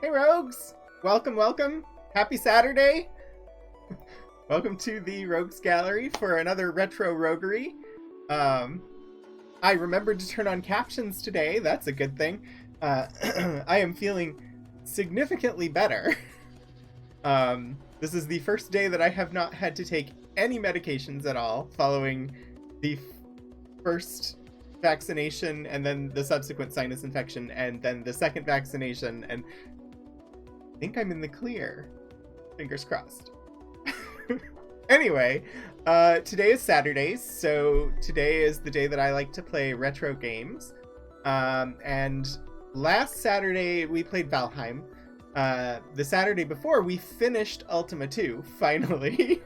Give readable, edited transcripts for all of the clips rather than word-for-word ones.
Hey Rogues! Welcome, welcome! Happy Saturday! Welcome to the Rogues Gallery for another retro roguery. I remembered to turn on captions today, that's a good thing. I am feeling significantly better. This is the first day that I have not had to take any medications at all following the first vaccination and then the subsequent sinus infection and then the second vaccination, and I think I'm in the clear. Fingers crossed. Anyway, today is Saturday, so today is the day that I like to play retro games. And last Saturday we played Valheim. The Saturday before we finished Ultima 2, finally.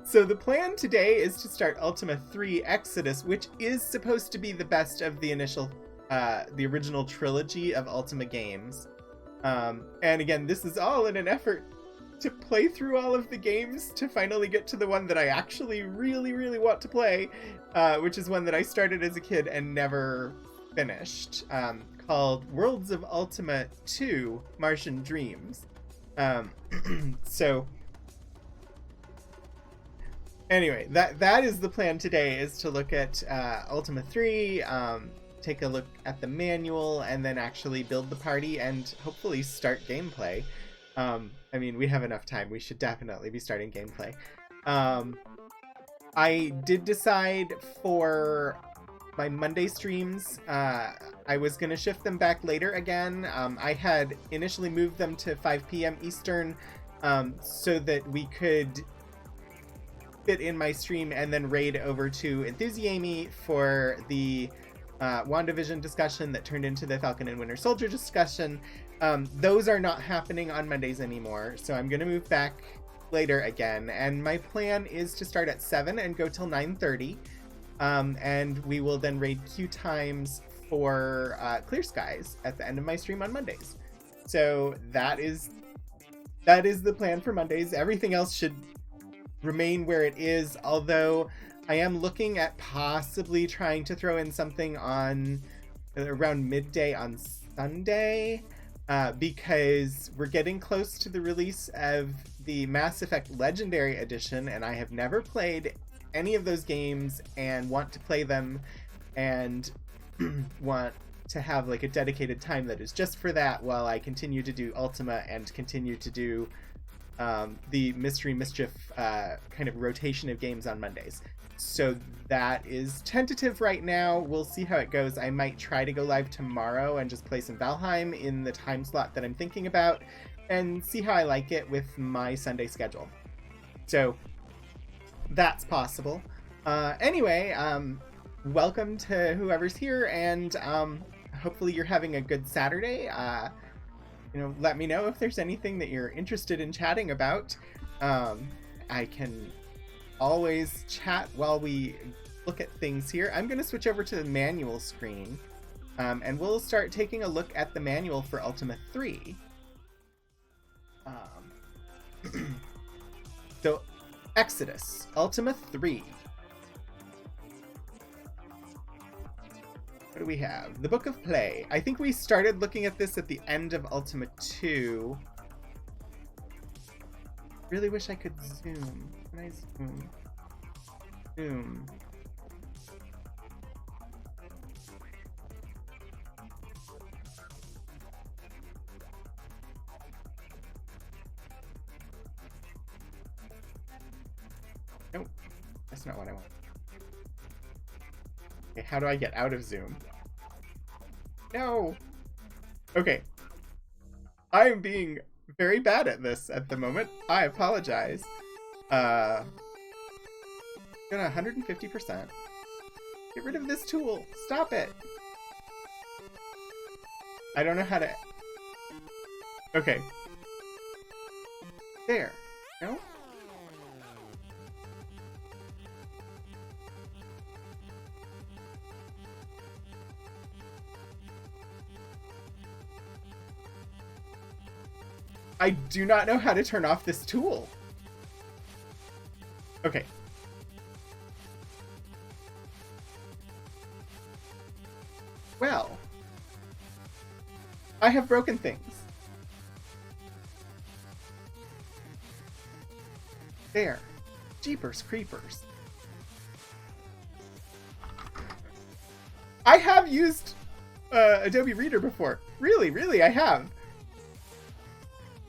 So the plan today is to start Ultima 3 Exodus, which is supposed to be the best of the initial, the original trilogy of Ultima games. And again, this is all in an effort to play through all of the games to finally get to the one that I actually really, really want to play, which is one that I started as a kid and never finished, called Worlds of Ultima 2 Martian Dreams. So anyway, that is the plan today, is to look at Ultima 3, take a look at the manual, and then actually build the party and hopefully start gameplay. I mean, we have enough time. We should definitely be starting gameplay. I did decide for my Monday streams, I was going to shift them back later again. I had initially moved them to 5 p.m. Eastern so that we could fit in my stream and then raid over to Enthusiamy for the WandaVision discussion that turned into the Falcon and Winter Soldier discussion. Those are not happening on Mondays anymore, so I'm going to move back later again. And my plan is to start at 7 and go till 9:30. And we will then raid queue times for Clear Skies at the end of my stream on Mondays. So that is the plan for Mondays. Everything else should remain where it is, although I am looking at possibly trying to throw in something on around midday on Sunday, because we're getting close to the release of the Mass Effect Legendary Edition, and I have never played any of those games and want to play them and want to have like a dedicated time that is just for that while I continue to do Ultima and continue to do the Mystery Mischief kind of rotation of games on Mondays. So that is tentative right now. We'll see how it goes. I might try to go live tomorrow and just play some Valheim in the time slot that I'm thinking about and see how I like it with my Sunday schedule. So that's possible. Anyway, welcome to whoever's here, and hopefully you're having a good Saturday. Let me know if there's anything that you're interested in chatting about. I can always chat while we look at things here. I'm going to switch over to the manual screen, and we'll start taking a look at the manual for Ultima 3. So, Exodus, Ultima 3. What do we have? The Book of Play. I think we started looking at this at the end of Ultima 2. Really wish I could zoom. Can I zoom? Zoom. Nope. That's not what I want. Okay, how do I get out of Zoom? No! Okay. I am being very bad at this at the moment. I apologize. Gonna 150%. Get rid of this tool. Stop it. I don't know how to... Okay. There. No? I do not know how to turn off this tool. Okay. Well, I have broken things. There. Jeepers creepers. I have used Adobe Reader before. Really, I have.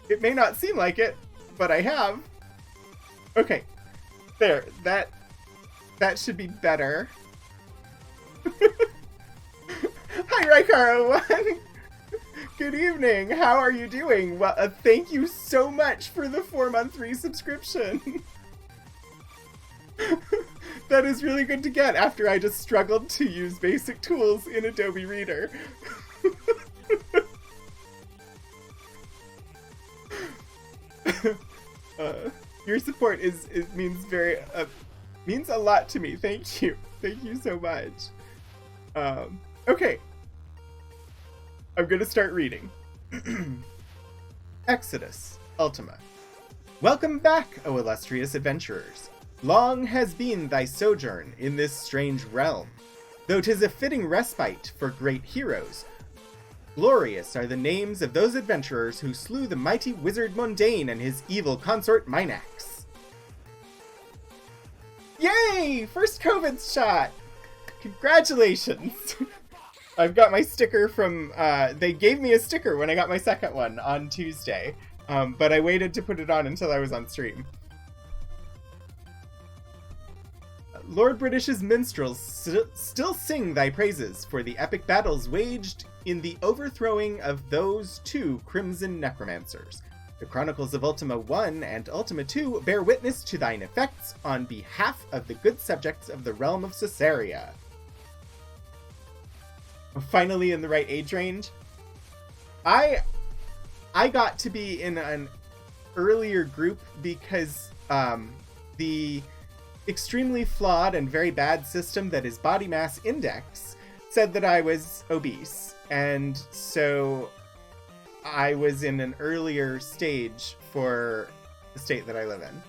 It may not seem like it, but I have. Okay. There. That should be better. Hi, Raikaro. Good evening. How are you doing? Well, thank you so much for the 4-month resubscription. That is really good to get after I just struggled to use basic tools in Adobe Reader. Your support means a lot to me. Thank you so much. Okay, I'm gonna start reading. Exodus, Ultima. Welcome back, O illustrious adventurers. Long has been thy sojourn in this strange realm, though 'tis a fitting respite for great heroes. Glorious are the names of those adventurers who slew the mighty wizard Mundane and his evil consort Minax. Yay! First COVID shot! Congratulations! I've got my sticker from, they gave me a sticker when I got my second one on Tuesday, but I waited to put it on until I was on stream. Lord British's minstrels still sing thy praises for the epic battles waged in the overthrowing of those two crimson necromancers. The Chronicles of Ultima 1 and Ultima 2 bear witness to thine effects on behalf of the good subjects of the realm of Caesarea. finally in the right age range. I got to be in an earlier group because the extremely flawed and very bad system that is body mass index said that I was obese, and so I was in an earlier stage for the state that I live in.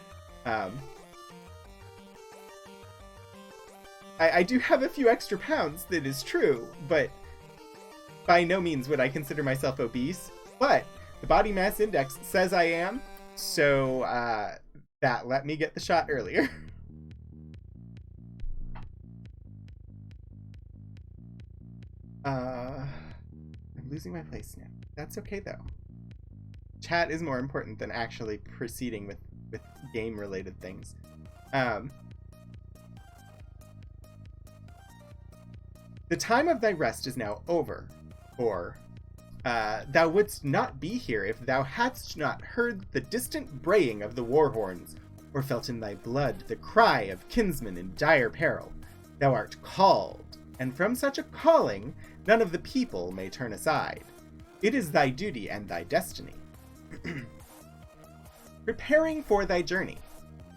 I do have a few extra pounds, that is true, but by no means would I consider myself obese. But the body mass index says I am, so that let me get the shot earlier. I'm losing my place now. That's okay, though. Chat is more important than actually proceeding with game-related things. The time of thy rest is now over, or thou wouldst not be here if thou hadst not heard the distant braying of the war horns, or felt in thy blood the cry of kinsmen in dire peril. Thou art called, and from such a calling none of the people may turn aside. It is thy duty and thy destiny. Preparing for thy journey.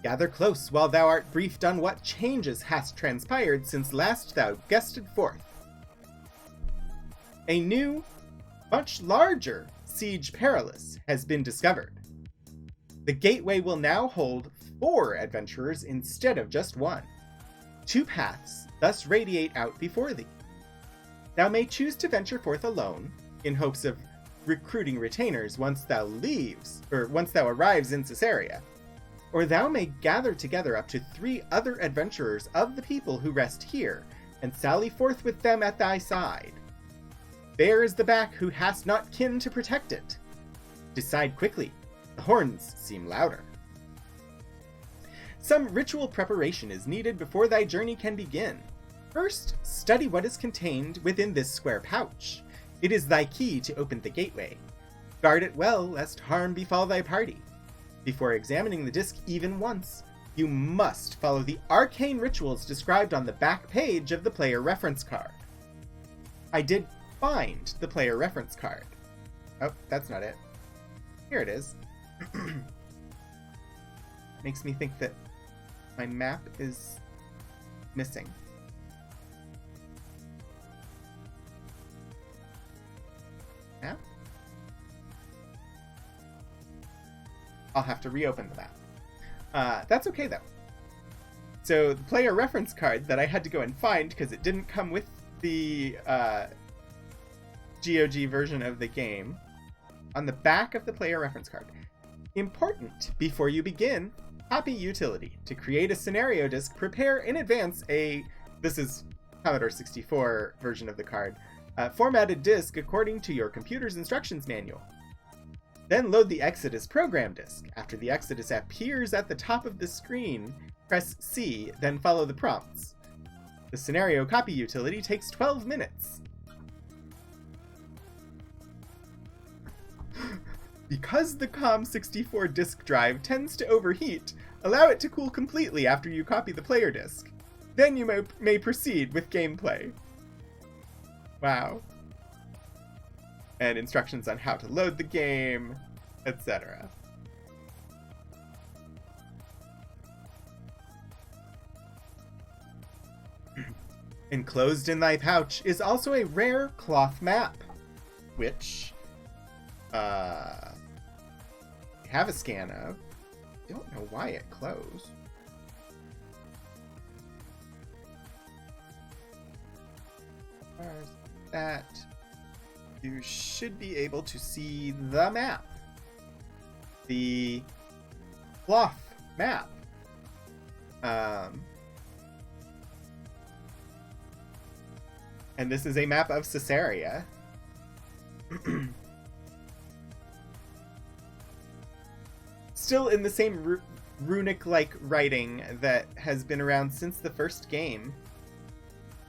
Gather close while thou art briefed on what changes hast transpired since last thou guested forth. A new, much larger Siege Perilous has been discovered. The gateway will now hold 4 adventurers instead of just 1. 2 paths thus radiate out before thee. Thou may choose to venture forth alone, in hopes of recruiting retainers once thou arrives in Caesarea, or thou may gather together up to 3 other adventurers of the people who rest here, and sally forth with them at thy side. Fair is the back who hast not kin to protect it. Decide quickly, the horns seem louder. Some ritual preparation is needed before thy journey can begin. First, study what is contained within this square pouch. It is thy key to open the gateway. Guard it well, lest harm befall thy party. Before examining the disc even once, you must follow the arcane rituals described on the back page of the player reference card. I did find the player reference card. Oh, that's not it. Here it is. Makes me think that my map is missing. Map? I'll have to reopen the map. That's okay, though. So the player reference card that I had to go and find because it didn't come with the GOG version of the game, on the back of the player reference card. Important, before you begin, copy utility. To create a scenario disk, prepare in advance this is Commodore 64 version of the card, formatted disk according to your computer's instructions manual. Then load the Exodus program disk. After the Exodus appears at the top of the screen, press C, then follow the prompts. The scenario copy utility takes 12 minutes. Because the COM64 disk drive tends to overheat, allow it to cool completely after you copy the player disk. Then you may proceed with gameplay. Wow. And instructions on how to load the game, etc. Enclosed in thy pouch is also a rare cloth map, which have a scan of. Don't know why it closed. Where's that? You should be able to see the map. The cloth map. And this is a map of Caesarea. Still in the same runic-like writing that has been around since the first game.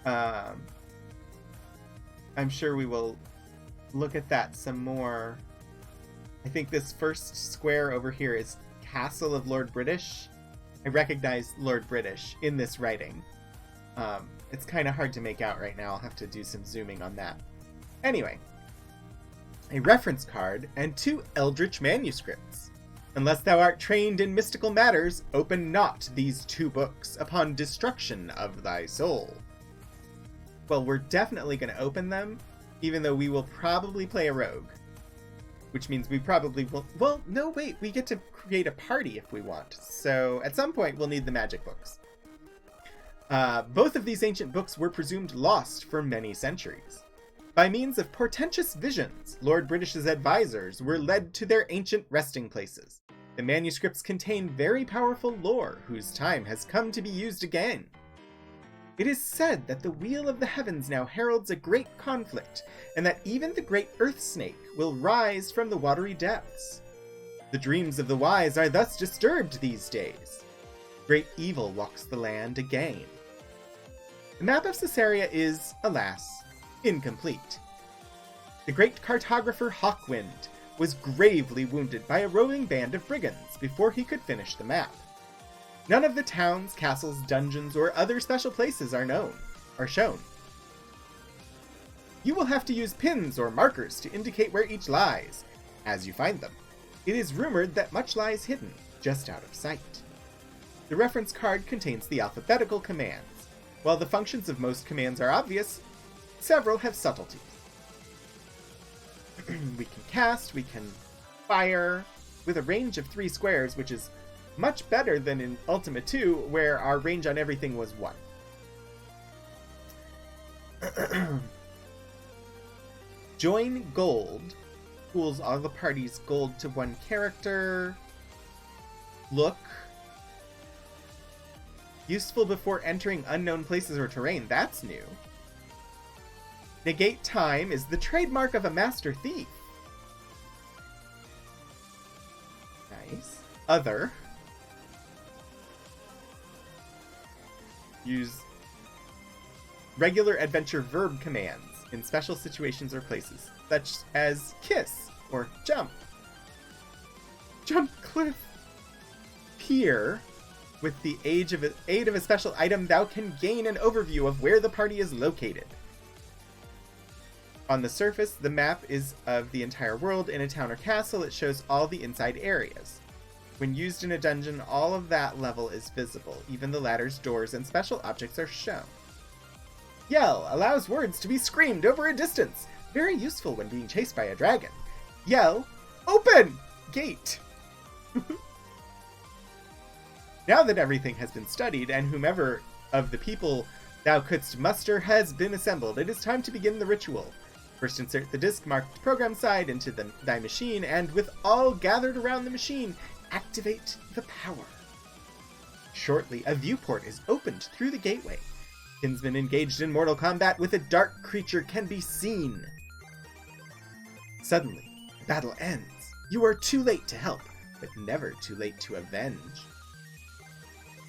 I'm sure we will look at that some more. I think this first square over here is Castle of Lord British. I recognize Lord British in this writing. It's kind of hard to make out right now. I'll have to do some zooming on that. Anyway, a reference card and 2 eldritch manuscripts. Unless thou art trained in mystical matters, open not these 2 books upon destruction of thy soul. Well, we're definitely going to open them, even though we will probably play a rogue. Which means we probably will... Well, no, wait, we get to create a party if we want. So at some point, we'll need the magic books. Both of these ancient books were presumed lost for many centuries. By means of portentous visions, Lord British's advisors were led to their ancient resting places. The manuscripts contain very powerful lore, whose time has come to be used again. It is said that the Wheel of the Heavens now heralds a great conflict, and that even the great Earth Snake will rise from the watery depths. The dreams of the wise are thus disturbed these days. Great evil walks the land again. The map of Caesarea is, alas, incomplete. The great cartographer Hawkwind was gravely wounded by a roving band of brigands before he could finish the map. None of the towns, castles, dungeons, or other special places are shown. You will have to use pins or markers to indicate where each lies, as you find them. It is rumored that much lies hidden, just out of sight. The reference card contains the alphabetical commands. While the functions of most commands are obvious, several have subtleties. We can cast, we can fire, with a range of 3 squares, which is much better than in Ultima 2, where our range on everything was 1. Join gold pools all the party's gold to 1 character. Look. Useful before entering unknown places or terrain. That's new. Negate time is the trademark of a master thief. Nice. Other. Use regular adventure verb commands in special situations or places, such as kiss or jump. Jump cliff. Peer. With the aid of a special item, thou can gain an overview of where the party is located. On the surface, the map is of the entire world. In a town or castle, it shows all the inside areas. When used in a dungeon, all of that level is visible. Even the ladders, doors, and special objects are shown. Yell allows words to be screamed over a distance. Very useful when being chased by a dragon. Yell, open! Gate! Now that everything has been studied, and whomever of the people thou couldst muster has been assembled, it is time to begin the ritual. First insert the disc marked program side into thy machine, and with all gathered around the machine, activate the power. Shortly, a viewport is opened through the gateway. Kinsmen engaged in mortal combat with a dark creature can be seen. Suddenly, the battle ends. You are too late to help, but never too late to avenge.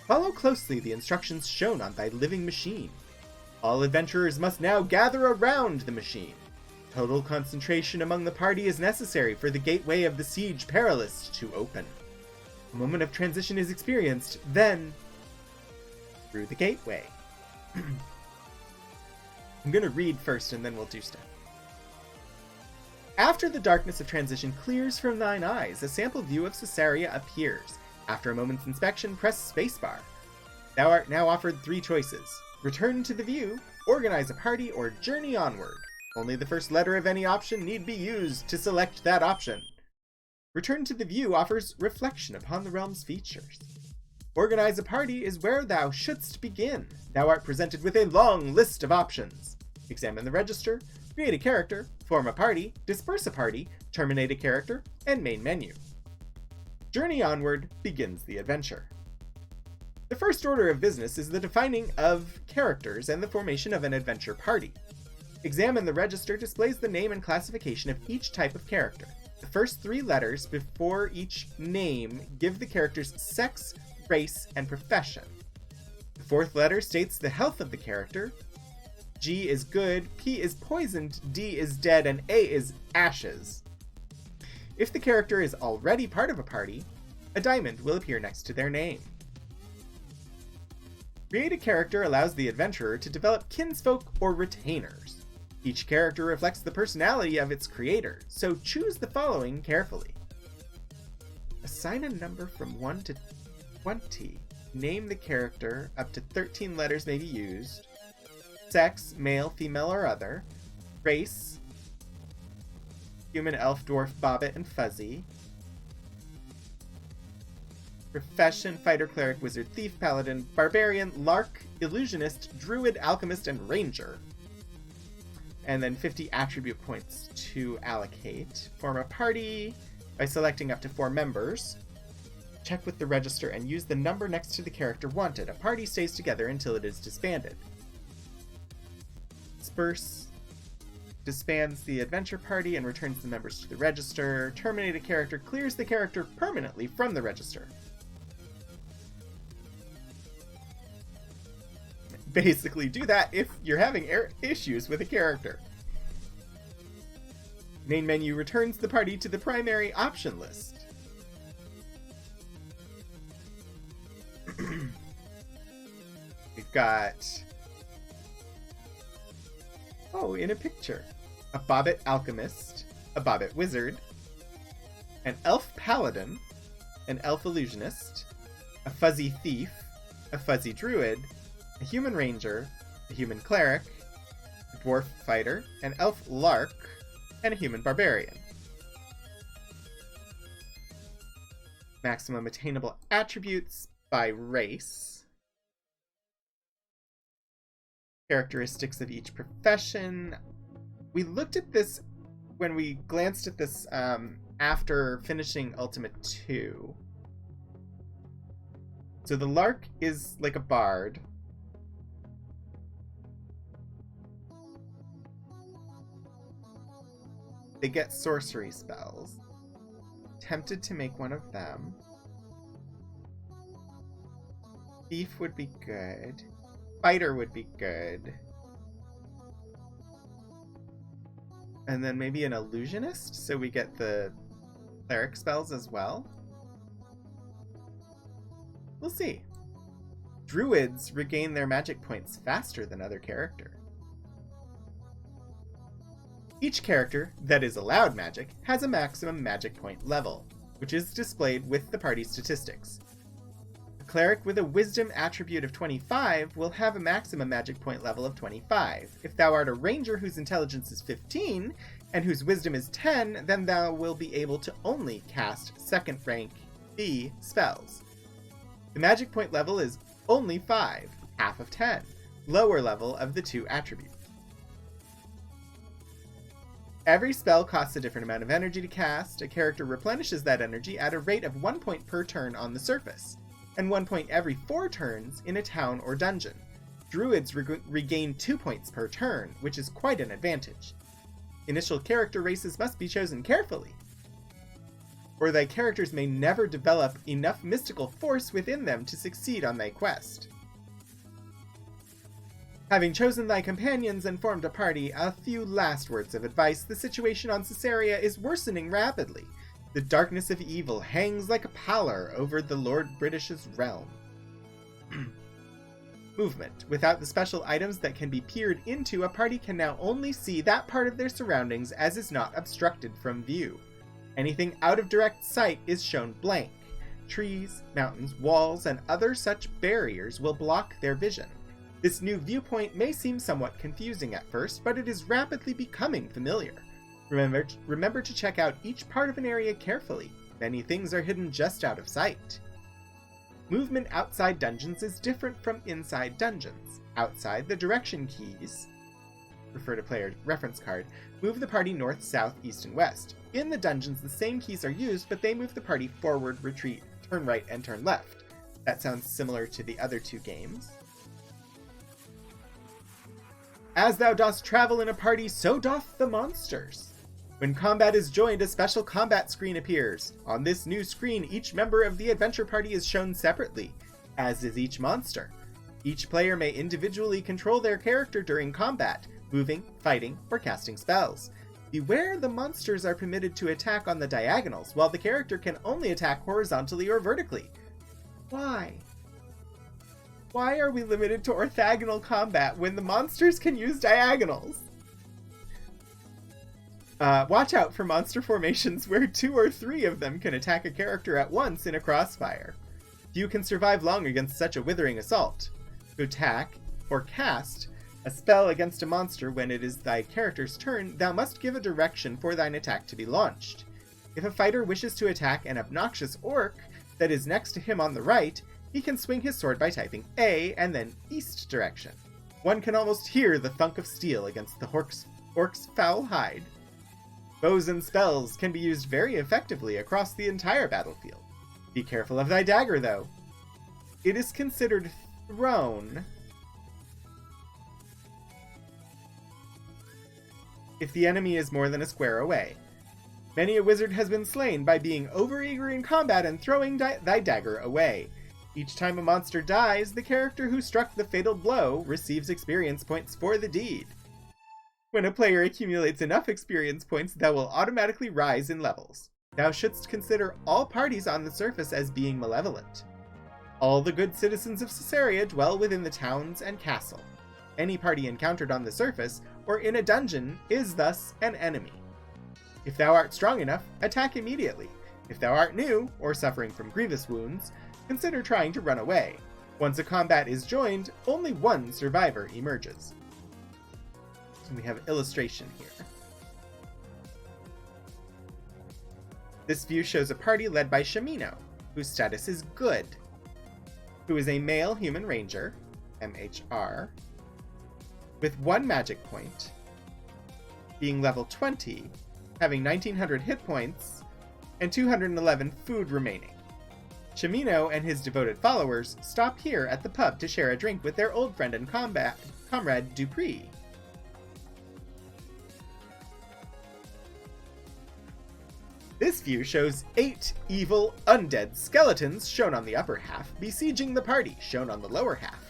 Follow closely the instructions shown on thy living machine. All adventurers must now gather around the machine. Total concentration among the party is necessary for the gateway of the Siege Perilous to open. A moment of transition is experienced, then through the gateway. I'm going to read first and then we'll do stuff. After the darkness of transition clears from thine eyes, a sample view of Caesarea appears. After a moment's inspection, press spacebar. Thou art now offered 3 choices. Return to the view, organize a party, or journey onward. Only the first letter of any option need be used to select that option. Return to the view offers reflection upon the realm's features. Organize a party is where thou shouldst begin. Thou art presented with a long list of options. Examine the register, create a character, form a party, disperse a party, terminate a character, and main menu. Journey onward begins the adventure. The first order of business is the defining of characters and the formation of an adventure party. Examine the register displays the name and classification of each type of character. The first 3 letters before each name give the character's sex, race, and profession. The 4th letter states the health of the character. G is good, P is poisoned, D is dead, and A is ashes. If the character is already part of a party, a diamond will appear next to their name. Create a character allows the adventurer to develop kinsfolk or retainers. Each character reflects the personality of its creator, so choose the following carefully. Assign a number from 1 to 20. Name the character. Up to 13 letters may be used. Sex, male, female, or other. Race, human, elf, dwarf, bobbit, and fuzzy. Profession, fighter, cleric, wizard, thief, paladin, barbarian, lark, illusionist, druid, alchemist, and ranger. And then 50 attribute points to allocate. Form a party by selecting up to 4 members. Check with the register and use the number next to the character wanted. A party stays together until it is disbanded. Disperse disbands the adventure party and returns the members to the register. Terminate a character clears the character permanently from the register. Basically do that if you're having issues with a character. Main menu returns the party to the primary option list. We've got, in a picture, a bobbit alchemist, a bobbit wizard, an elf paladin, an elf illusionist, a fuzzy thief, a fuzzy druid, a human ranger, a human cleric, a dwarf fighter, an elf lark, and a human barbarian. Maximum attainable attributes by race. Characteristics of each profession. We looked at this when we glanced at this after finishing Ultima 2. So the lark is like a bard. They get sorcery spells. Tempted to make one of them. Thief would be good. Fighter would be good. And then maybe an illusionist, so we get the cleric spells as well. We'll see. Druids regain their magic points faster than other characters. Each character that is allowed magic has a maximum magic point level, which is displayed with the party statistics. A cleric with a wisdom attribute of 25 will have a maximum magic point level of 25. If thou art a ranger whose intelligence is 15 and whose wisdom is 10, then thou will be able to only cast second rank B spells. The magic point level is only 5, half of 10, lower level of the 2 attributes. Every spell costs a different amount of energy to cast. A character replenishes that energy at a rate of 1 point per turn on the surface, and 1 point every 4 turns in a town or dungeon. Druids regain 2 points per turn, which is quite an advantage. Initial character races must be chosen carefully, or thy characters may never develop enough mystical force within them to succeed on thy quest. Having chosen thy companions and formed a party, a few last words of advice. The situation on Caesarea is worsening rapidly. The darkness of evil hangs like a pallor over the Lord British's realm. Movement. Without the special items that can be peered into, a party can now only see that part of their surroundings as is not obstructed from view. Anything out of direct sight is shown blank. Trees, mountains, walls, and other such barriers will block their vision. This new viewpoint may seem somewhat confusing at first, but it is rapidly becoming familiar. Remember to check out each part of an area carefully. Many things are hidden just out of sight. Movement outside dungeons is different from inside dungeons. Outside, the direction keys, refer to player reference card, move the party north, south, east, and west. In the dungeons, the same keys are used, but they move the party forward, retreat, turn right, and turn left. That sounds similar to the other 2 games. As thou dost travel in a party, so doth the monsters. When combat is joined, a special combat screen appears. On this new screen, each member of the adventure party is shown separately, as is each monster. Each player may individually control their character during combat, moving, fighting, or casting spells. Beware, the monsters are permitted to attack on the diagonals, while the character can only attack horizontally or vertically. Why? Why are we limited to orthogonal combat when the monsters can use diagonals? Watch out for monster formations where 2 or 3 of them can attack a character at once in a crossfire. Few can survive long against such a withering assault. To attack, or cast, a spell against a monster when it is thy character's turn, thou must give a direction for thine attack to be launched. If a fighter wishes to attack an obnoxious orc that is next to him on the right, he can swing his sword by typing A and then east direction. One can almost hear the thunk of steel against the orc's foul hide. Bows and spells can be used very effectively across the entire battlefield. Be careful of thy dagger, though. It is considered thrown if the enemy is more than a square away. Many a wizard has been slain by being overeager in combat and throwing thy dagger away. Each time a monster dies, the character who struck the fatal blow receives experience points for the deed. When a player accumulates enough experience points, thou will automatically rise in levels. Thou shouldst consider all parties on the surface as being malevolent. All the good citizens of Caesarea dwell within the towns and castle. Any party encountered on the surface or in a dungeon is thus an enemy. If thou art strong enough, attack immediately. If thou art new, or suffering from grievous wounds, consider trying to run away. Once a combat is joined, only one survivor emerges. And we have an illustration here. This view shows a party led by Shamino, whose status is good, who is a male human ranger, MHR, with 1 magic point, being level 20, having 1900 hit points, and 211 food remaining. Shamino and his devoted followers stop here at the pub to share a drink with their old friend and comrade Dupree. This view shows 8 evil undead skeletons, shown on the upper half, besieging the party, shown on the lower half.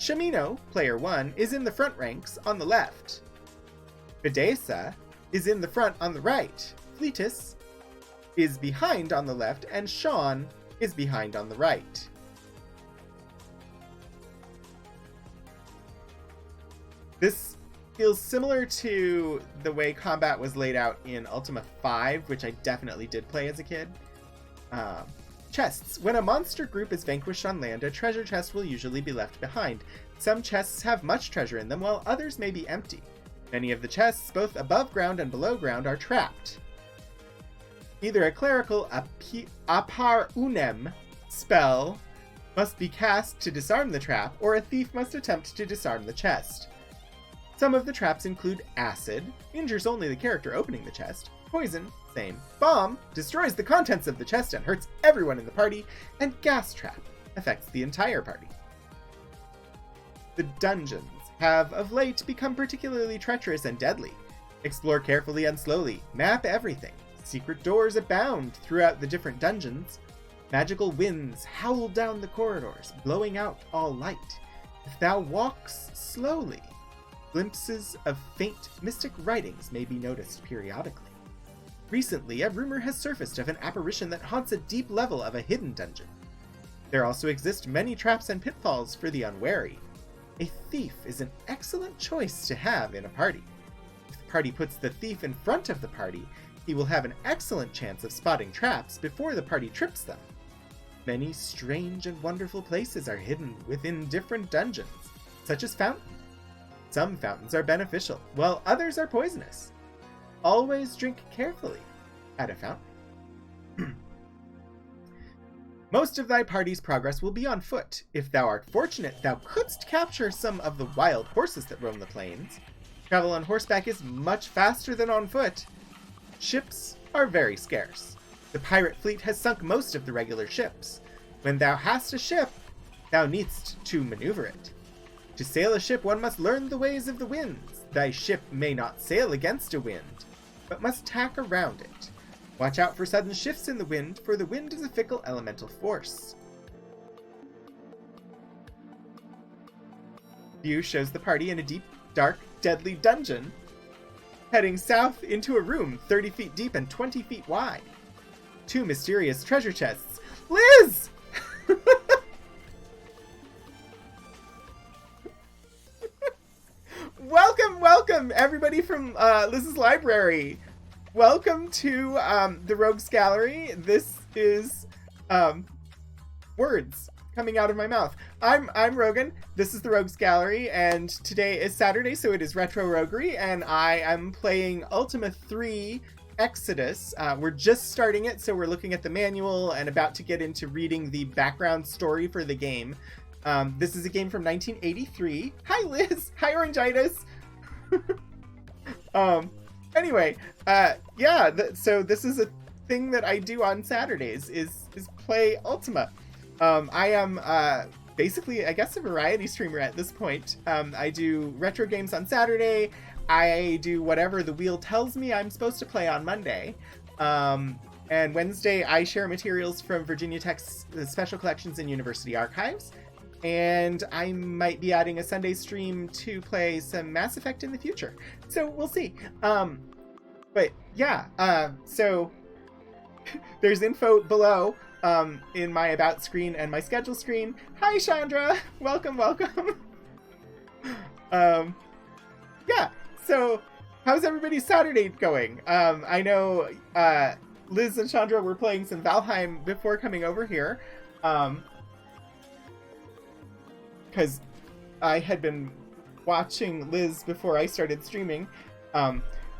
Shamino, player 1, is in the front ranks on the left. Fidesa is in the front on the right. Fleetus is behind on the left, and Sean is behind on the right. This feels similar to the way combat was laid out in Ultima 5, which I definitely did play as a kid. Chests. When a monster group is vanquished on land, a treasure chest will usually be left behind. Some chests have much treasure in them, while others may be empty. Many of the chests, both above ground and below ground, are trapped. Either a clerical apar unem spell must be cast to disarm the trap, or a thief must attempt to disarm the chest. Some of the traps include acid, injures only the character opening the chest, poison, same, bomb, destroys the contents of the chest and hurts everyone in the party, and gas trap, affects the entire party. The dungeons have of late become particularly treacherous and deadly. Explore carefully and slowly, map everything. Secret doors abound throughout the different dungeons. Magical winds howl down the corridors, blowing out all light. If thou walks slowly, glimpses of faint mystic writings may be noticed periodically. Recently, a rumor has surfaced of an apparition that haunts a deep level of a hidden dungeon. There also exist many traps and pitfalls for the unwary. A thief is an excellent choice to have in a party. If the party puts the thief in front of the party, he will have an excellent chance of spotting traps before the party trips them. Many strange and wonderful places are hidden within different dungeons, such as fountains. Some fountains are beneficial, while others are poisonous. Always drink carefully at a fountain. Most of thy party's progress will be on foot. If thou art fortunate, thou couldst capture some of the wild horses that roam the plains. Travel on horseback is much faster than on foot. Ships are very scarce. The pirate fleet has sunk most of the regular ships. When thou hast a ship, thou needst to maneuver it. To sail a ship, one must learn the ways of the winds. Thy ship may not sail against a wind, but must tack around it. Watch out for sudden shifts in the wind, for the wind is a fickle elemental force. View shows the party in a deep, dark, deadly dungeon, heading south into a room 30 feet deep and 20 feet wide. 2 mysterious treasure chests. Liz! everybody from Liz's Library. Welcome to the Rogues Gallery. This is words coming out of my mouth. I'm Rogan. This is the Rogues Gallery, and today is Saturday, so it is Retro Roguery, and I am playing Ultima 3 Exodus. We're just starting it, so we're looking at the manual and about to get into reading the background story for the game. This is a game from 1983. Hi, Liz. Hi, Orangitis. Anyway, so this is a thing that I do on Saturdays is play Ultima. I am basically, I guess, a variety streamer at this point. I do retro games on Saturday. I do whatever the wheel tells me I'm supposed to play on Monday. And Wednesday, I share materials from Virginia Tech's Special Collections and University Archives. And I might be adding a Sunday stream to play some Mass Effect in the future. So we'll see. But yeah, so there's info below in my About screen and my Schedule screen. Hi, Chandra. Welcome. Yeah, so how's everybody's Saturday going? I know Liz and Chandra were playing some Valheim before coming over here. Because I had been watching Liz before I started streaming.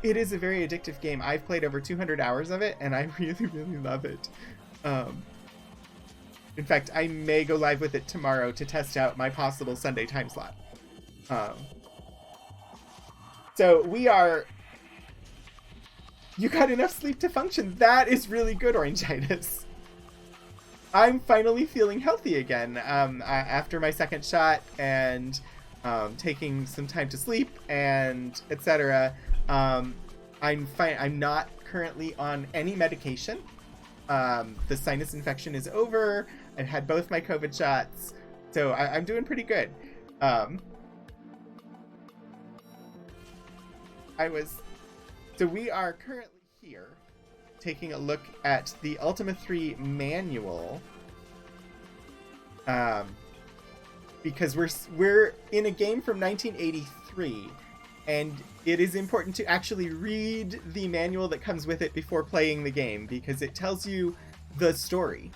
It is a very addictive game. I've played over 200 hours of it, and I really, really love it. In fact, I may go live with it tomorrow to test out my possible Sunday time slot. So we are... You got enough sleep to function. That is really good, Orangitis. I'm finally feeling healthy again after my second shot and taking some time to sleep and etc. I'm fine. I'm not currently on any medication. The sinus infection is over. I've had both my COVID shots, so I'm doing pretty good. So we are currently here taking a look at the Ultima 3 manual, because we're in a game from 1983, and it is important to actually read the manual that comes with it before playing the game, because it tells you the story.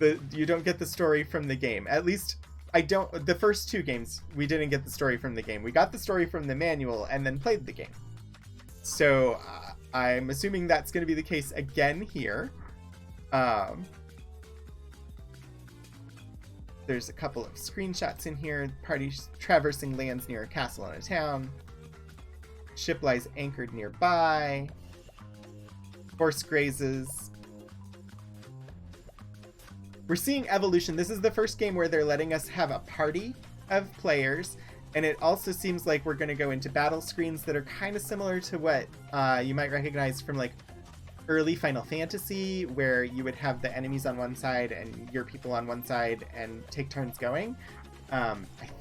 You don't get the story from the game. At least the first two games, we didn't get the story from the game. We got the story from the manual and then played the game. So I'm assuming that's going to be the case again here. There's a couple of screenshots in here. Party traversing lands near a castle and a town. Ship lies anchored nearby. Horse grazes. We're seeing evolution. This is the first game where they're letting us have a party of players. And it also seems like we're going to go into battle screens that are kind of similar to what you might recognize from like early Final Fantasy, where you would have the enemies on one side and your people on one side and take turns going. I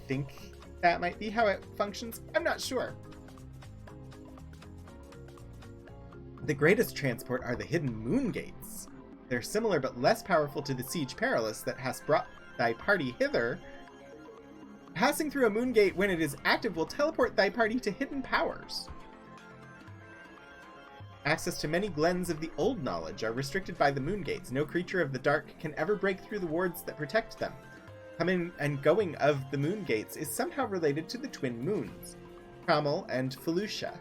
think that might be how it functions. I'm not sure. The greatest transport are the hidden moon gates. They're similar but less powerful to the Siege Perilous that has brought thy party hither. Passing through a moon gate when it is active will teleport thy party to hidden powers. Access to many glens of the old knowledge are restricted by the moon gates. No creature of the dark can ever break through the wards that protect them. Coming and going of the moon gates is somehow related to the twin moons, Trammel and Felucia,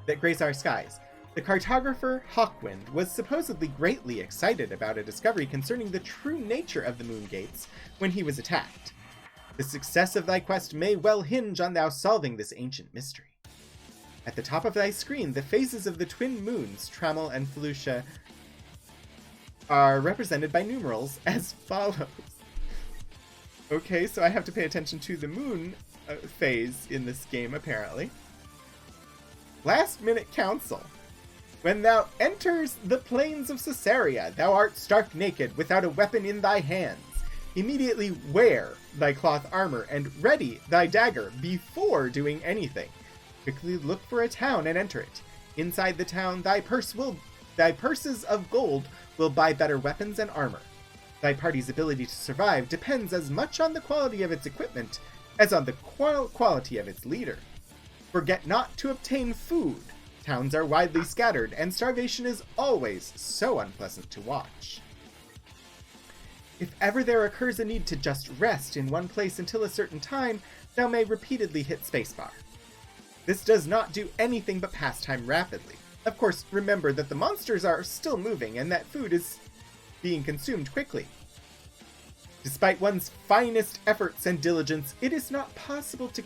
that grace our skies. The cartographer Hawkwind was supposedly greatly excited about a discovery concerning the true nature of the moon gates when he was attacked. The success of thy quest may well hinge on thou solving this ancient mystery. At the top of thy screen, the phases of the twin moons, Trammel and Felucia, are represented by numerals as follows. Okay, so I have to pay attention to the moon phase in this game, apparently. Last minute counsel. When thou enters the plains of Caesarea, thou art stark naked, without a weapon in thy hands. Immediately wear thy cloth armor, and ready thy dagger before doing anything. Quickly look for a town and enter it. Inside the town, thy purses of gold will buy better weapons and armor. Thy party's ability to survive depends as much on the quality of its equipment as on the quality of its leader. Forget not to obtain food. Towns are widely scattered, and starvation is always so unpleasant to watch. If ever there occurs a need to just rest in one place until a certain time, thou may repeatedly hit spacebar. This does not do anything but pass time rapidly. Of course, remember that the monsters are still moving and that food is being consumed quickly. Despite one's finest efforts and diligence, it is not possible to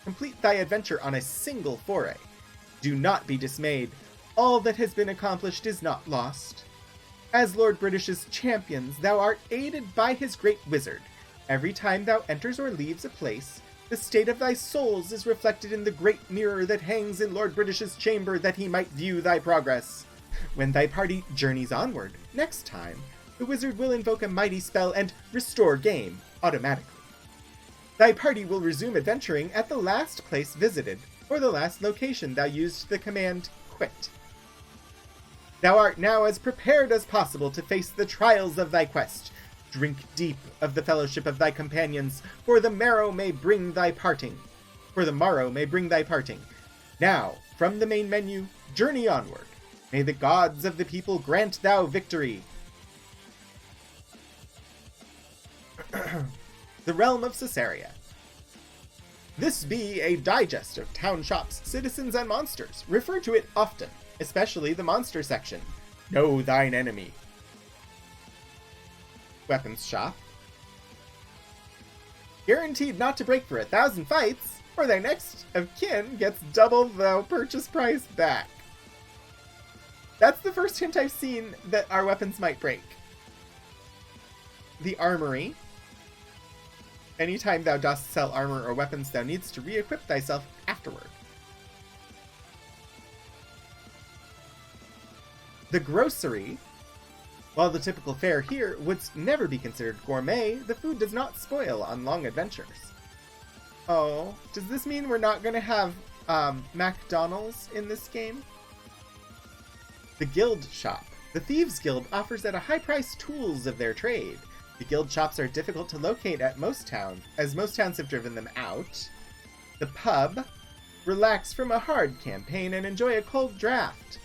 complete thy adventure on a single foray. Do not be dismayed. All that has been accomplished is not lost. As Lord British's champions, thou art aided by his great wizard. Every time thou enters or leaves a place, the state of thy souls is reflected in the great mirror that hangs in Lord British's chamber that he might view thy progress. When thy party journeys onward, next time, the wizard will invoke a mighty spell and restore game automatically. Thy party will resume adventuring at the last place visited, or the last location thou used the command quit. Thou art now as prepared as possible to face the trials of thy quest. Drink deep of the fellowship of thy companions, for the morrow may bring thy parting. Now, from the main menu, journey onward. May the gods of the people grant thou victory. The Realm of Caesarea. This be a digest of town shops, citizens, and monsters. Refer to it often, especially the monster section. Know thine enemy. Weapons shop. Guaranteed not to break for 1,000 fights, or thy next of kin gets double the purchase price back. That's the first hint I've seen that our weapons might break. The Armory. Anytime thou dost sell armor or weapons, thou needst to re-equip thyself afterward. The Grocery. While the typical fare here would never be considered gourmet, the food does not spoil on long adventures. Oh, does this mean we're not going to have McDonald's in this game? The Guild Shop. The Thieves Guild offers at a high price tools of their trade. The guild shops are difficult to locate at most towns, as most towns have driven them out. The Pub. Relax from a hard campaign and enjoy a cold draft.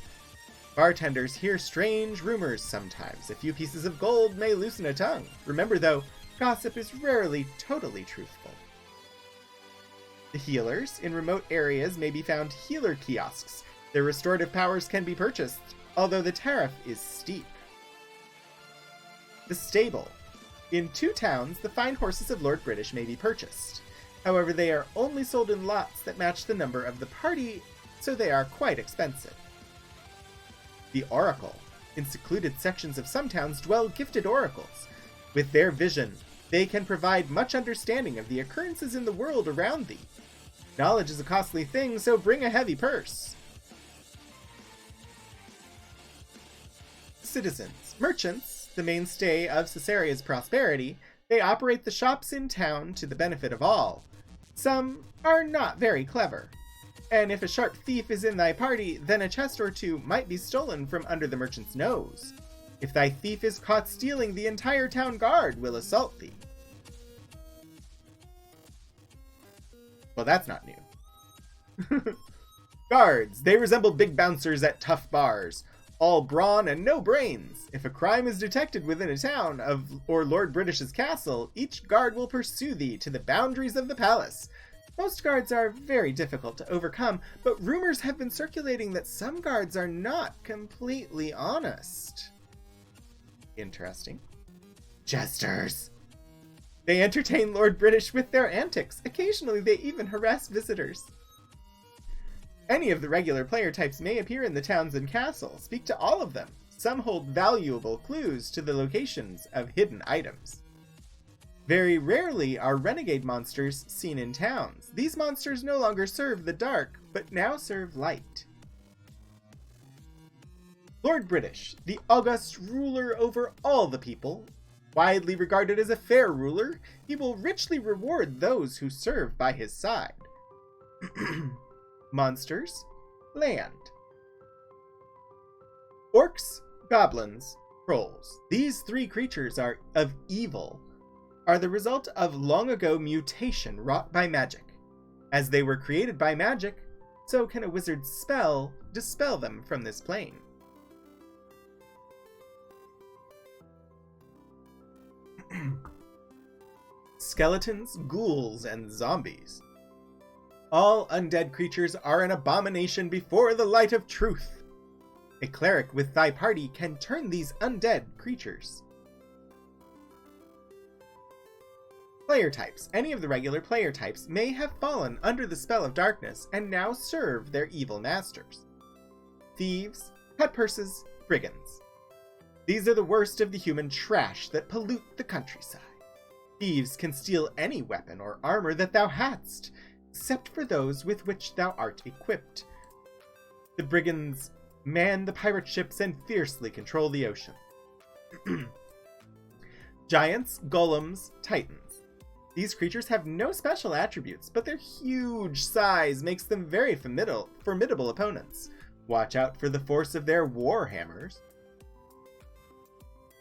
Bartenders hear strange rumors sometimes. A few pieces of gold may loosen a tongue. Remember though, gossip is rarely totally truthful. The Healers. In remote areas may be found healer kiosks. Their restorative powers can be purchased, although the tariff is steep. The Stable. In 2 towns, the fine horses of Lord British may be purchased. However, they are only sold in lots that match the number of the party, so they are quite expensive. The Oracle. In secluded sections of some towns dwell gifted oracles. With their vision, they can provide much understanding of the occurrences in the world around thee. Knowledge is a costly thing, so bring a heavy purse. Citizens. Merchants, the mainstay of Caesarea's prosperity, they operate the shops in town to the benefit of all. Some are not very clever, and if a sharp thief is in thy party, then a chest or two might be stolen from under the merchant's nose. If thy thief is caught stealing, the entire town guard will assault thee. Well, that's not new. Guards. They resemble big bouncers at tough bars. All brawn and no brains. If a crime is detected within a town or Lord British's castle, each guard will pursue thee to the boundaries of the palace. Most guards are very difficult to overcome, but rumors have been circulating that some guards are not completely honest. Interesting. Jesters. They entertain Lord British with their antics. Occasionally they even harass visitors. Any of the regular player types may appear in the towns and castles. Speak to all of them. Some hold valuable clues to the locations of hidden items. Very rarely are renegade monsters seen in towns. These monsters no longer serve the dark, but now serve light. Lord British, the august ruler over all the people, widely regarded as a fair ruler, he will richly reward those who serve by his side. Monsters, land. Orcs, goblins, trolls. These 3 creatures are of evil. are the result of long ago mutation wrought by magic. As they were created by magic, so can a wizard's spell dispel them from this plane. Skeletons, ghouls, and zombies. All undead creatures are an abomination before the light of truth. A cleric with thy party can turn these undead creatures. Player types. Any of the regular player types may have fallen under the spell of darkness and now serve their evil masters. Thieves, cut purses, brigands. These are the worst of the human trash that pollute the countryside. Thieves can steal any weapon or armor that thou hadst, except for those with which thou art equipped. The brigands man the pirate ships and fiercely control the ocean. Giants, golems, titans. These creatures have no special attributes, but their huge size makes them very formidable opponents. Watch out for the force of their war hammers.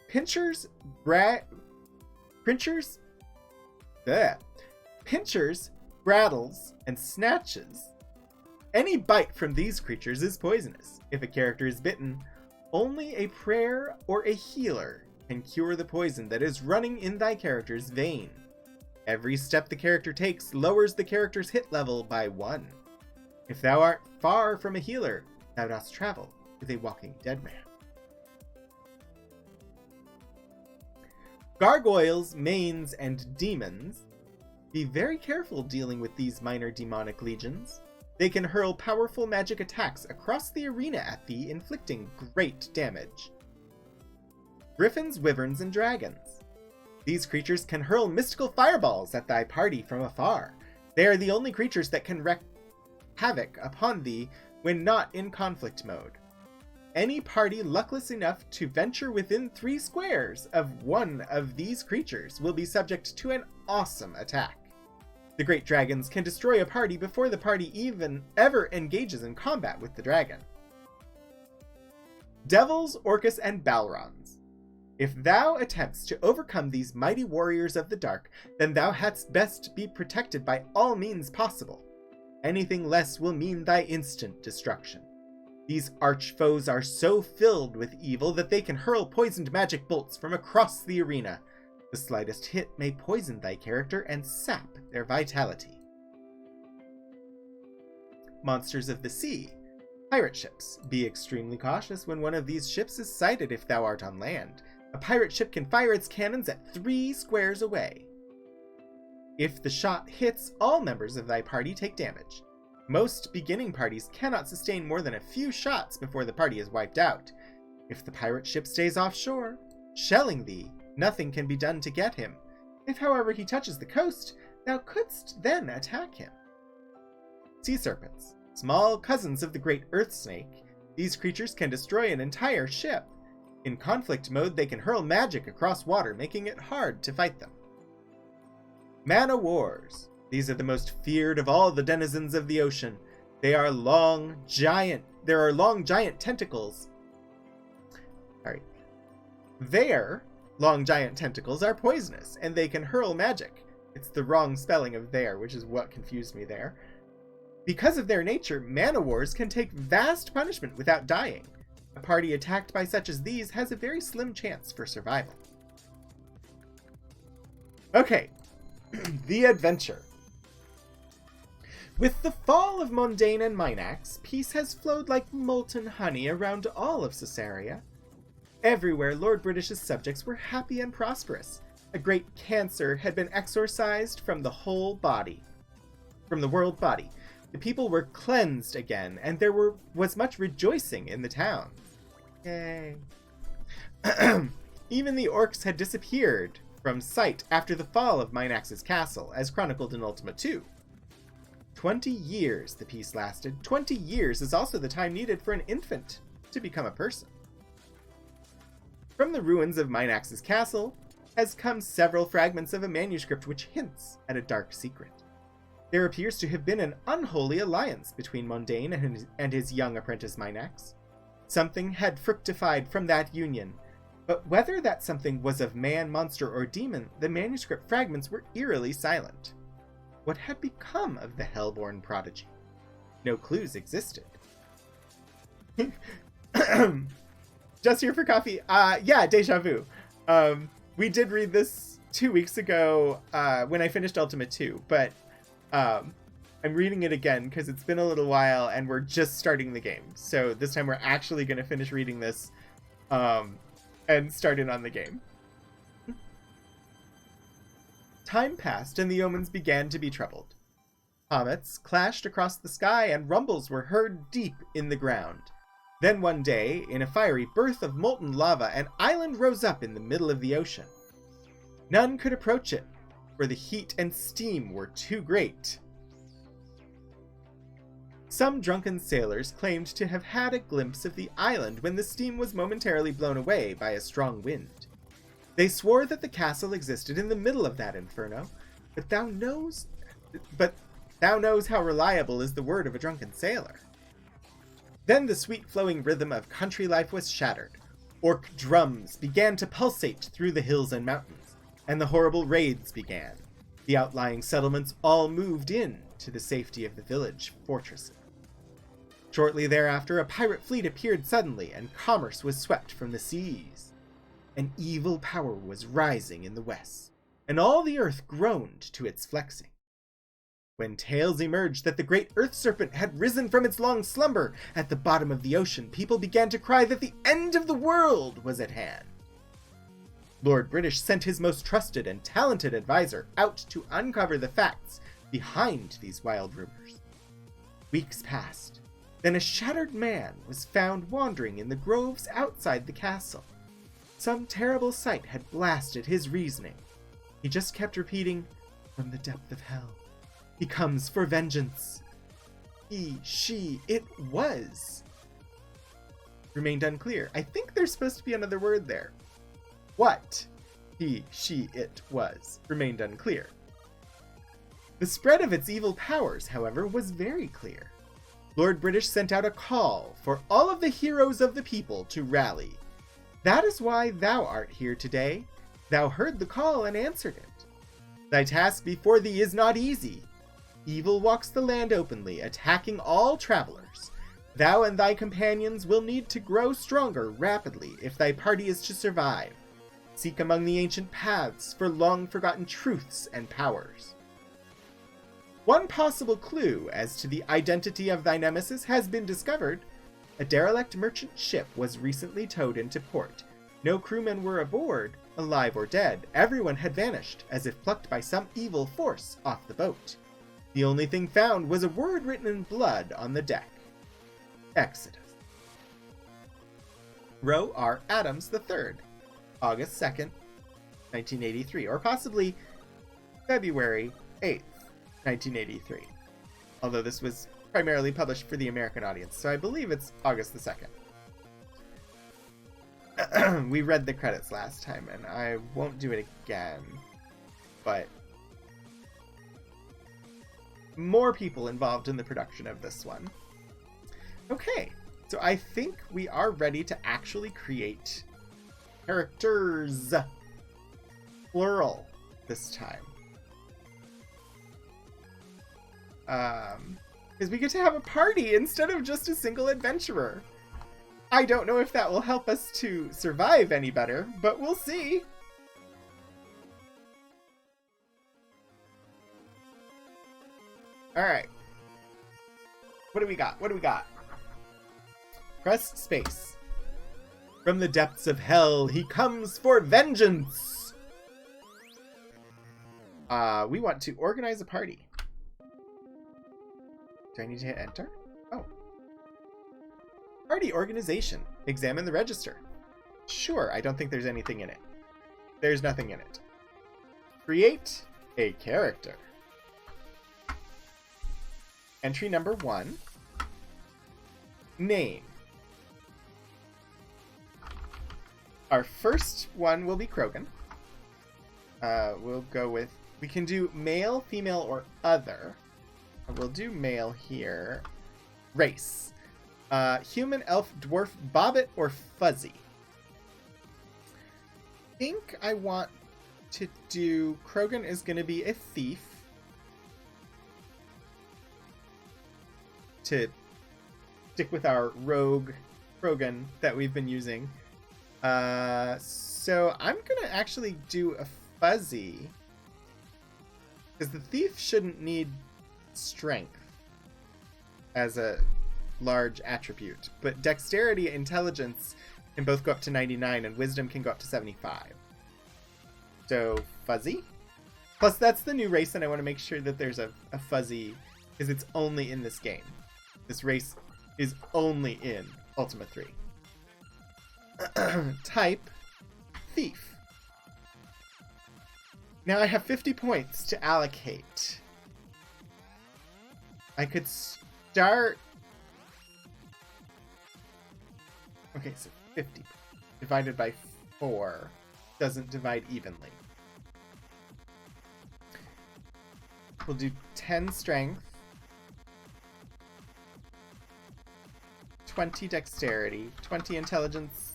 Pinchers, brattles, and snatches. Any bite from these creatures is poisonous. If a character is bitten, only a prayer or a healer can cure the poison that is running in thy character's vein. Every step the character takes lowers the character's hit level by 1. If thou art far from a healer, thou dost travel with a walking dead man. Gargoyles, manes, and demons. Be very careful dealing with these minor demonic legions. They can hurl powerful magic attacks across the arena at thee, inflicting great damage. Griffins, wyverns, and dragons. These creatures can hurl mystical fireballs at thy party from afar. They are the only creatures that can wreak havoc upon thee when not in conflict mode. Any party luckless enough to venture within 3 squares of one of these creatures will be subject to an awesome attack. The great dragons can destroy a party before the party even ever engages in combat with the dragon. Devils, Orcus, and Balrons. If thou attempts to overcome these mighty warriors of the dark, then thou hadst best be protected by all means possible. Anything less will mean thy instant destruction. These arch foes are so filled with evil that they can hurl poisoned magic bolts from across the arena. The slightest hit may poison thy character and sap their vitality. Monsters of the sea. Pirate ships. Be extremely cautious when one of these ships is sighted if thou art on land. A pirate ship can fire its cannons at 3 squares away. If the shot hits, all members of thy party take damage. Most beginning parties cannot sustain more than a few shots before the party is wiped out. If the pirate ship stays offshore, shelling thee, nothing can be done to get him. If, however, he touches the coast, thou couldst then attack him. Sea serpents. Small cousins of the great earth snake, these creatures can destroy an entire ship. In conflict mode, they can hurl magic across water, making it hard to fight them. Man-o'-wars. These are the most feared of all the denizens of the ocean. There are long giant tentacles. Their long giant tentacles are poisonous, and they can hurl magic. It's the wrong spelling of there, which is what confused me there. Because of their nature, man-o'-wars can take vast punishment without dying. A party attacked by such as these has a very slim chance for survival. Okay, the adventure. With the fall of Mondain and Minax, peace has flowed like molten honey around all of Caesarea. Everywhere Lord British's subjects were happy and prosperous. A great cancer had been exorcised from the world body. The people were cleansed again, and there was much rejoicing in the town. Yay. Even the orcs had disappeared from sight after the fall of Minax's castle, as chronicled in Ultima 2. 20 years the peace lasted. 20 years is also the time needed for an infant to become a person. From the ruins of Minax's castle has come several fragments of a manuscript which hints at a dark secret. There appears to have been an unholy alliance between Mondain and his young apprentice Minax. Something had fructified from that union, But whether that something was of man, monster, or demon, the manuscript fragments were eerily silent. What had become of the hellborn prodigy? No clues existed. Just here for coffee. Yeah, deja vu. We did read this 2 weeks ago when I finished Ultima 2, but I'm reading it again because it's been a little while and we're just starting the game. So this time we're actually going to finish reading this and start in on the game. Time passed and the omens began to be troubled. Comets clashed across the sky and rumbles were heard deep in the ground. Then one day, in a fiery birth of molten lava, an island rose up in the middle of the ocean. None could approach it, for the heat and steam were too great. Some drunken sailors claimed to have had a glimpse of the island when the steam was momentarily blown away by a strong wind. They swore that the castle existed in the middle of that inferno, but thou knows how reliable is the word of a drunken sailor. Then the sweet flowing rhythm of country life was shattered. Orc drums began to pulsate through the hills and mountains, and the horrible raids began. The outlying settlements all moved in to the safety of the village fortresses. Shortly thereafter, a pirate fleet appeared suddenly, and commerce was swept from the seas. An evil power was rising in the west, and all the earth groaned to its flexing. When tales emerged that the great earth serpent had risen from its long slumber at the bottom of the ocean, people began to cry that the end of the world was at hand. Lord British sent his most trusted and talented advisor out to uncover the facts behind these wild rumors. Weeks passed. Then a shattered man was found wandering in the groves outside the castle. Some terrible sight had blasted his reasoning. He just kept repeating, "From the depth of hell. He comes for vengeance." He, she, it was. Remained unclear. I think there's supposed to be another word there. What he, she, it was remained unclear. The spread of its evil powers, however, was very clear. Lord British sent out a call for all of the heroes of the people to rally. That is why thou art here today. Thou heard the call and answered it. Thy task before thee is not easy. Evil walks the land openly, attacking all travelers. Thou and thy companions will need to grow stronger rapidly if thy party is to survive. Seek among the ancient paths for long-forgotten truths and powers. One possible clue as to the identity of thy nemesis has been discovered. A derelict merchant ship was recently towed into port. No crewmen were aboard, alive or dead. Everyone had vanished, as if plucked by some evil force off the boat. The only thing found was a word written in blood on the deck. Exodus. Roe R. Adams III, August 2nd, 1983, or possibly February 8th, 1983. Although this was primarily published for the American audience, so I believe it's August the 2nd. We read the credits last time, and I won't do it again, but more people involved in the production of this one. Okay, so I think we are ready to actually create characters. Plural this time. Because we get to have a party instead of just a single adventurer. I don't know if that will help us to survive any better, but we'll see. Alright. What do we got? What do we got? Press space. From the depths of hell, he comes for vengeance! We want to organize a party. Do I need to hit enter? Oh. Party organization. Examine the register. Sure, I don't think there's anything in it. There's nothing in it. Create a character. Entry number 1. Name. Our first one will be Krogan. We'll go with... We can do male, female, or other. We'll do male here. Race. Human, elf, dwarf, bobbit, or fuzzy. think I want to do... Krogan is going to be a thief. To stick with our rogue Krogan that we've been using. So I'm going to actually do a fuzzy. Because the thief shouldn't need strength as a large attribute. But dexterity, intelligence can both go up to 99, and wisdom can go up to 75. So, fuzzy. Plus, that's the new race, and I want to make sure that there's a fuzzy, because it's only in this game. This race is only in Ultima 3. Type, thief. Now I have 50 points to allocate. I could start... Okay, so 50 divided by 4 doesn't divide evenly. We'll do 10 strength, 20 dexterity, 20 intelligence.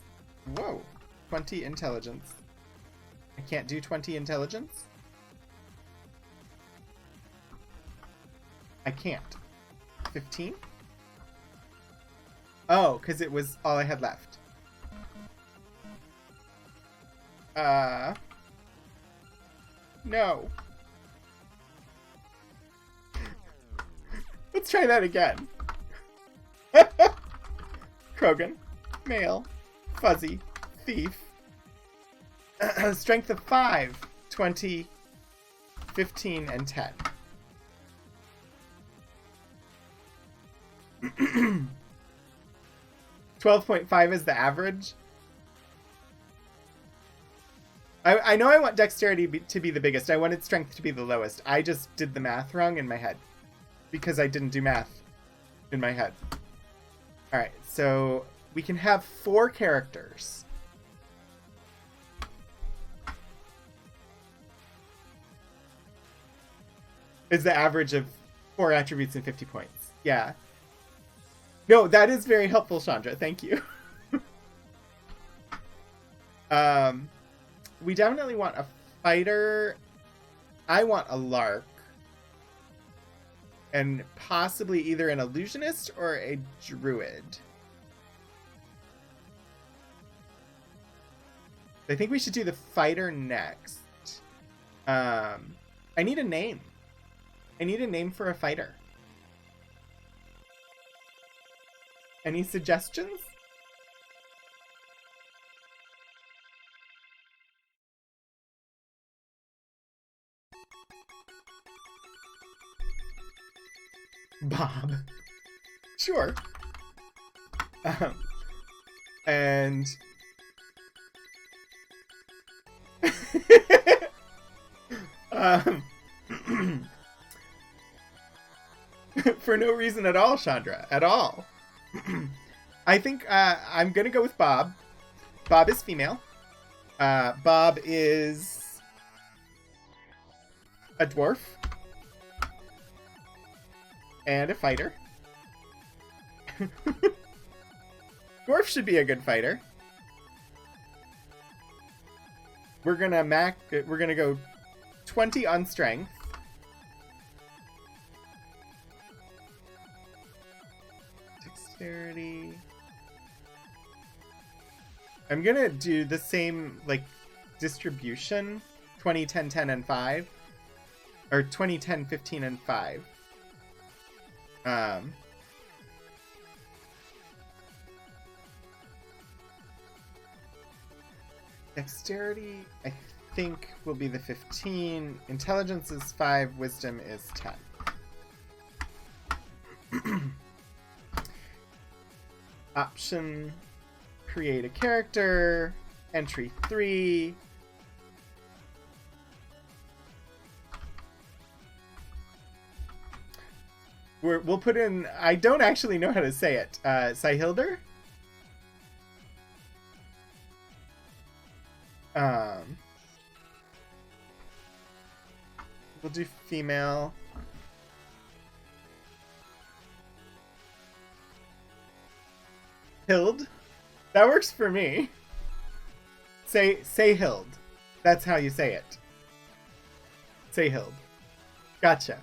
Whoa, 20 intelligence. I can't do 20 intelligence? I can't. 15? Oh, because it was all I had left. No. Let's try that again. Krogan, male, fuzzy, thief. Strength of 5, 20, 15, and 10. 12.5 is the average. I know I want dexterity to be the biggest. I wanted strength to be the lowest. I just did the math wrong in my head. Because I didn't do math in my head. Alright, so we can have 4 characters. Is the average of 4 attributes and 50 points. Yeah. No, that is very helpful, Chandra. Thank you. We definitely want a fighter. I want a lark. And possibly either an illusionist or a druid. I think we should do the fighter next. I need a name. I need a name for a fighter. Any suggestions? Bob. Sure. And... for no reason at all, Chandra. At all. I think I'm gonna go with Bob. Bob is female. Bob is a dwarf. And a fighter. Dwarf should be a good fighter. We're gonna go 20 on strength. Dexterity. I'm gonna do the same like distribution. 20, 10, 10, and 5. Or 20, 10, 15, and 5. Dexterity, I think, will be the 15. Intelligence is 5. Wisdom is 10. Option, create a character. Entry 3. We'll put in... I don't actually know how to say it. Sihilder? We'll do female. Hild? That works for me. Say Hild. That's how you say it. Say Hild. Gotcha.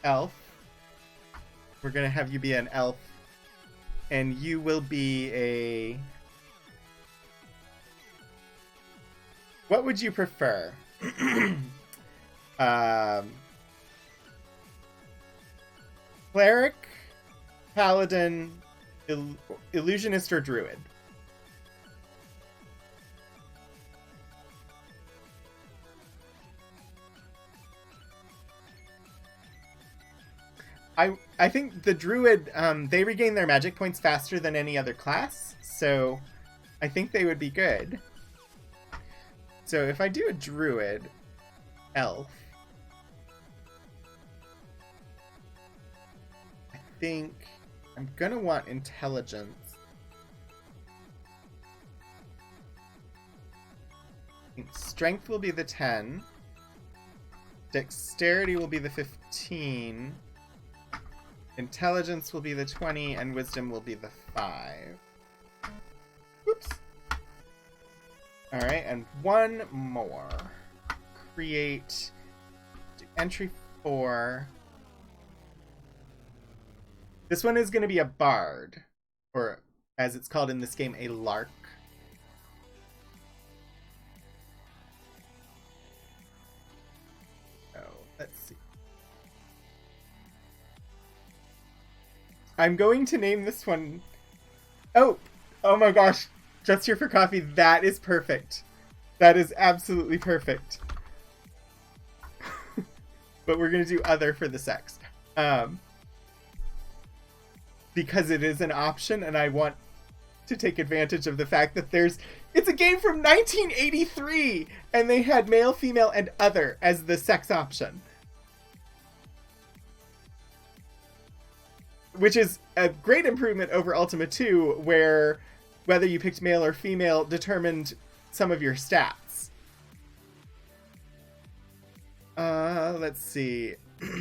Elf. We're gonna have you be an elf. And you will be a... What would you prefer? Cleric, paladin, illusionist, or druid? I think the druid, they regain their magic points faster than any other class, so I think they would be good. So if I do a druid, elf, I think I'm gonna want intelligence. I think strength will be the 10. Dexterity will be the 15. Intelligence will be the 20, and wisdom will be the 5. Oops. Alright, and one more. Create entry 4. This one is going to be a bard, or as it's called in this game, a lark. Oh, let's see. I'm going to name this one... Oh my gosh. Just here for coffee. That is perfect. That is absolutely perfect. But we're going to do other for the sex. Because it is an option, and I want to take advantage of the fact that it's a game from 1983, and they had male, female, and other as the sex option. Which is a great improvement over Ultima 2, where whether you picked male or female determined some of your stats. Let's see.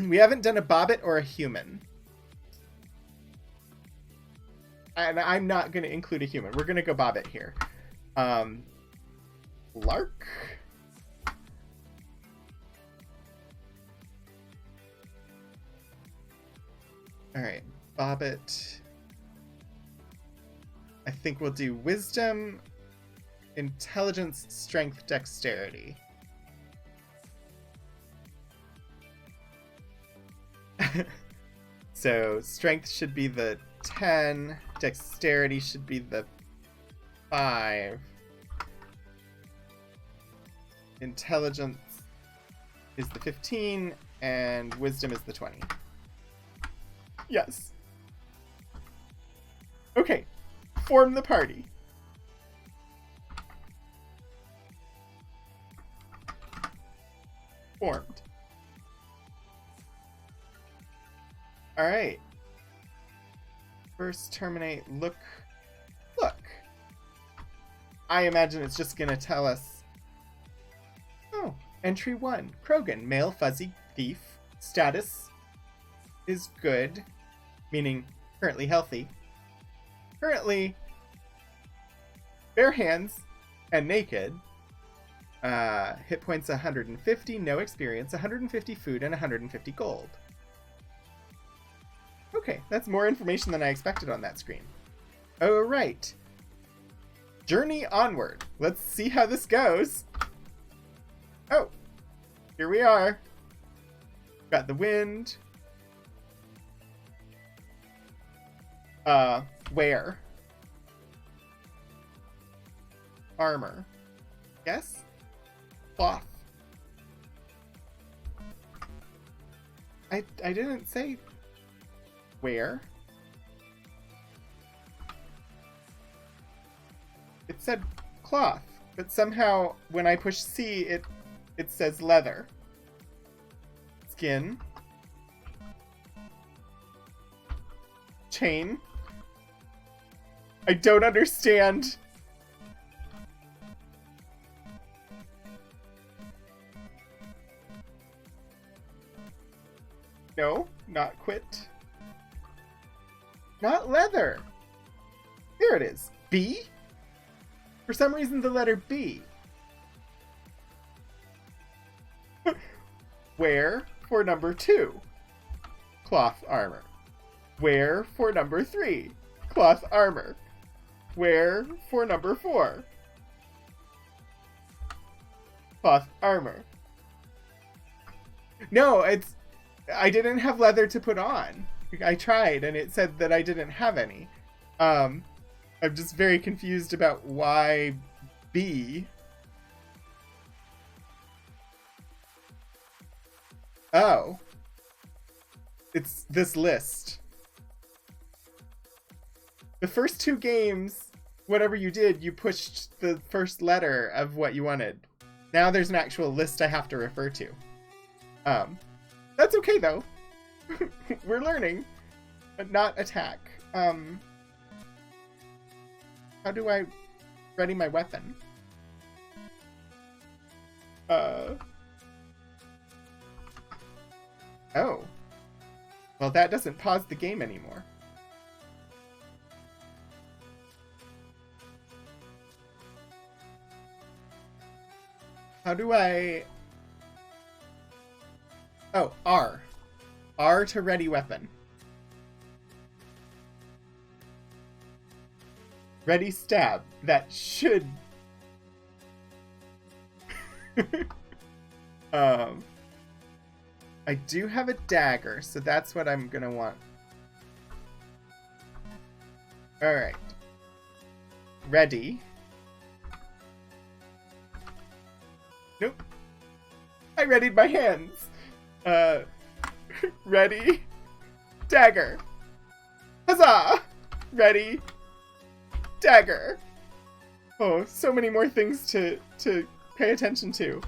We haven't done a bobbit or a human. And I'm not going to include a human. We're going to go bobbit here. Lark? Alright. Bobbit. I think we'll do wisdom, intelligence, strength, dexterity. So strength should be the 10, dexterity should be the 5, intelligence is the 15, and wisdom is the 20. Yes. Okay, form the party. Formed. Alright. First terminate, look. I imagine it's just gonna tell us. Oh, entry 1. Krogan, male fuzzy thief. Status is good, meaning currently healthy. Currently bare hands and naked. Hit points 150, no experience, 150 food, and 150 gold. Okay, that's more information than I expected on that screen. Oh, right. Journey onward. Let's see how this goes. Oh, here we are. Got the wind. Where? Armor. Yes? Cloth. I didn't say where. It said cloth, but somehow when I push C, it says leather. Skin. Chain. I don't understand. No, not quit. Not leather. There it is. B? For some reason, the letter B. Where for number 2? Cloth armor. Where for number 3? Cloth armor. Where for number 4? Cloth armor. No, I didn't have leather to put on. I tried and it said that I didn't have any. I'm just very confused about why B. Oh. It's this list. The first 2 games, whatever you did, you pushed the first letter of what you wanted. Now there's an actual list I have to refer to. That's okay though. We're learning. But not attack. How do I ready my weapon? Oh. Well, that doesn't pause the game anymore. How do I... Oh, R. R to ready weapon. Ready stab. That should... I do have a dagger, so that's what I'm gonna want. Alright. Ready. Nope. I readied my hands. Ready. Dagger. Huzzah! Ready. Dagger. Oh, so many more things to pay attention to.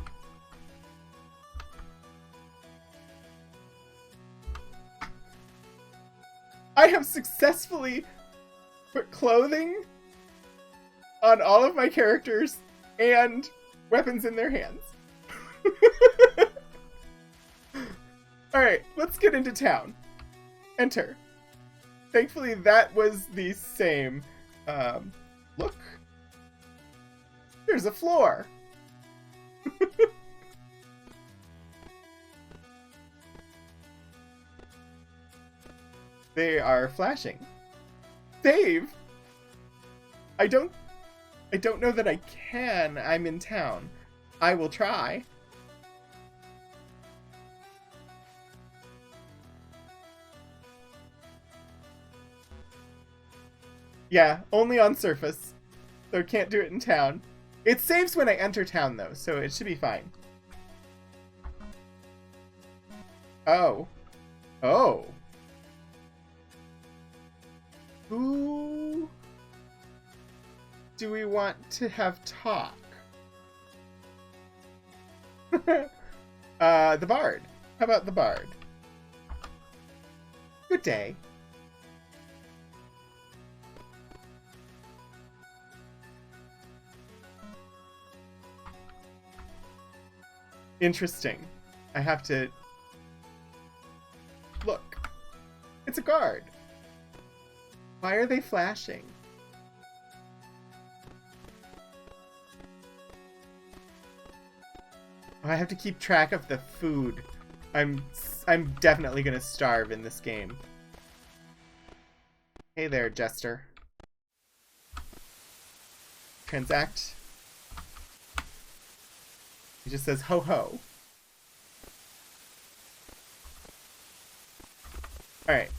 I have successfully put clothing on all of my characters and weapons in their hands. Alright, let's get into town. Enter. Thankfully, that was the same. Look. There's a floor. They are flashing. Save! I don't know that I can. I'm in town. I will try. Yeah, only on surface. So can't do it in town. It saves when I enter town though, so it should be fine. Oh. Oh. Who do we want to have talk? The bard. How about the bard? Good day. Interesting. I have to... Look. It's a guard. Why are they flashing? Oh, I have to keep track of the food. I'm definitely gonna starve in this game. Hey there, Jester. Transact. He just says ho ho. Alright.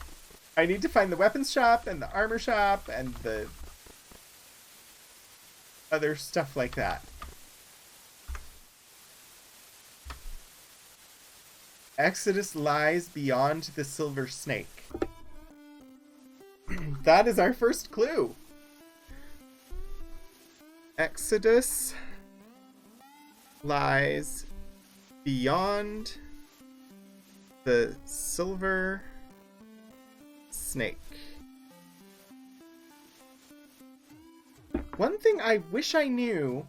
I need to find the weapons shop and the armor shop and the other stuff like that. Exodus lies beyond the silver snake. That is our first clue. Exodus lies beyond the silver snake. One thing I wish I knew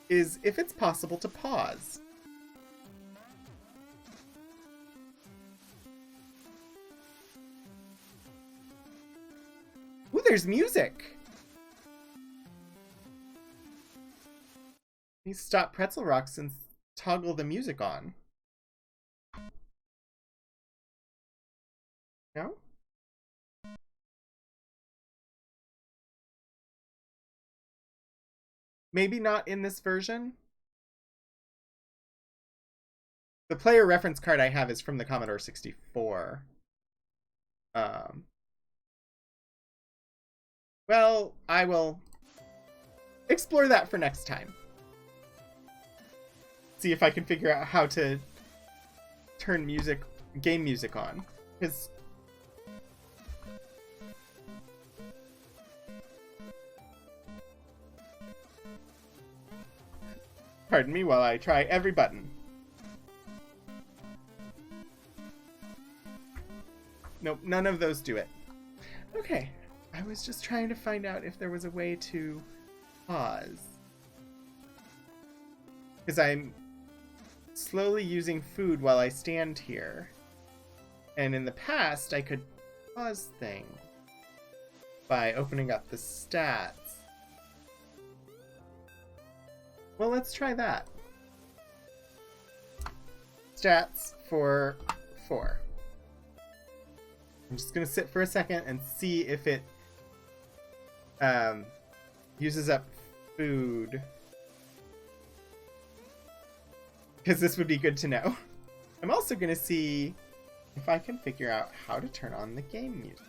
is if it's possible to pause. Ooh, there's music! You stop Pretzel Rocks and toggle the music on. No? Maybe not in this version? The player reference card I have is from the Commodore 64. Well, I will explore that for next time. See if I can figure out how to turn game music on. Because pardon me while I try every button. Nope, none of those do it. Okay, I was just trying to find out if there was a way to pause. Because I'm slowly using food while I stand here. And in the past, I could pause things by opening up the stats. Well, let's try that. Stats for 4. I'm just going to sit for a second and see if it uses up food. Because this would be good to know. I'm also going to see if I can figure out how to turn on the game music.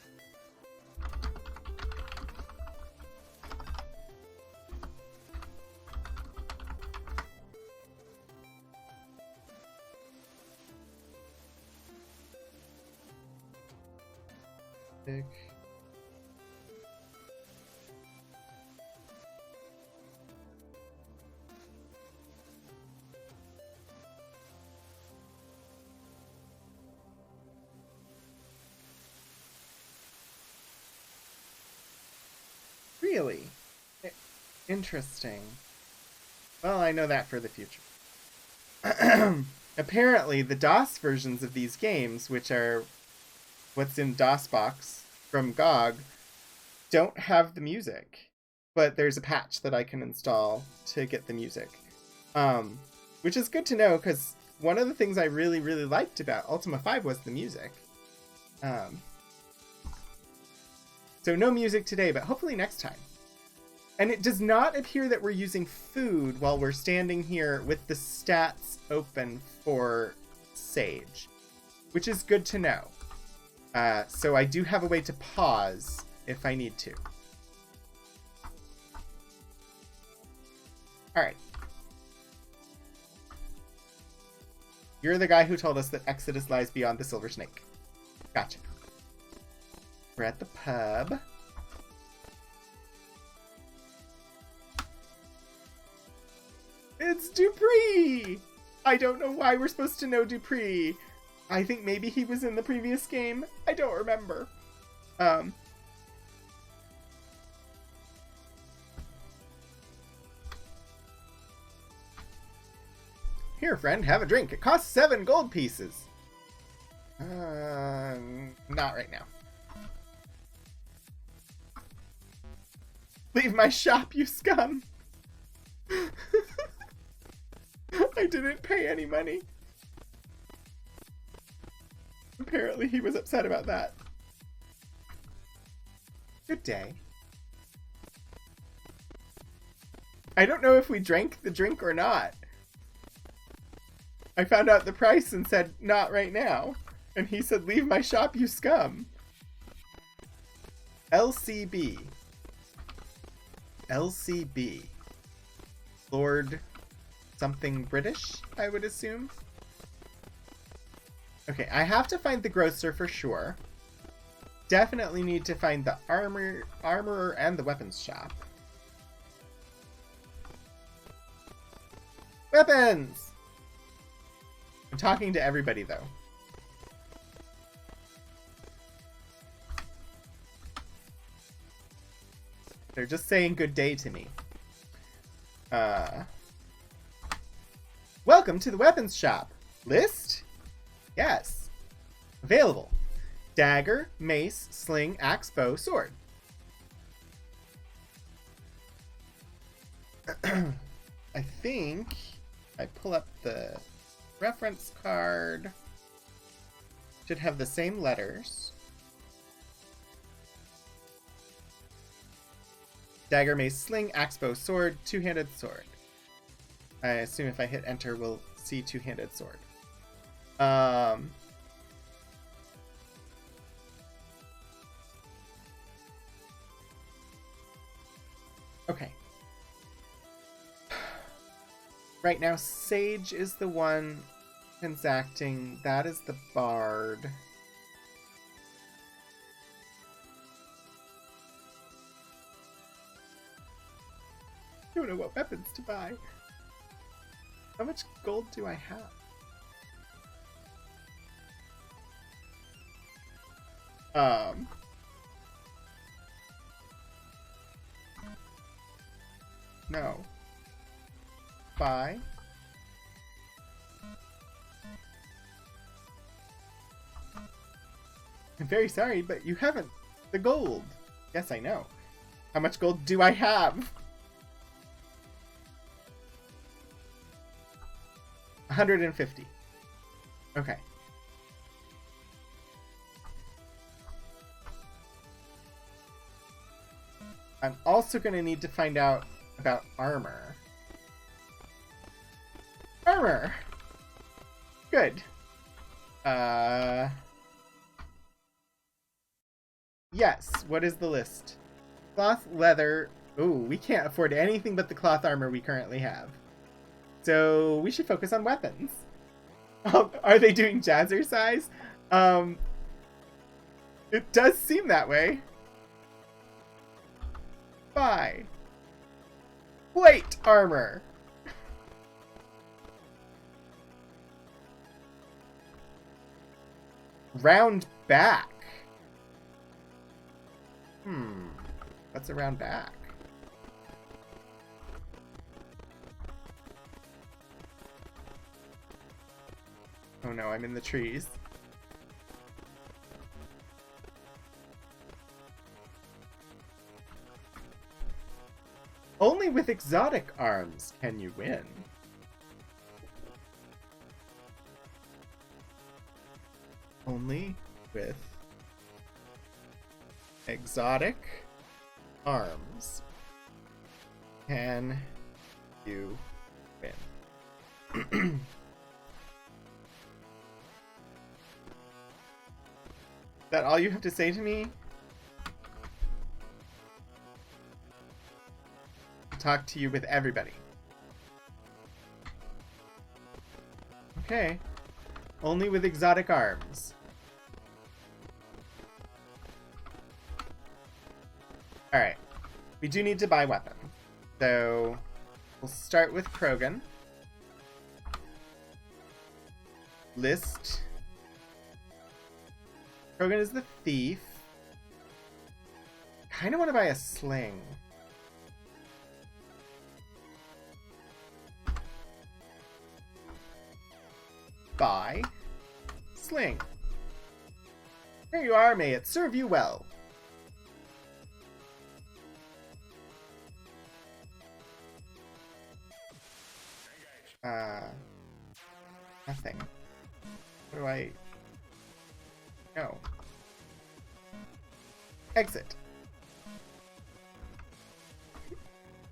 Really? Interesting. Well, I know that for the future. Apparently, the DOS versions of these games, which are what's in DOSBox from GOG, don't have the music. But there's a patch that I can install to get the music. Which is good to know, because one of the things I really, really liked about Ultima 5 was the music. So no music today, but hopefully next time. And it does not appear that we're using food while we're standing here with the stats open for Sage, which is good to know. So I do have a way to pause if I need to. Alright. You're the guy who told us that Exodus lies beyond the Silver Snake. Gotcha. We're at the pub. It's Dupree! I don't know why we're supposed to know Dupree. I think maybe he was in the previous game. I don't remember. Here, friend, have a drink. It costs 7 gold pieces. Not right now. Leave my shop, you scum! I didn't pay any money. Apparently he was upset about that. Good day. I don't know if we drank the drink or not. I found out the price and said, not right now. And he said, leave my shop, you scum. LCB. LCB. Lord something British, I would assume. Okay, I have to find the grocer for sure. Definitely need to find the armorer and the weapons shop. Weapons! I'm talking to everybody, though. They're just saying good day to me. Welcome to the weapons shop. List? Yes. Available. Dagger, mace, sling, axe, bow, sword. I think I pull up the reference card. Should have the same letters. Dagger, mace, sling, axe, bow, sword, two-handed sword. I assume if I hit enter, we'll see two-handed sword. Okay. Right now, Sage is the one transacting. That is the bard. I don't know what weapons to buy. How much gold do I have? No. Buy. I'm very sorry, but you haven't the gold. Yes, I know. How much gold do I have? 150. Okay. I'm also going to need to find out about armor. Armor! Good. Yes, what is the list? Cloth, leather. Ooh, we can't afford anything but the cloth armor we currently have. So we should focus on weapons. Are they doing jazzercise? It does seem that way. Buy. Plate armor. Round back. What's a round back? Oh no, I'm in the trees. Only with exotic arms can you win. Only with exotic arms can you win. That all you have to say to me? Talk to you with everybody. Okay. Only with exotic arms. Alright. We do need to buy weapons. So we'll start with Krogan. List. Krogan is the thief. Kinda wanna buy a sling. Buy sling. Here you are, may it serve you well. Nothing. What do I... No. Exit.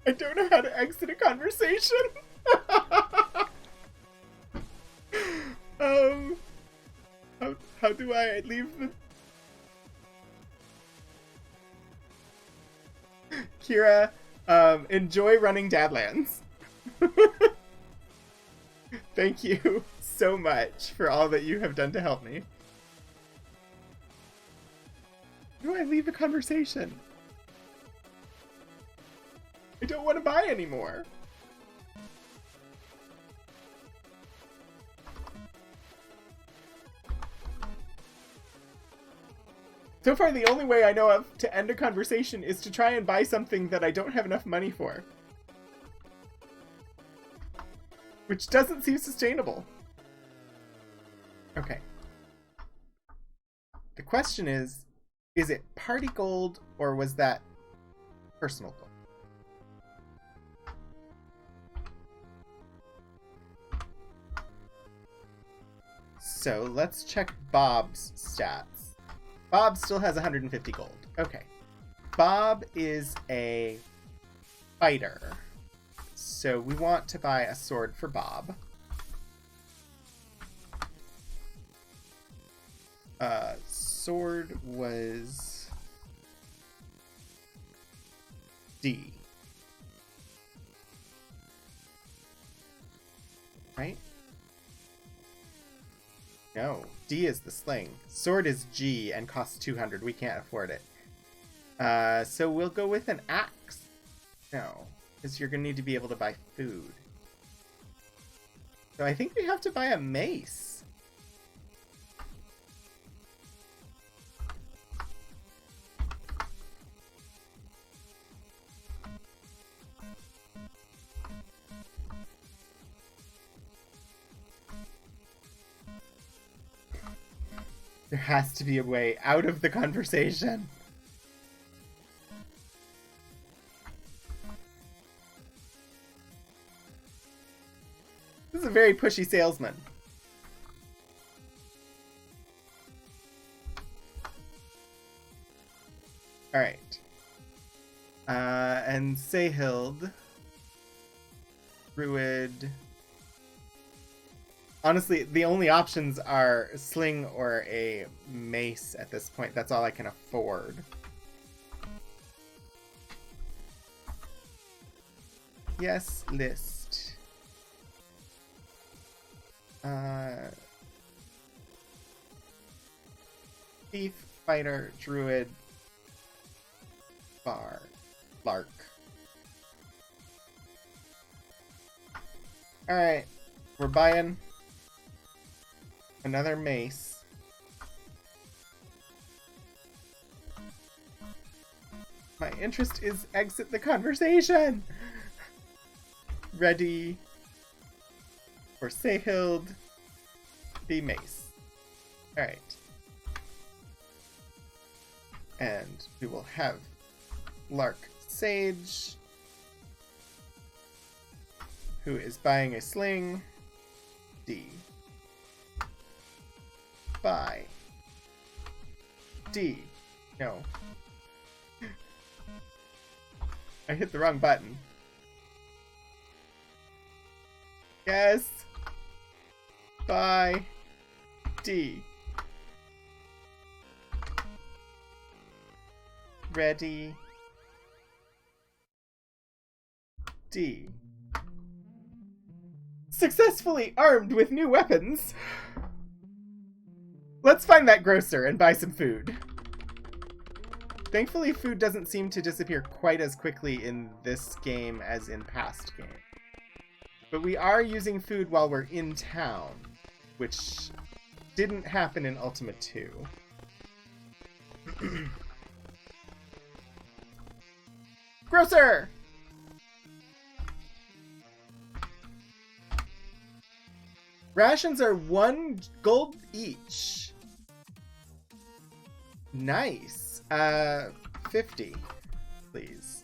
I don't know how to exit a conversation. How do I leave the... Kira, enjoy running Dadlands. Thank you so much for all that you have done to help me. How do I leave a conversation? I don't want to buy anymore. So far, the only way I know of to end a conversation is to try and buy something that I don't have enough money for. Which doesn't seem sustainable. Okay. The question is it party gold or was that personal gold? So let's check Bob's stats. Bob still has 150 gold. Okay. Bob is a fighter. So we want to buy a sword for Bob. Sword was D. Right? No, D is the sling. Sword is G and costs 200. We can't afford it. So we'll go with an axe. No, because you're going to need to be able to buy food. So I think we have to buy a mace. There has to be a way out of the conversation. This is a very pushy salesman. Alright. And Seyhild. Druid. Honestly, the only options are sling or a mace at this point. That's all I can afford. Yes, list. Thief, fighter, druid, bar, lark. Alright, we're buying another mace. My interest is exit the conversation. Ready for Seyhild the mace. Alright. And we will have Lark Sage, who is buying a sling. D. Buy. D. No. I hit the wrong button. Yes. Buy. D. Ready. D. Successfully armed with new weapons. Let's find that grocer and buy some food. Thankfully, food doesn't seem to disappear quite as quickly in this game as in past games. But we are using food while we're in town, which didn't happen in Ultima 2. Grocer! Rations are 1 gold each. Nice. 50, please.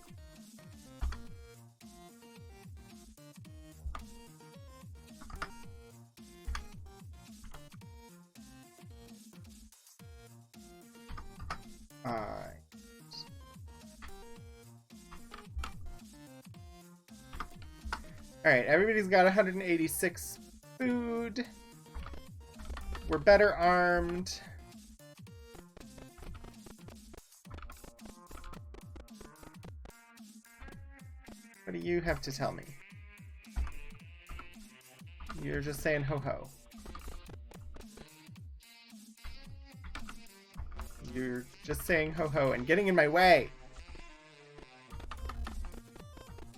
Alright. Alright, everybody's got 186 food. We're better armed. What do you have to tell me? You're just saying ho-ho. You're just saying ho-ho and getting in my way.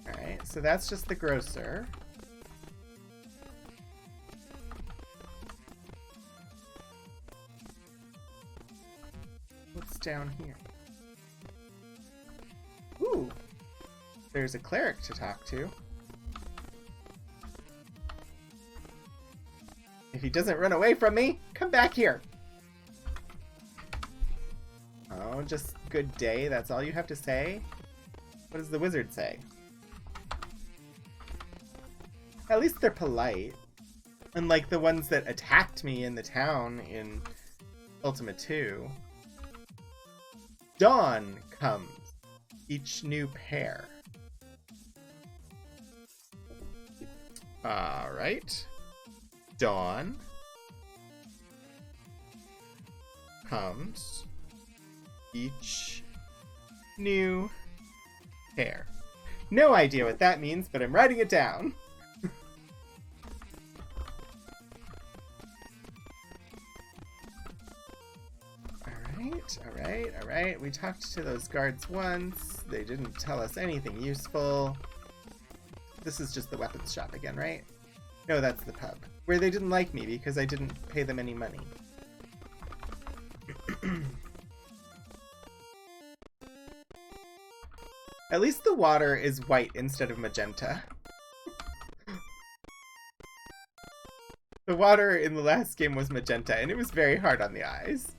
Alright, so that's just the grocer. What's down here? Ooh! There's a cleric to talk to. If he doesn't run away from me, come back here! Oh, just good day, that's all you have to say? What does the wizard say? At least they're polite. Unlike the ones that attacked me in the town in Ultima 2. Dawn comes. Each new pair. Alright. Dawn comes. Each new pair. No idea what that means, but I'm writing it down. Alright. We talked to those guards once. They didn't tell us anything useful. This is just the weapons shop again, right? No, that's the pub. Where they didn't like me because I didn't pay them any money. At least the water is white instead of magenta. The water in the last game was magenta, and it was very hard on the eyes.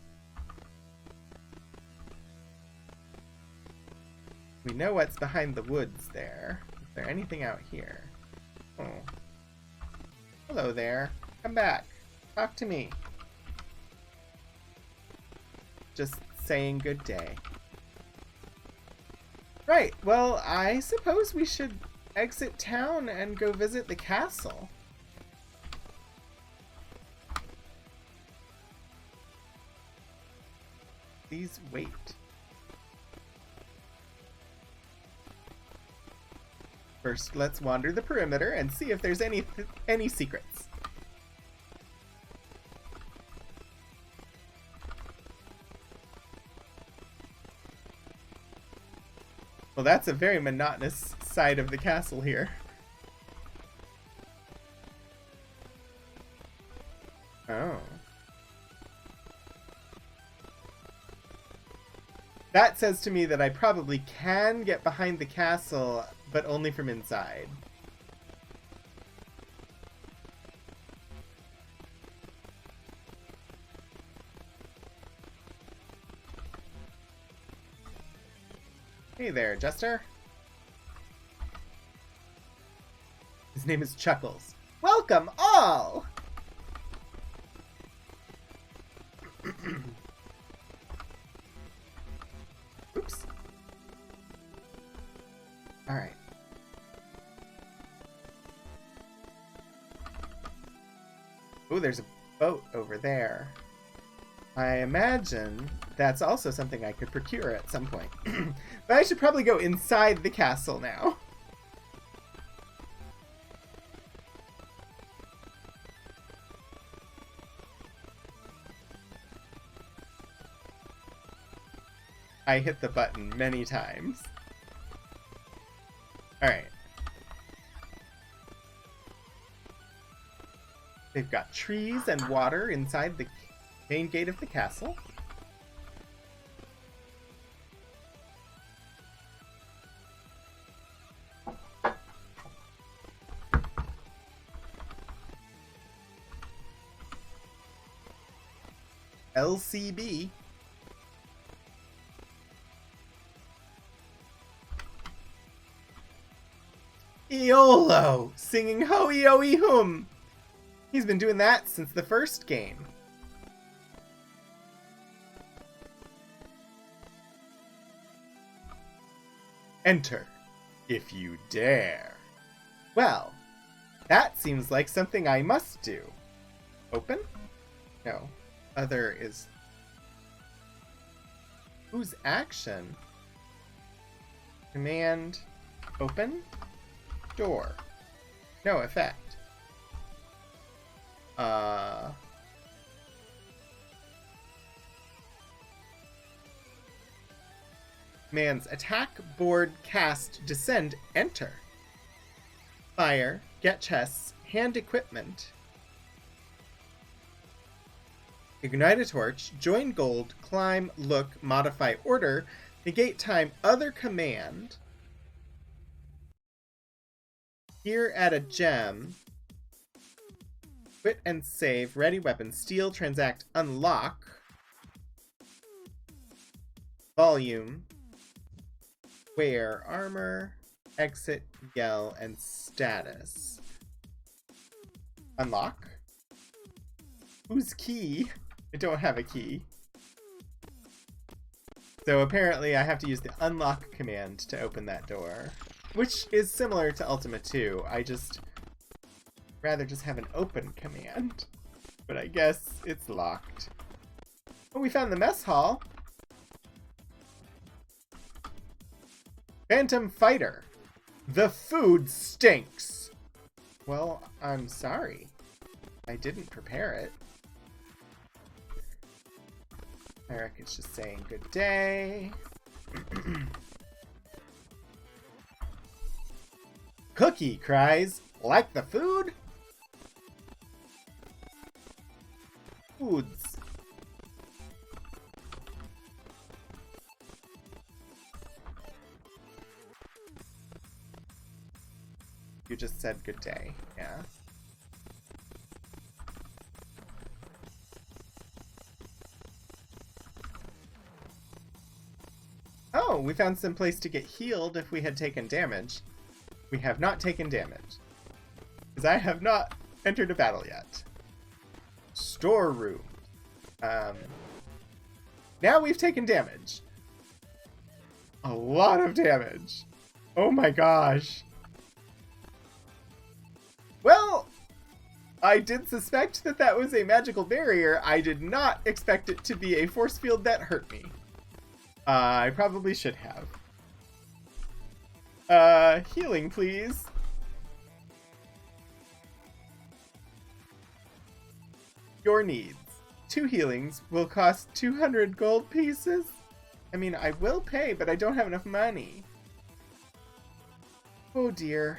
We know what's behind the woods there. Is there anything out here? Oh. Hello there. Come back. Talk to me. Just saying good day. Right, well, I suppose we should exit town and go visit the castle. Please wait. First, let's wander the perimeter and see if there's any secrets. Well, that's a very monotonous side of the castle here. Oh. That says to me that I probably can get behind the castle, but only from inside. Hey there, Jester. His name is Chuckles. Welcome all! Oops. Alright. Oh, there's a boat over there. I imagine that's also something I could procure at some point. But I should probably go inside the castle now. I hit the button many times. Alright. They've got trees and water inside the main gate of the castle. LCB. Iolo, singing Hoey Oey Hum. He's been doing that since the first game. Enter, if you dare. Well, that seems like something I must do. Open? No. Other is... Whose action? Command... Open? Door. No effect. Man's attack, board, cast, descend, enter. Fire, get chests, hand equipment. Ignite a torch, join gold, climb, look, modify order, negate time, other command. Here add a gem. Quit and save, ready weapon, steal, transact, unlock. Volume. Wear, armor, exit, yell, and status. Unlock. Whose key? I don't have a key. So apparently I have to use the unlock command to open that door. Which is similar to Ultima 2. I just rather just have an open command. But I guess it's locked. Oh, we found the mess hall. Phantom Fighter. The food stinks. Well, I'm sorry. I didn't prepare it. Eric is just saying good day. Cookie cries, like the food? Foods. You just said good day, yeah. Oh, we found some place to get healed if we had taken damage. We have not taken damage. Because I have not entered a battle yet. Storeroom. Now we've taken damage. A lot of damage. Oh my gosh. Well, I did suspect that that was a magical barrier. I did not expect it to be a force field that hurt me. I probably should have. Healing, please. Your needs. 2 healings will cost 200 gold pieces. I mean, I will pay, but I don't have enough money. Oh dear.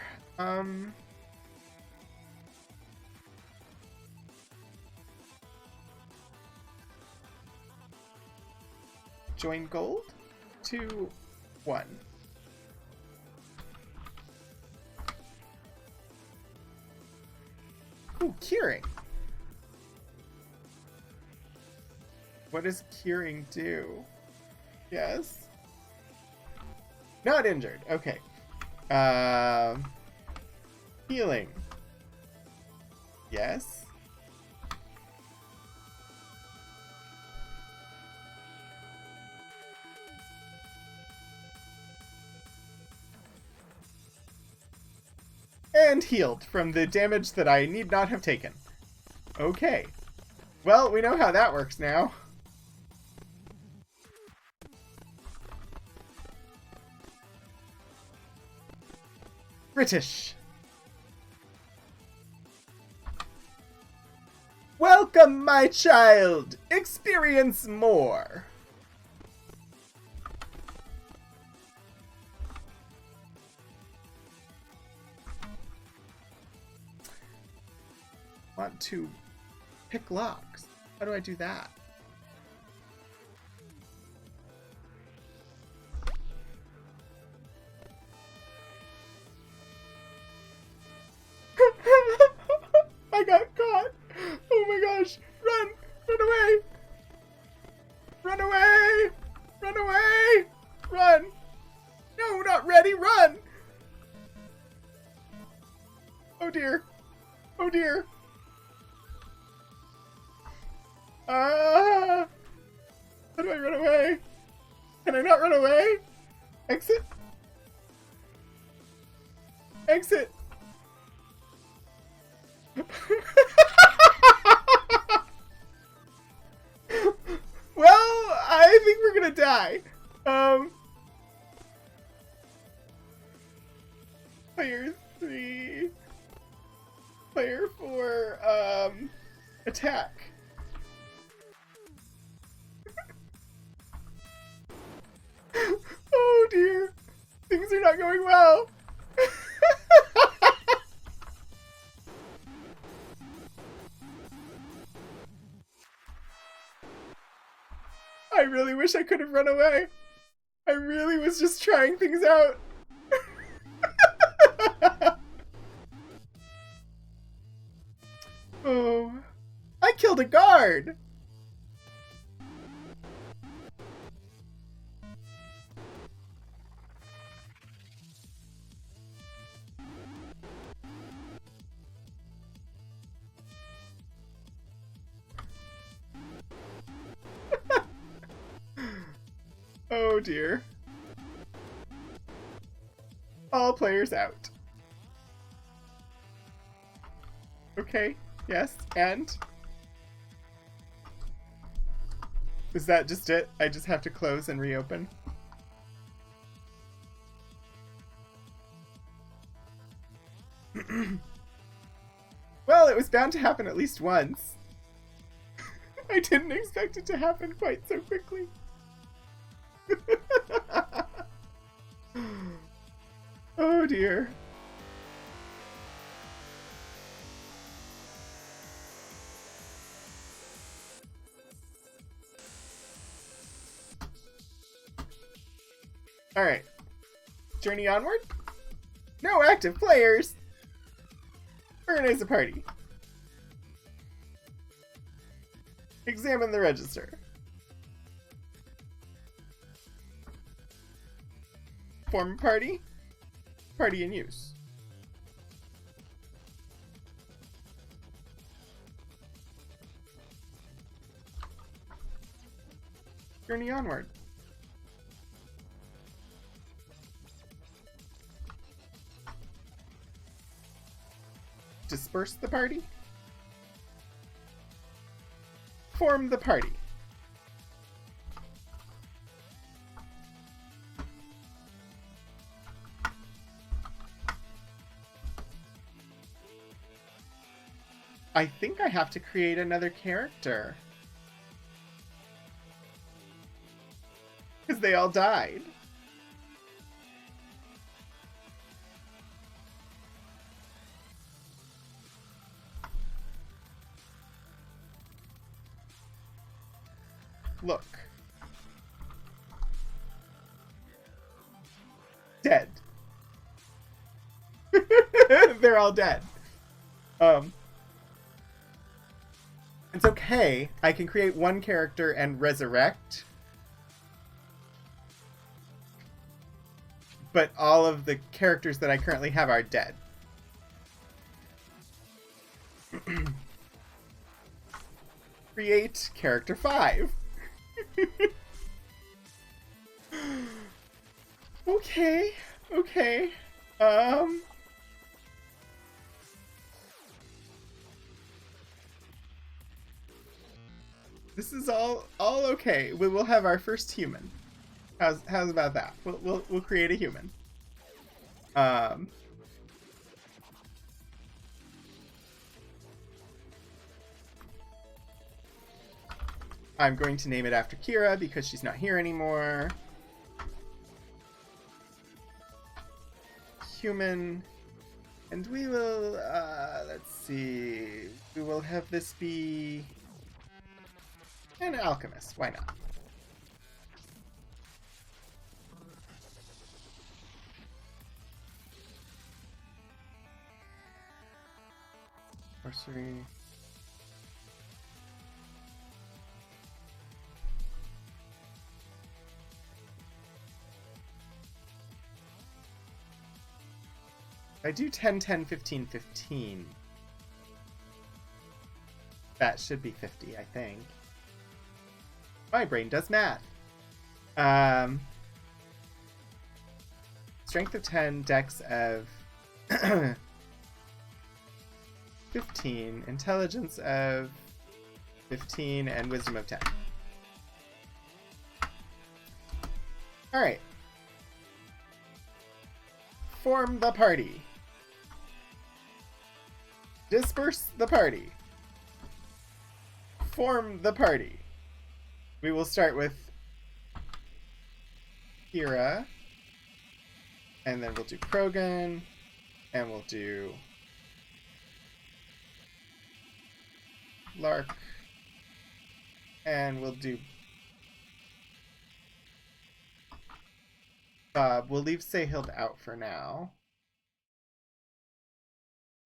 Join gold? 2, 1. Ooh, curing. What does curing do? Yes. Not injured. Okay. Healing. Yes. And healed from the damage that I need not have taken. Okay. Well, we know how that works now. British. Welcome, my child. Experience more. Want to pick locks. How do I do that? I got caught. Oh my gosh. Run. Run away. Run away. Run away. Run. No, not ready. Run. Oh dear. Oh dear. How do I run away? Can I not run away? Exit? Exit! Well, I think we're gonna die. Player 3. Player 4, attack. Oh dear. Things are not going well. I really wish I could have run away. I really was just trying things out. Oh, I killed a guard. Oh dear. All players out. Okay, yes, and? Is that just it? I just have to close and reopen? Well, it was bound to happen at least once. I didn't expect it to happen quite so quickly. Oh dear. Alright. Journey onward? No active players! Organize a party. Examine the register. Form a party. Party in use. Journey onward. Disperse the party. Form the party. I think I have to create another character. Because they all died. Look. Dead. They're all dead. It's okay. I can create one character and resurrect. But all of the characters that I currently have are dead. Create character 5. Okay. This is all okay. We will have our first human. How's about that? We'll create a human. I'm going to name it after Kira because she's not here anymore. Human. And we will, let's see. We will have this be an alchemist. Why not? Sorcery. I do 10, 10, 15, 15. That should be 50, I think. My brain does math. Strength of 10, dex of 15, intelligence of 15, and wisdom of 10. Alright. Form the party. Disperse the party. Form the party. We will start with Kira, and then we'll do Krogan, and we'll do Lark, and we'll do Bob. We'll leave Seyhild out for now.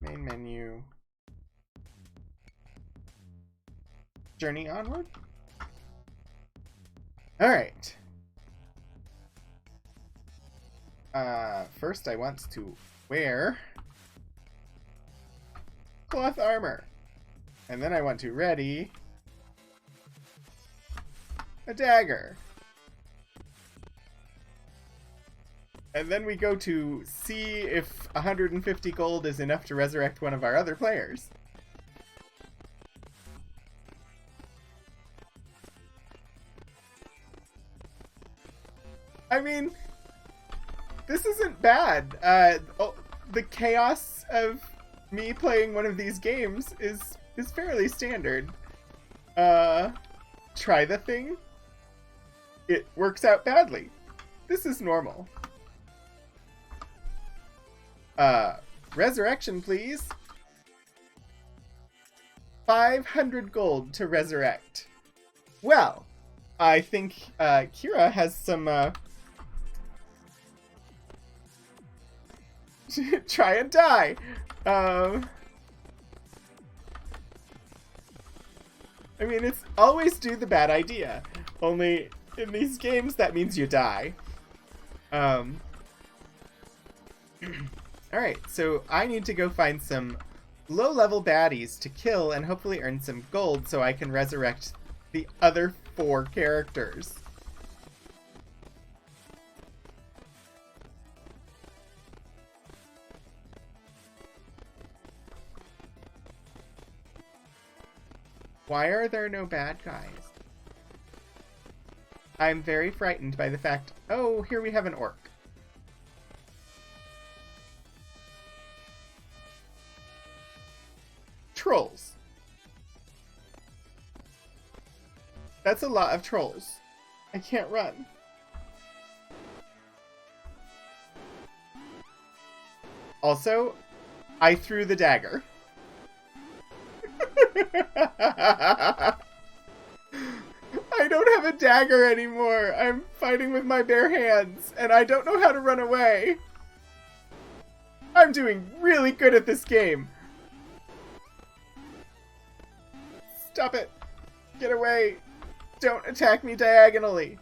Main menu. Journey onward? Alright. First I want to wear cloth armor. And then I want to ready a dagger. And then we go to see if 150 gold is enough to resurrect one of our other players. I mean, this isn't bad. The chaos of me playing one of these games is fairly standard. Try the thing. It works out badly. This is normal. Resurrection, please. 500 gold to resurrect. Well, I think Kira has some try and die. I mean, it's always do the bad idea. Only in these games, that means you die. Alright, so I need to go find some low-level baddies to kill and hopefully earn some gold so I can resurrect the other 4 characters. Why are there no bad guys? I'm very frightened by the fact... Oh, here we have an orc. Trolls. That's a lot of trolls. I can't run. Also, I threw the dagger. I don't have a dagger anymore. I'm fighting with my bare hands, and I don't know how to run away. I'm doing really good at this game. Stop it. Get away. Don't attack me diagonally.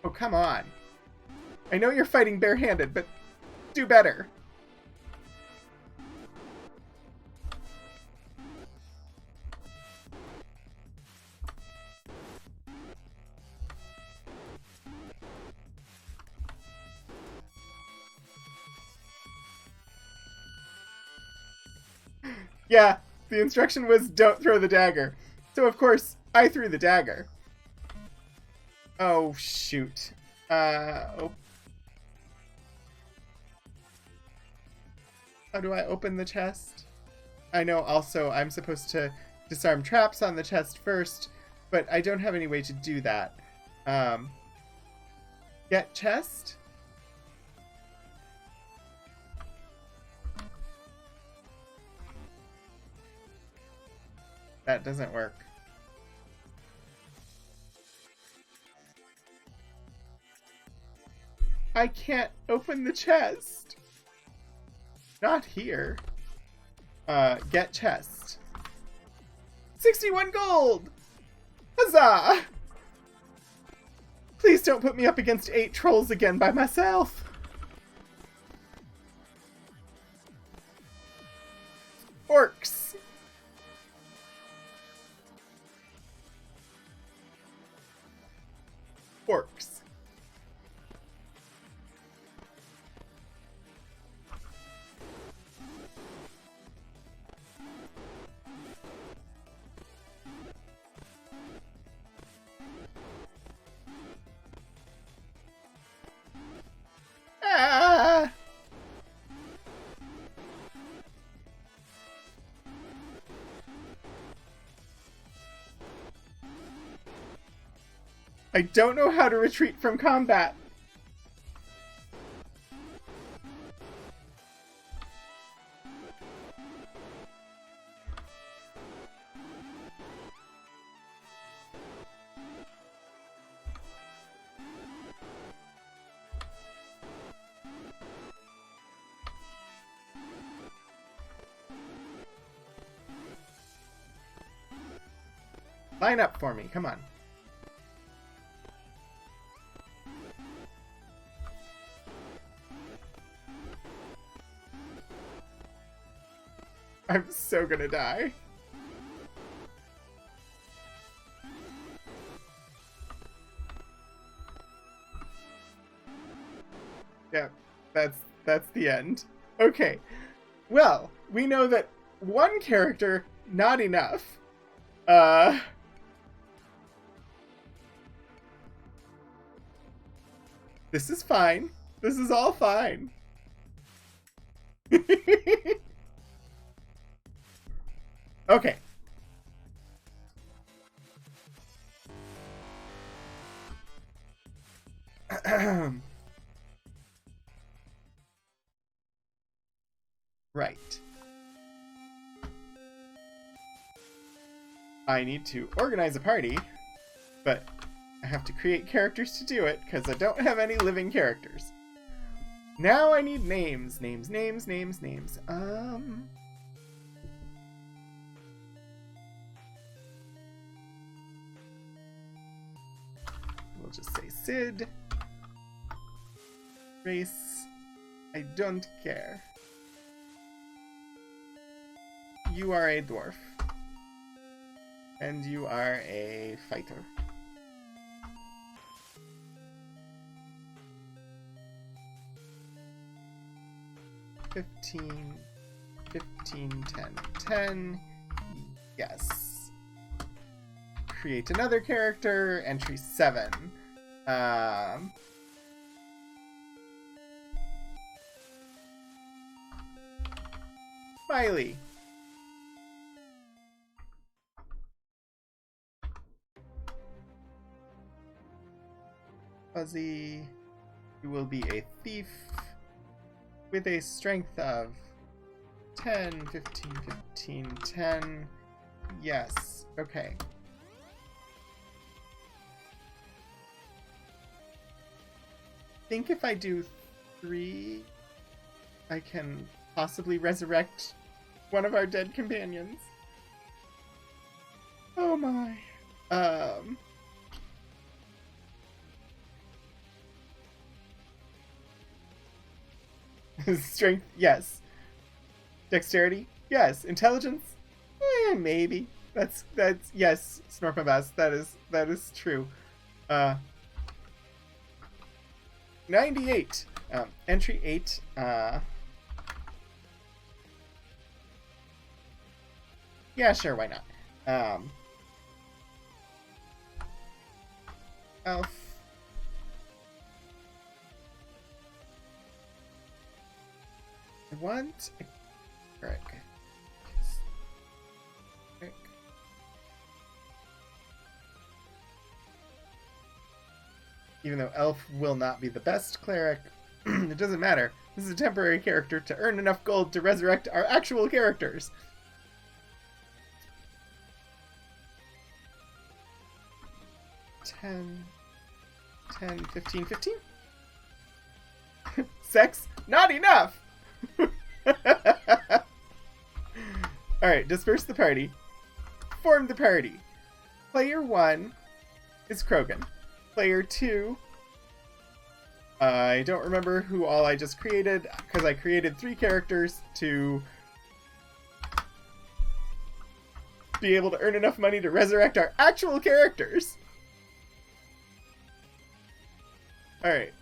Oh, come on. I know you're fighting barehanded, but do better. Yeah, the instruction was don't throw the dagger. So, of course, I threw the dagger. Oh, shoot. Oh. How do I open the chest? I know also I'm supposed to disarm traps on the chest first, but I don't have any way to do that. Get chest? That doesn't work. I can't open the chest. Not here. Get chest. 61 gold! Huzzah! Please don't put me up against 8 trolls again by myself. Orcs. Orcs. Ah! I don't know how to retreat from combat. Line up for me, come on. I'm so gonna die. Yeah, that's the end. Okay. Well, we know that one character, not enough. This is fine. This is all fine. Okay. Right. I need to organize a party, but I have to create characters to do it because I don't have any living characters. Now I need names. Names. We'll just say Sid. Race. I don't care. You are a dwarf. And you are a fighter. $15, 10. Yes. Create another character. Entry 7. Smiley. Fuzzy. You will be a thief with a strength of 10, 15, 10. Yes. Okay. I think if I do 3, I can possibly resurrect one of our dead companions. Oh my. Strength, yes. Dexterity, yes. Intelligence, maybe. That's yes. Snorpabas, that is true. 98. Entry 8. Yeah, sure, why not? Elf. I want a cleric. Even though Elf will not be the best cleric, it doesn't matter. This is a temporary character to earn enough gold to resurrect our actual characters. $10, 15. Sex? Not enough! Alright, disperse the party. Form the party. Player 1 is Krogan. Player 2... I don't remember who all I just created, because I created 3 characters to be able to earn enough money to resurrect our actual characters. Alright.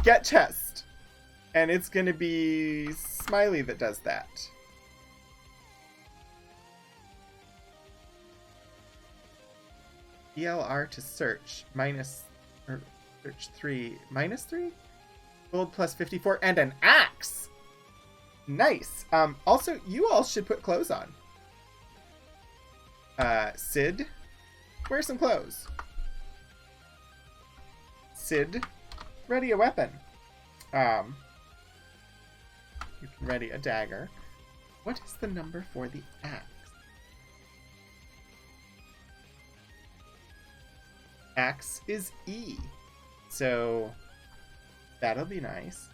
Get chest. And it's gonna be Smiley that does that. ELR to search. Search 3. -3? Gold plus 54 and an axe! Nice. Also, you all should put clothes on. Sid, wear some clothes. Sid, ready a weapon. You can ready a dagger. What is the number for the axe? Axe is E. So that'll be nice.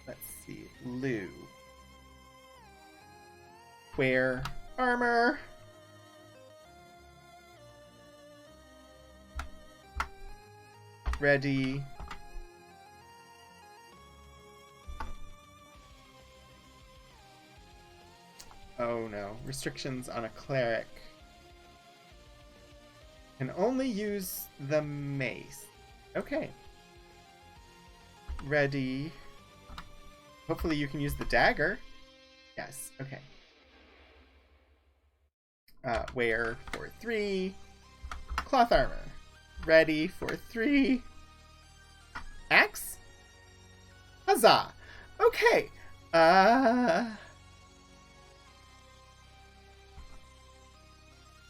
Let's see. Lou. Wear armor. Ready. restrictions on a cleric. Can only use the mace. Okay. Ready. Hopefully you can use the dagger. Yes, okay. Wear for 3. Cloth armor. Ready for 3. Axe? Huzzah! Okay.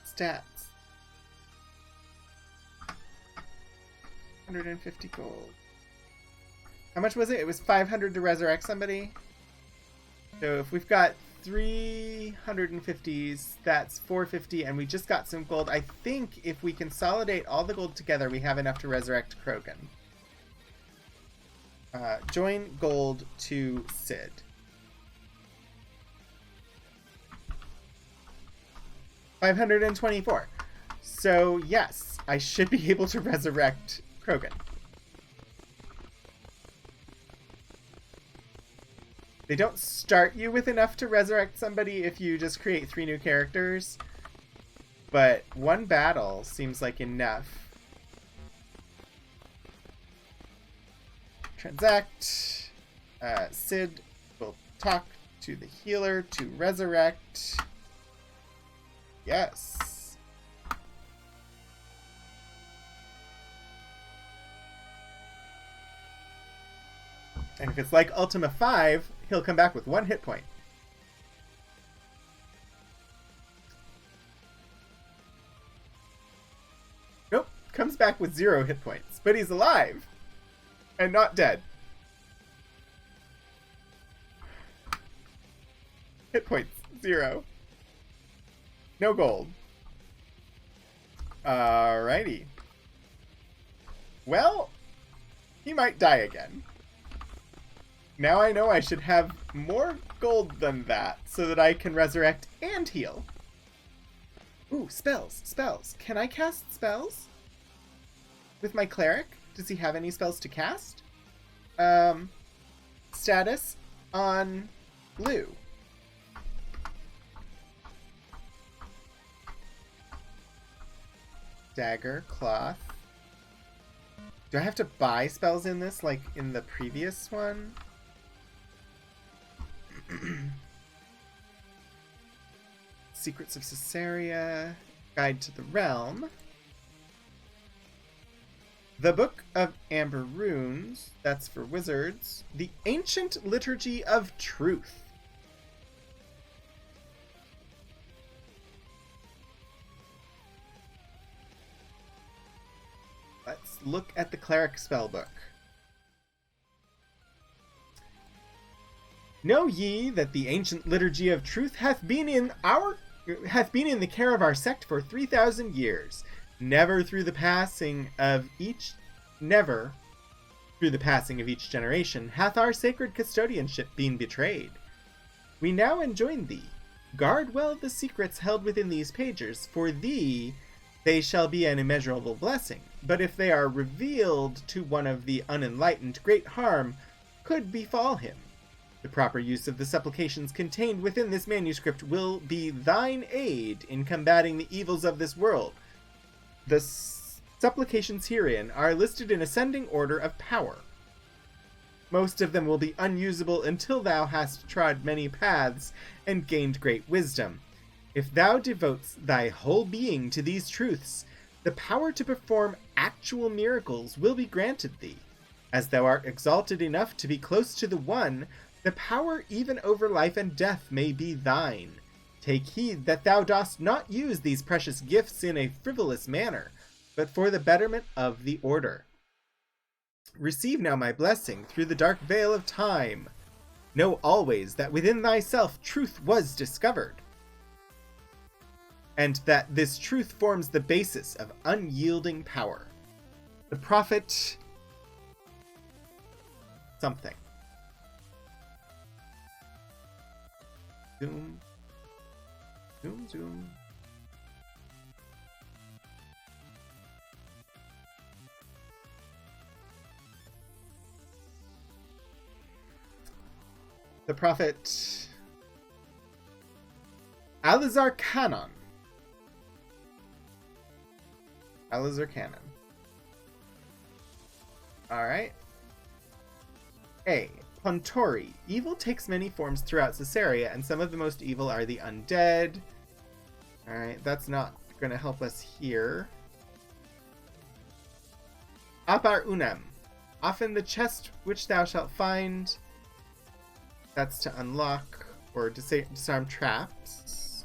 Stats. 150 gold. How much was it? It was 500 to resurrect somebody. So if we've got 350s, that's 450, and we just got some gold. I think if we consolidate all the gold together, we have enough to resurrect Krogan. Join gold to Sid. $524. So yes, I should be able to resurrect Krogan. They don't start you with enough to resurrect somebody if you just create 3 new characters, but 1 battle seems like enough. Transact. Sid will talk to the healer to resurrect. Yes. And if it's like Ultima 5, he'll come back with 1 hit point. Nope, comes back with 0 hit points, but he's alive and not dead. Hit points, 0. No gold. Alrighty. Well, he might die again. Now I know I should have more gold than that so that I can resurrect and heal. Ooh, spells. Spells. Can I cast spells? With my cleric? Does he have any spells to cast? Status on blue. Dagger, cloth. Do I have to buy spells in this like in the previous one? Secrets of Caesarea, Guide to the Realm, the Book of Amber Runes, that's for wizards, the Ancient Liturgy of Truth. Let's look at the Cleric Spellbook. Know ye that the Ancient Liturgy of Truth hath been in the care of our sect for 3,000 years. Never through the passing of each generation hath our sacred custodianship been betrayed. We now enjoin thee, guard well the secrets held within these pages, for thee they shall be an immeasurable blessing, but if they are revealed to one of the unenlightened, great harm could befall him. The proper use of the supplications contained within this manuscript will be thine aid in combating the evils of this world. The supplications herein are listed in ascending order of power. Most of them will be unusable until thou hast trod many paths and gained great wisdom. If thou devotes thy whole being to these truths, the power to perform actual miracles will be granted thee. As thou art exalted enough to be close to the One, the power even over life and death may be thine. Take heed that thou dost not use these precious gifts in a frivolous manner, but for the betterment of the order. Receive now my blessing through the dark veil of time. Know always that within thyself truth was discovered, and that this truth forms the basis of unyielding power. The prophet... something. Zoom. Zoom, zoom. The prophet Alizar Canon. Alizar Canon. Alright. A. Pontori. Evil takes many forms throughout Caesarea, and some of the most evil are the undead. Alright, that's not going to help us here. Apar Unam. Often the chest which thou shalt find. That's to unlock or disarm traps.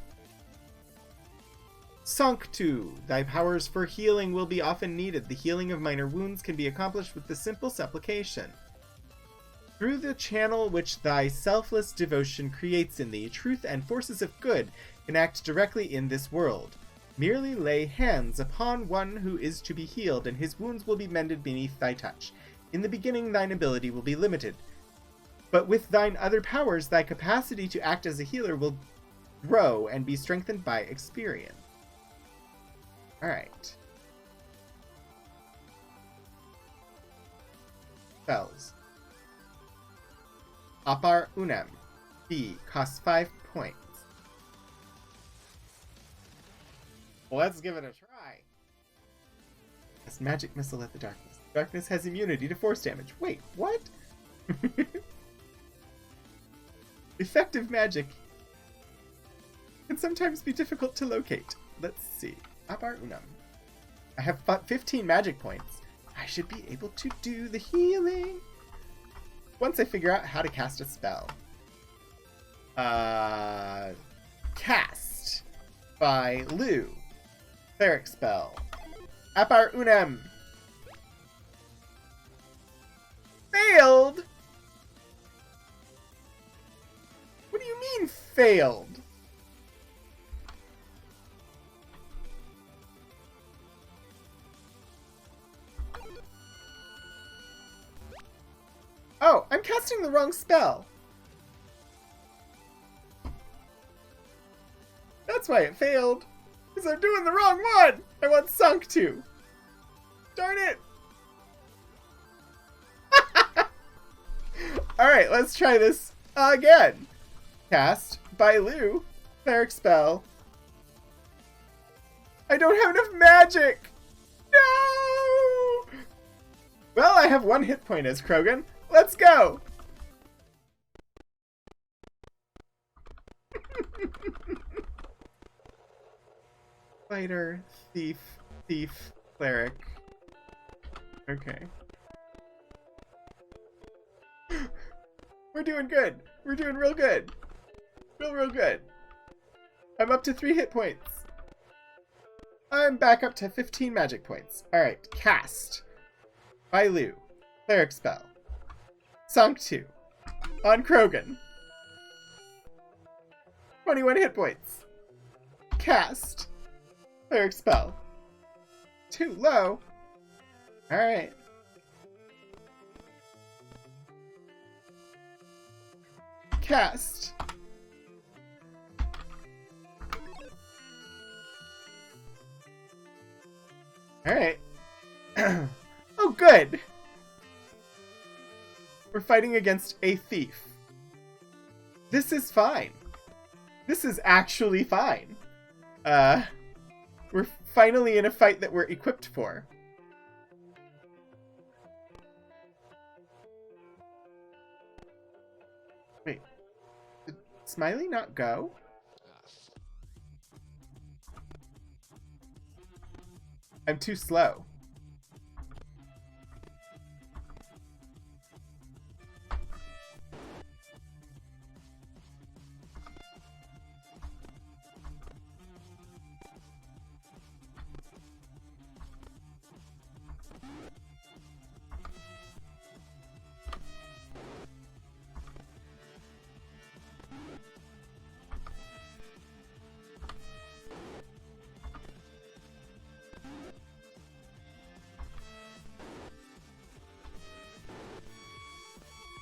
Sanctu. Thy powers for healing will be often needed. The healing of minor wounds can be accomplished with the simple supplication. Through the channel which thy selfless devotion creates in thee, truth and forces of good can act directly in this world. Merely lay hands upon one who is to be healed, and his wounds will be mended beneath thy touch. In the beginning thine ability will be limited, but with thine other powers, thy capacity to act as a healer will grow and be strengthened by experience. Alright. Spells. Apar Unam. B. Costs 5 points. Let's give it a try. Cast magic missile at the darkness. Darkness has immunity to force damage. Wait, what? Effective magic can sometimes be difficult to locate. Let's see. Apar Unam. I have 15 magic points. I should be able to do the healing once I figure out how to cast a spell. Cast by Lou. Cleric spell. Apar Unam. Failed? What do you mean failed? Oh, I'm casting the wrong spell. That's why it failed. Because I'm doing the wrong one. I want Sanctu. Darn it. Alright, let's try this again. Cast by Lou. Cleric spell. I don't have enough magic. No! Well, I have 1 hit point as Krogan. Let's go! Fighter, thief, cleric. Okay. We're doing good. We're doing real good. Real good. I'm up to 3 hit points. I'm back up to 15 magic points. Alright, cast. By Lou. Cleric spell. Sanctu. On Krogan. 21 hit points. Cast. Cleric spell. Too low. Alright. Cast. Alright. Oh, good. We're fighting against a thief. This is fine. This is actually fine. We're finally in a fight that we're equipped for. Wait. Did Smiley not go? I'm too slow.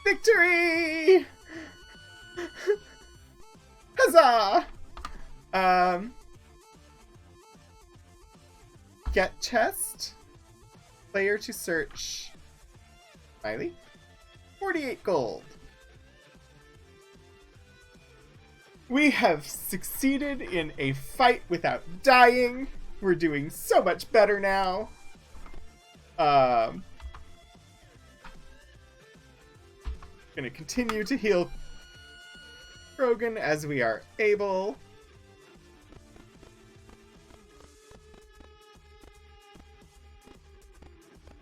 Victory! Huzzah! Get chest. Player to search. Smiley. 48 gold. We have succeeded in a fight without dying. We're doing so much better now. Gonna continue to heal Krogan as we are able.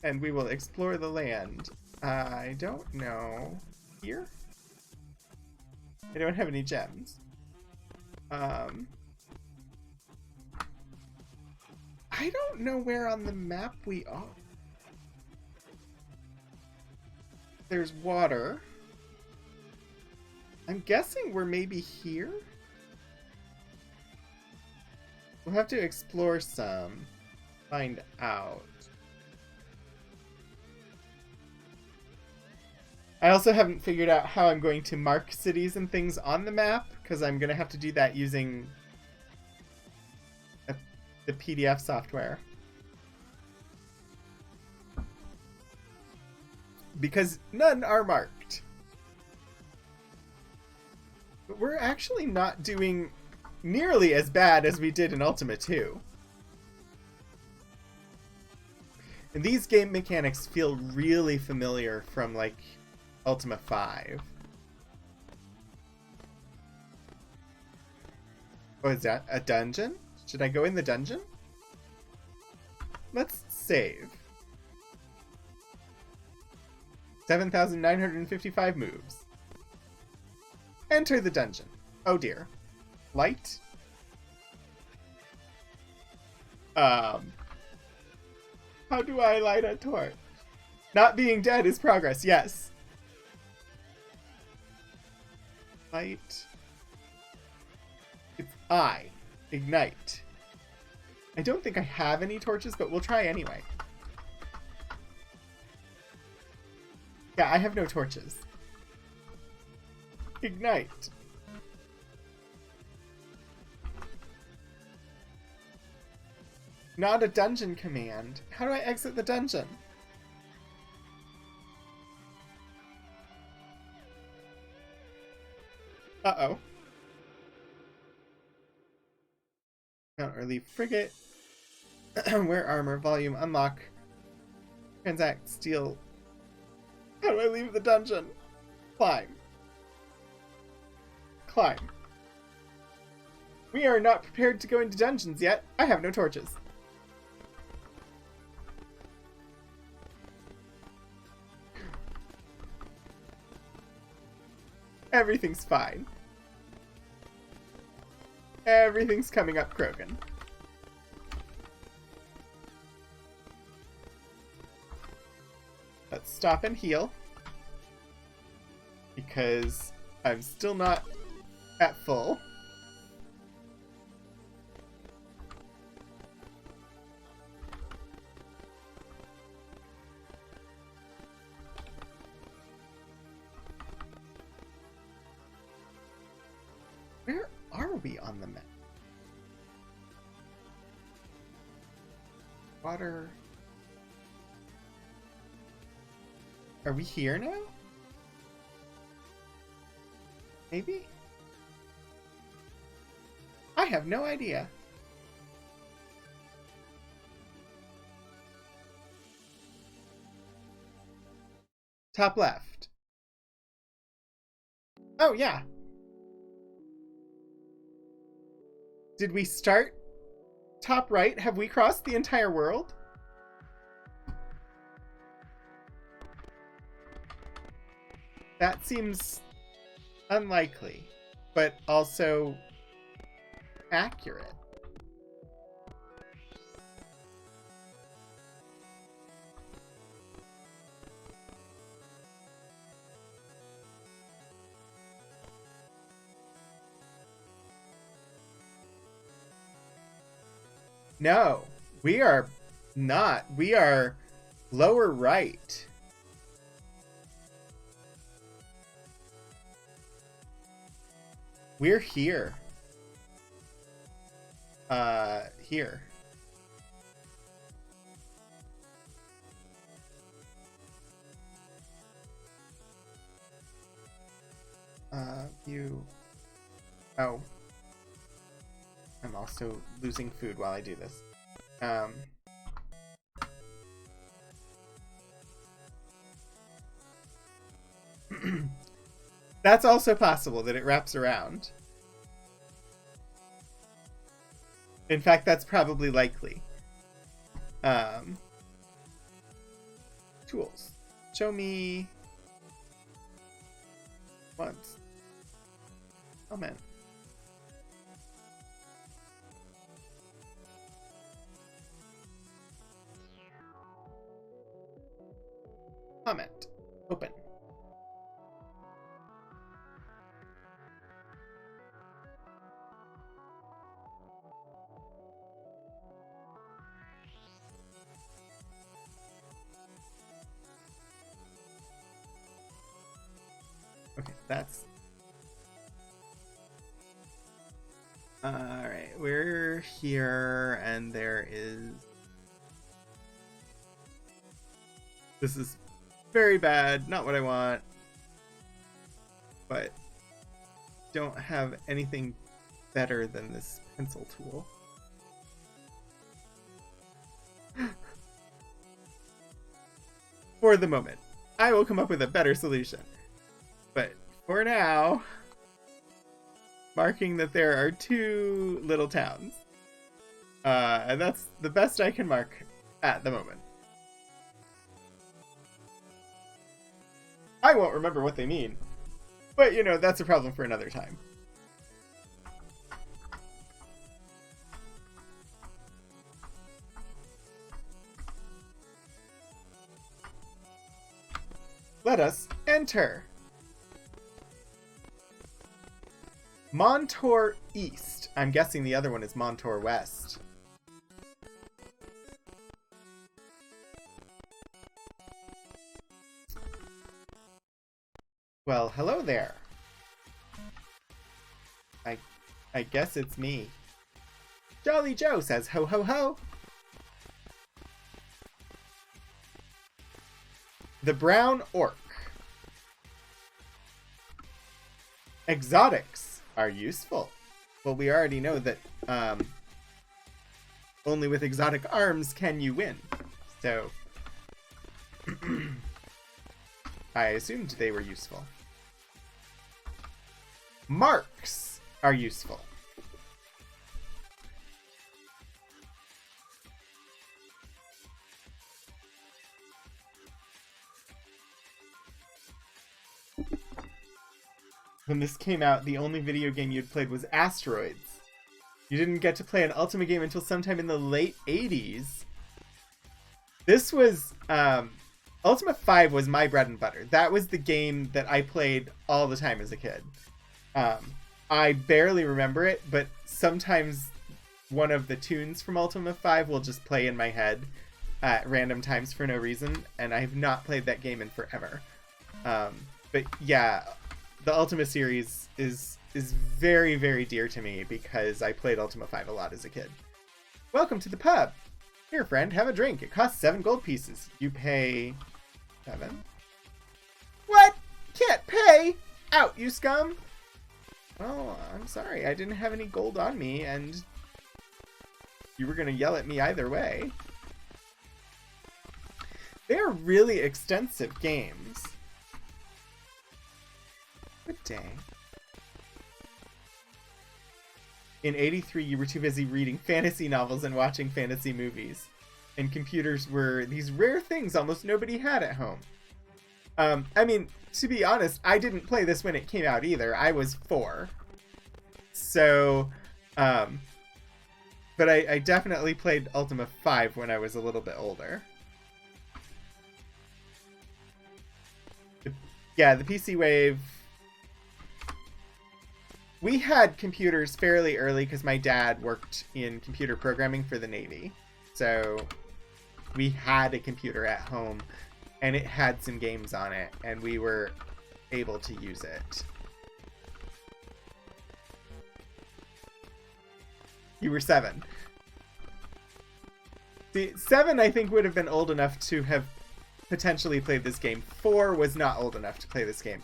And we will explore the land. I don't know. Here? I don't have any gems. I don't know where on the map we are. There's water. I'm guessing we're maybe here? We'll have to explore some. Find out. I also haven't figured out how I'm going to mark cities and things on the map, because I'm going to have to do that using the PDF software. Because none are marked. But we're actually not doing nearly as bad as we did in Ultima 2. And these game mechanics feel really familiar from, like, Ultima 5. Oh, is that a dungeon? Should I go in the dungeon? Let's save. 7,955 moves. Enter the dungeon. Oh dear. Light? How do I light a torch? Not being dead is progress, yes. Light. It's I. Ignite. I don't think I have any torches, but we'll try anyway. Yeah, I have no torches. Ignite. Not a dungeon command. How do I exit the dungeon? Uh-oh. Mount or leave frigate. Wear armor. Volume. Unlock. Transact. Steal. How do I leave the dungeon? Climb. Climb. We are not prepared to go into dungeons yet. I have no torches. Everything's fine. Everything's coming up Krogan. Let's stop and heal. Because I'm still not at full. Where are we on the map? Water. Are we here now? Maybe? I have no idea. Top left. Oh, yeah. Did we start top right? Have we crossed the entire world? That seems unlikely, but also accurate. No, we are not. We are lower right. We're here. Here. View. Oh. I'm also losing food while I do this. That's also possible that it wraps around. In fact, that's probably likely. Tools. Show me once. Oh man. Comment. Open. Okay, that's... Alright, we're here, and there is... This is very bad, not what I want. But don't have anything better than this pencil tool. For the moment. I will come up with a better solution. But for now, marking that there are 2 little towns. And that's the best I can mark at the moment. I won't remember what they mean. But, you know, that's a problem for another time. Let us enter. Montour East. I'm guessing the other one is Montour West. Well, hello there. I guess it's me. Jolly Joe says ho ho ho. The Brown Orc. Exotics are useful. Well, we already know that only with exotic arms can you win. So I assumed they were useful. Marks are useful. When this came out, the only video game you'd played was Asteroids. You didn't get to play an Ultima game until sometime in the late 80s. This was... Ultima 5 was my bread and butter. That was the game that I played all the time as a kid. I barely remember it, but sometimes one of the tunes from Ultima 5 will just play in my head at random times for no reason, and I have not played that game in forever. But yeah, the Ultima series is very, very dear to me because I played Ultima 5 a lot as a kid. Welcome to the pub. Here, friend, have a drink. It costs 7 gold pieces. You pay 7? What? Can't pay? Out, you scum! Well, I'm sorry. I didn't have any gold on me, and you were going to yell at me either way. They're really extensive games. Good day. In '83, you were too busy reading fantasy novels and watching fantasy movies. And computers were these rare things almost nobody had at home. I mean, to be honest, I didn't play this when it came out either. I was 4. So, but I definitely played Ultima 5 when I was a little bit older. Yeah, the PC wave... We had computers fairly early because my dad worked in computer programming for the Navy. So we had a computer at home and it had some games on it and we were able to use it. You were 7. See, 7 I think would have been old enough to have potentially played this game. 4 was not old enough to play this game.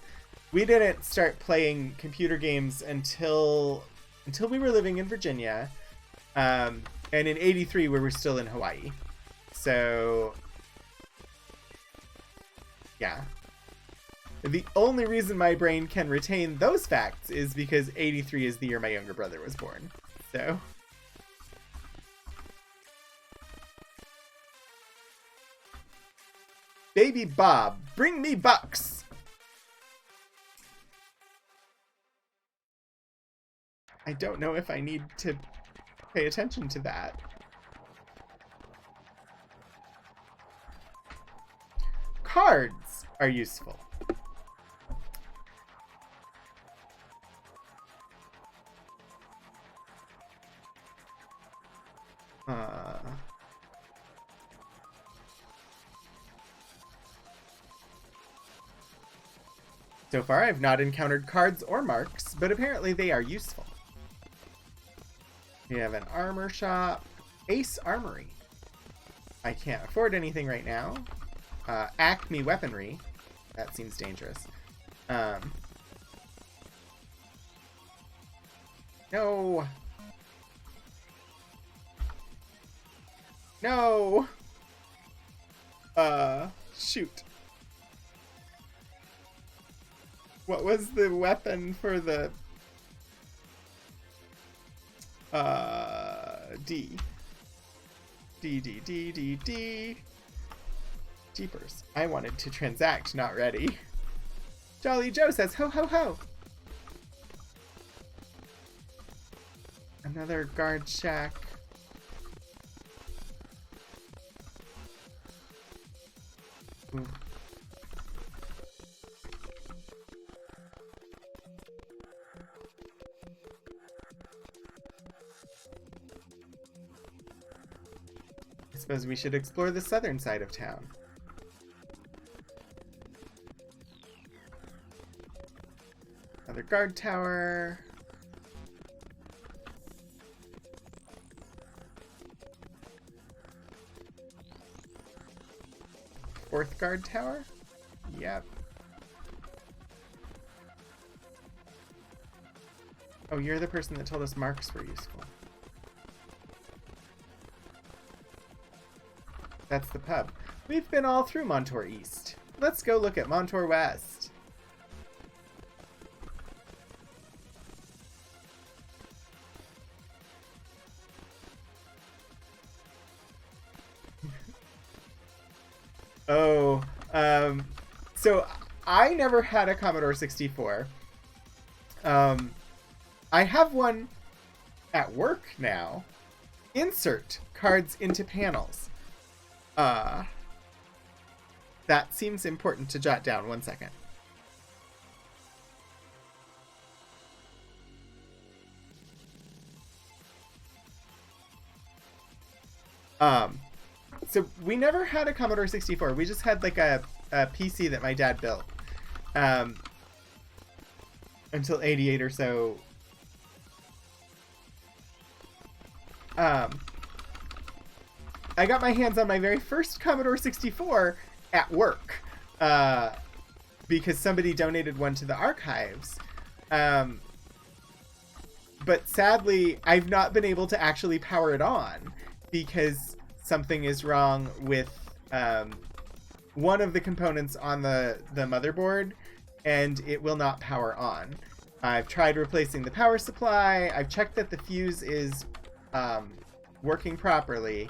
we didn't start playing computer games until we were living in Virginia, and in '83 we were still in Hawaii. So yeah, the only reason my brain can retain those facts is because '83 is the year my younger brother was born. So Baby Bob, bring me bucks. I don't know if I need to pay attention to that. Cards are useful. So far, I've not encountered cards or marks, but apparently they are useful. We have an armor shop. Ace Armory. I can't afford anything right now. Acme Weaponry. That seems dangerous. No! No! Shoot. What was the weapon for the... D. D. Jeepers. I wanted to transact, not ready. Jolly Joe says, ho ho ho! Another guard shack. Ooh. I suppose we should explore the southern side of town. Another guard tower. Fourth guard tower? Yep. Oh, you're the person that told us marks were useful. That's the pub. We've been all through Montour East. Let's go look at Montour West. Oh, so I never had a Commodore 64. I have one at work now. Insert cards into panels. That seems important to jot down. 1 second. So we never had a Commodore 64. We just had like a PC that my dad built. Until 88 or so. I got my hands on my very first Commodore 64 at work. Because somebody donated one to the archives. But sadly, I've not been able to actually power it on. Because something is wrong with one of the components on the motherboard, and it will not power on. I've tried replacing the power supply. I've checked that the fuse is working properly,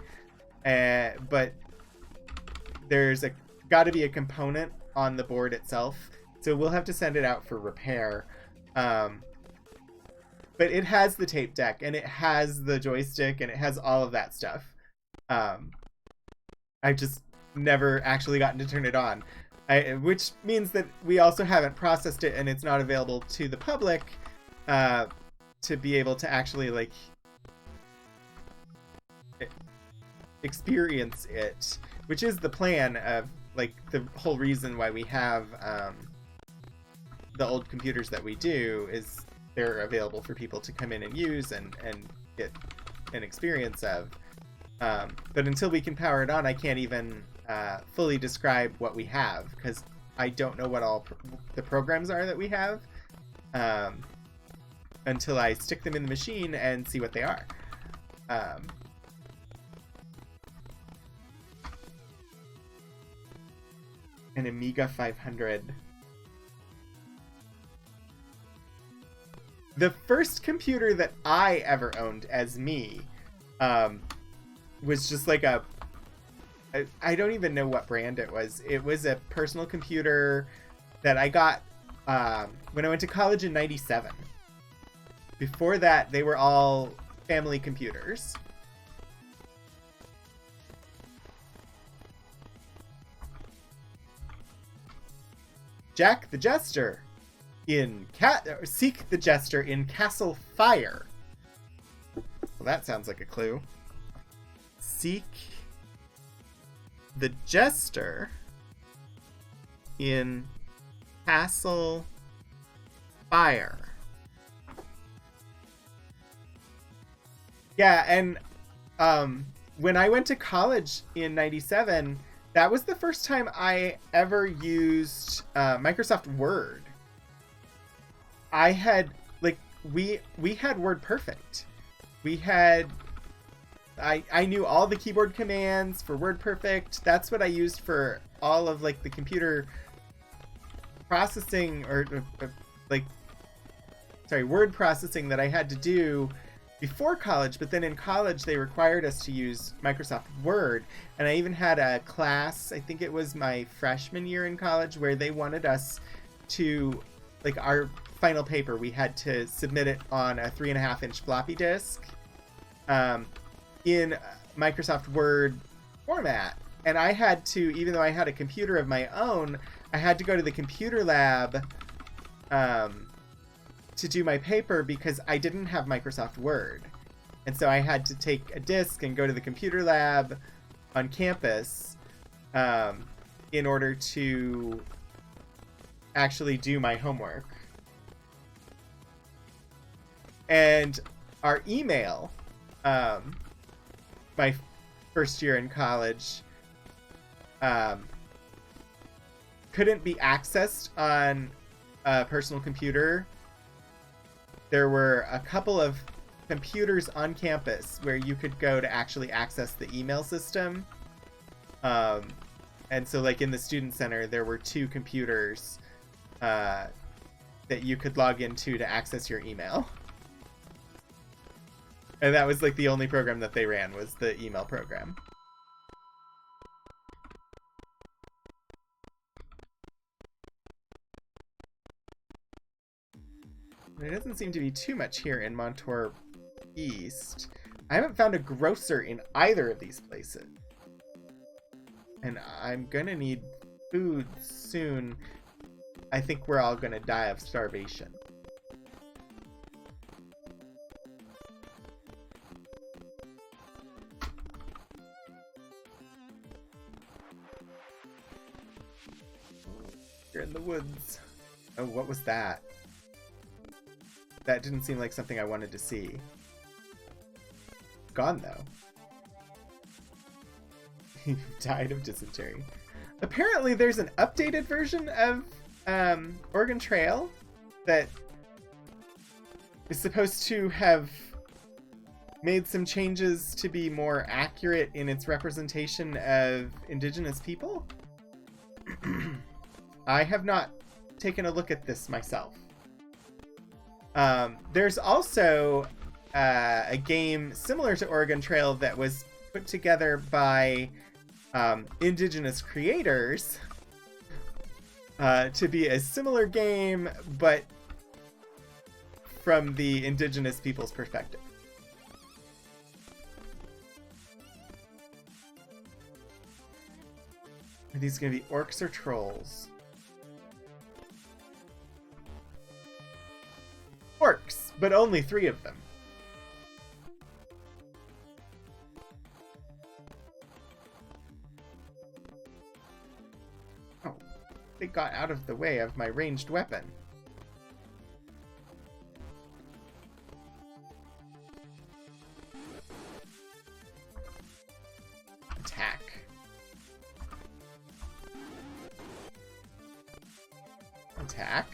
but there's got to be a component on the board itself, so we'll have to send it out for repair. But it has the tape deck, and it has the joystick, and it has all of that stuff. I've just never actually gotten to turn it on, which means that we also haven't processed it, and it's not available to the public to be able to actually like experience it, which is the plan of like the whole reason why we have the old computers that we do, is they're available for people to come in and use and get an experience of. But until we can power it on, I can't even fully describe what we have, because I don't know what all the programs are that we have until I stick them in the machine and see what they are. An Amiga 500. The first computer that I ever owned as me was just like I don't even know what brand it was. It was a personal computer that I got when I went to college in '97. Before that, they were all family computers. Jack the Jester in Seek the Jester in Castle Fire. Well, that sounds like a clue. Seek the Jester in Castle Fire. Yeah, and when I went to college in '97, that was the first time I ever used Microsoft Word. I had, like, we had WordPerfect. We had, I knew all the keyboard commands for WordPerfect. That's what I used for all of, like, the computer processing word processing that I had to do before college. But then in college, they required us to use Microsoft Word. And I even had a class, I think it was my freshman year in college, where they wanted us to, like, our final paper, we had to submit it on a 3.5-inch floppy disk in Microsoft Word format. And I had to, even though I had a computer of my own, I had to go to the computer lab to do my paper because I didn't have Microsoft Word. And so I had to take a disk and go to the computer lab on campus in order to actually do my homework. And our email, my first year in college, couldn't be accessed on a personal computer. There were a couple of computers on campus where you could go to actually access the email system. And so, like, in the student center, there were 2 computers that you could log into to access your email. And that was, like, the only program that they ran was the email program. There doesn't seem to be too much here in Montour East. I haven't found a grocer in either of these places. And I'm gonna need food soon. I think we're all gonna die of starvation. You're in the woods. Oh, what was that? That didn't seem like something I wanted to see. Gone, though. You died of dysentery. Apparently there's an updated version of Oregon Trail that is supposed to have made some changes to be more accurate in its representation of Indigenous people. I have not taken a look at this myself. There's also a game similar to Oregon Trail that was put together by Indigenous creators to be a similar game, but from the Indigenous people's perspective. Are these going to be orcs or trolls? Orcs, but only 3 of them. Oh, they got out of the way of my ranged weapon. Attack. Attack.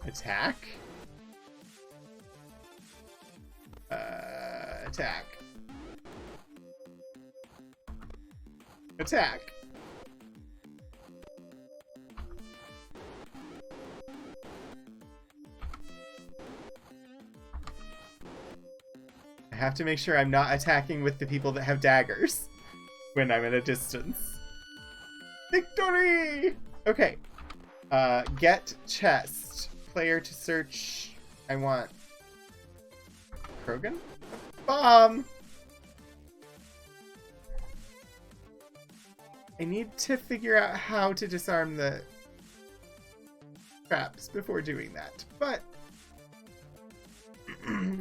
Attack. Attack. Attack. I have to make sure I'm not attacking with the people that have daggers when I'm at a distance. Victory! Okay. Get chest. Player to search. I want Krogan? Bomb! I need to figure out how to disarm the traps before doing that, but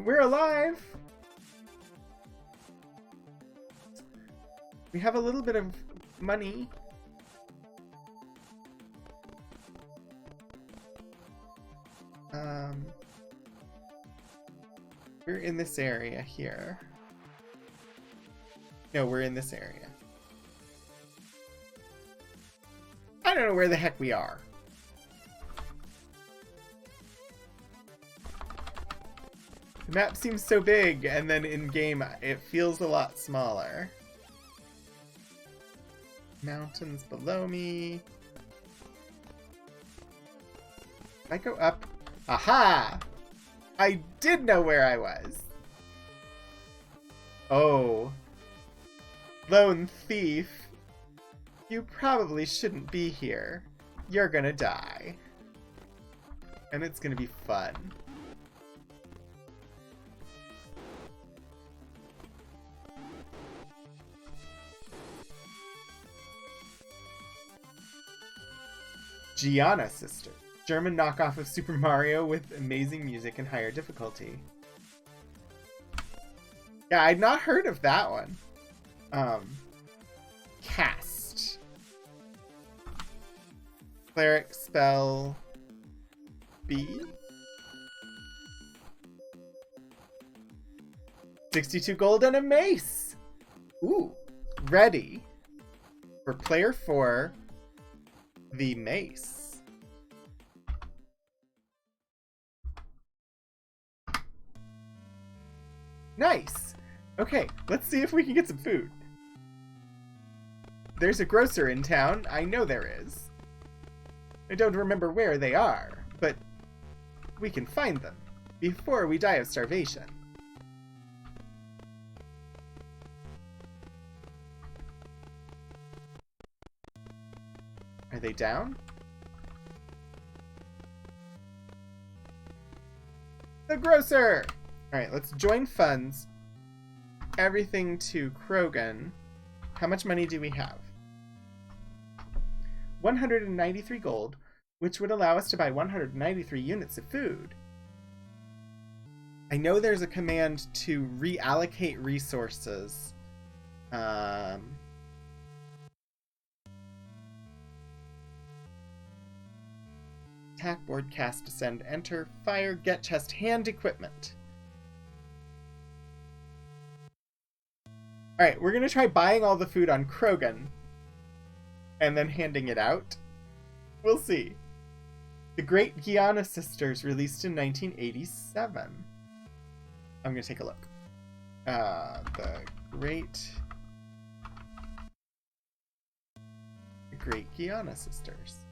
we're alive! We have a little bit of money. We're in this area here. No, we're in this area. I don't know where the heck we are. The map seems so big, and then in-game it feels a lot smaller. Mountains below me. If I go up... Aha! I did know where I was. Oh. Lone thief. You probably shouldn't be here. You're gonna die. And it's gonna be fun. Gianna Sister. German knockoff of Super Mario with amazing music and higher difficulty. Yeah, I'd not heard of that one. Cast. Cleric spell B. 62 gold and a mace. Ooh, ready for player 4, the mace. Nice. Okay, let's see if we can get some food. There's a grocer in town. I know there is. I don't remember where they are, but we can find them before we die of starvation. Are they down? The grocer! Alright, let's join funds. Everything to Krogan. How much money do we have? 193 gold, which would allow us to buy 193 units of food. I know there's a command to reallocate resources. Attack, board, cast, descend, enter, fire, get chest, hand equipment. Alright, we're gonna try buying all the food on Krogan and then handing it out. We'll see. The Great Gianna Sisters, released in 1987. I'm gonna take a look. The Great Gianna Sisters.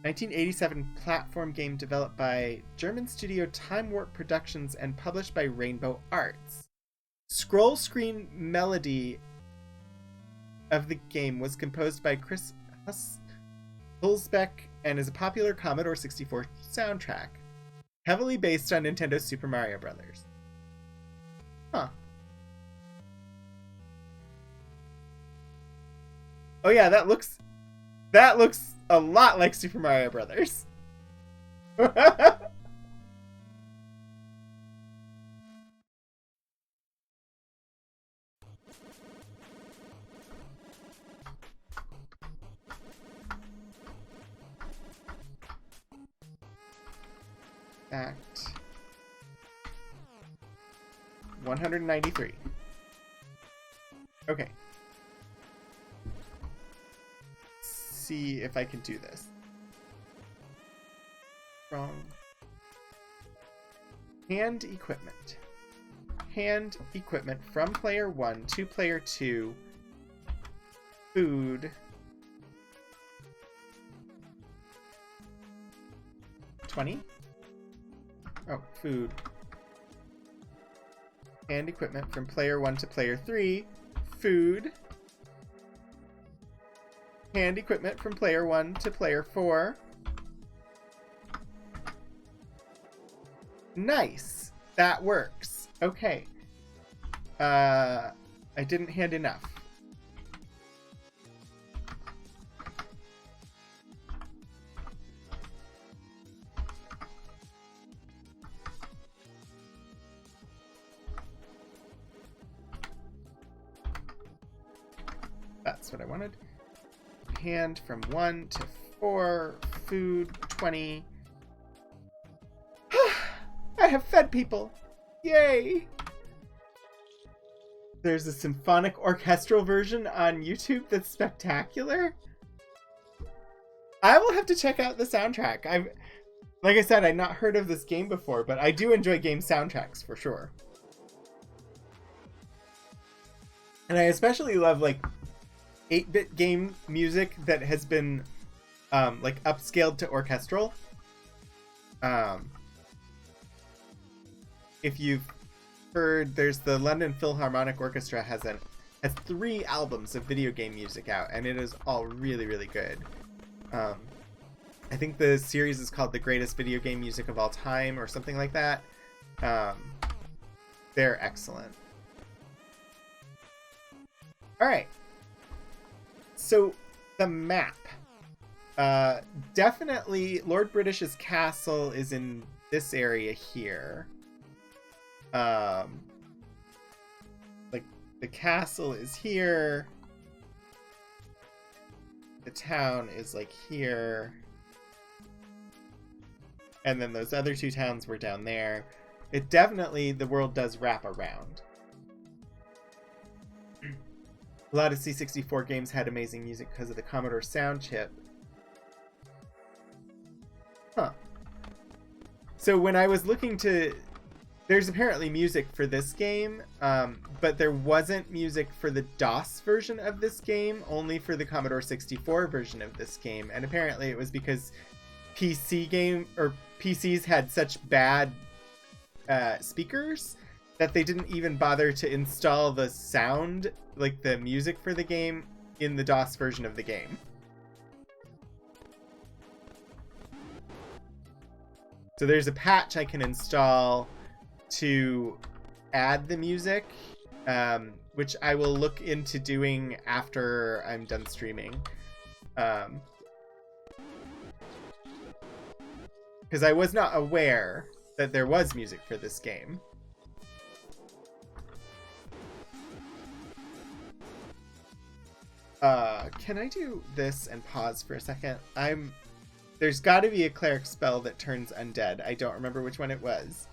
1987 platform game developed by German studio Time Warp Productions and published by Rainbow Arts. Scroll screen melody of the game was composed by Chris Hulsbeck and is a popular Commodore 64 soundtrack, heavily based on Nintendo's Super Mario Bros. Huh. Oh yeah, that looks a lot like Super Mario Brothers. Act 193. Okay. see if I can do this. Wrong. Hand equipment. Hand equipment from player 1 to player 2. Food. 20? Oh, food. Hand equipment from player 1 to player 3. Food. Hand equipment from player 1 to player 4. Nice. That works. Okay. I didn't hand enough. That's what I wanted. Hand from 1 to 4. Food, 20. I have fed people. Yay! There's a symphonic orchestral version on YouTube that's spectacular. I will have to check out the soundtrack. Like I said, I'd not heard of this game before, but I do enjoy game soundtracks for sure. And I especially love like 8-bit game music that has been like upscaled to orchestral. If you've heard, there's the London Philharmonic Orchestra has 3 albums of video game music out, and it is all really, really good. I think the series is called The Greatest Video Game Music of All Time or something like that. They're excellent. Alright. So, the map. Definitely Lord British's castle is in this area here. Like, the castle is here. The town is, like, here. And then those other 2 towns were down there. It definitely, the world does wrap around. A lot of C64 games had amazing music because of the Commodore sound chip. Huh. So when I was looking to... There's apparently music for this game, but there wasn't music for the DOS version of this game, only for the Commodore 64 version of this game. And apparently it was because PCs had such bad speakers that they didn't even bother to install the sound, like the music for the game, in the DOS version of the game. So there's a patch I can install to add the music, which I will look into doing after I'm done streaming. Because I was not aware that there was music for this game. Can I do this and pause for a second? There's got to be a cleric spell that turns undead. I don't remember which one it was.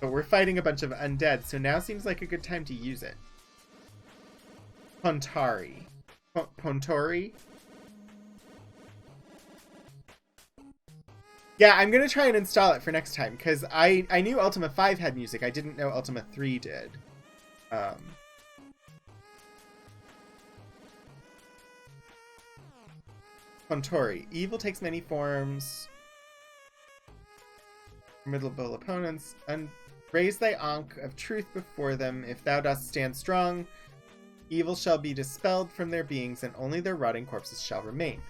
But we're fighting a bunch of undead, so now seems like a good time to use it. Pontori. Pontori? Yeah, I'm gonna try and install it for next time, because I knew Ultima 5 had music. I didn't know Ultima 3 did. Pontori. Evil takes many forms. Formidable opponents. Raise thy ankh of truth before them. If thou dost stand strong, evil shall be dispelled from their beings, and only their rotting corpses shall remain.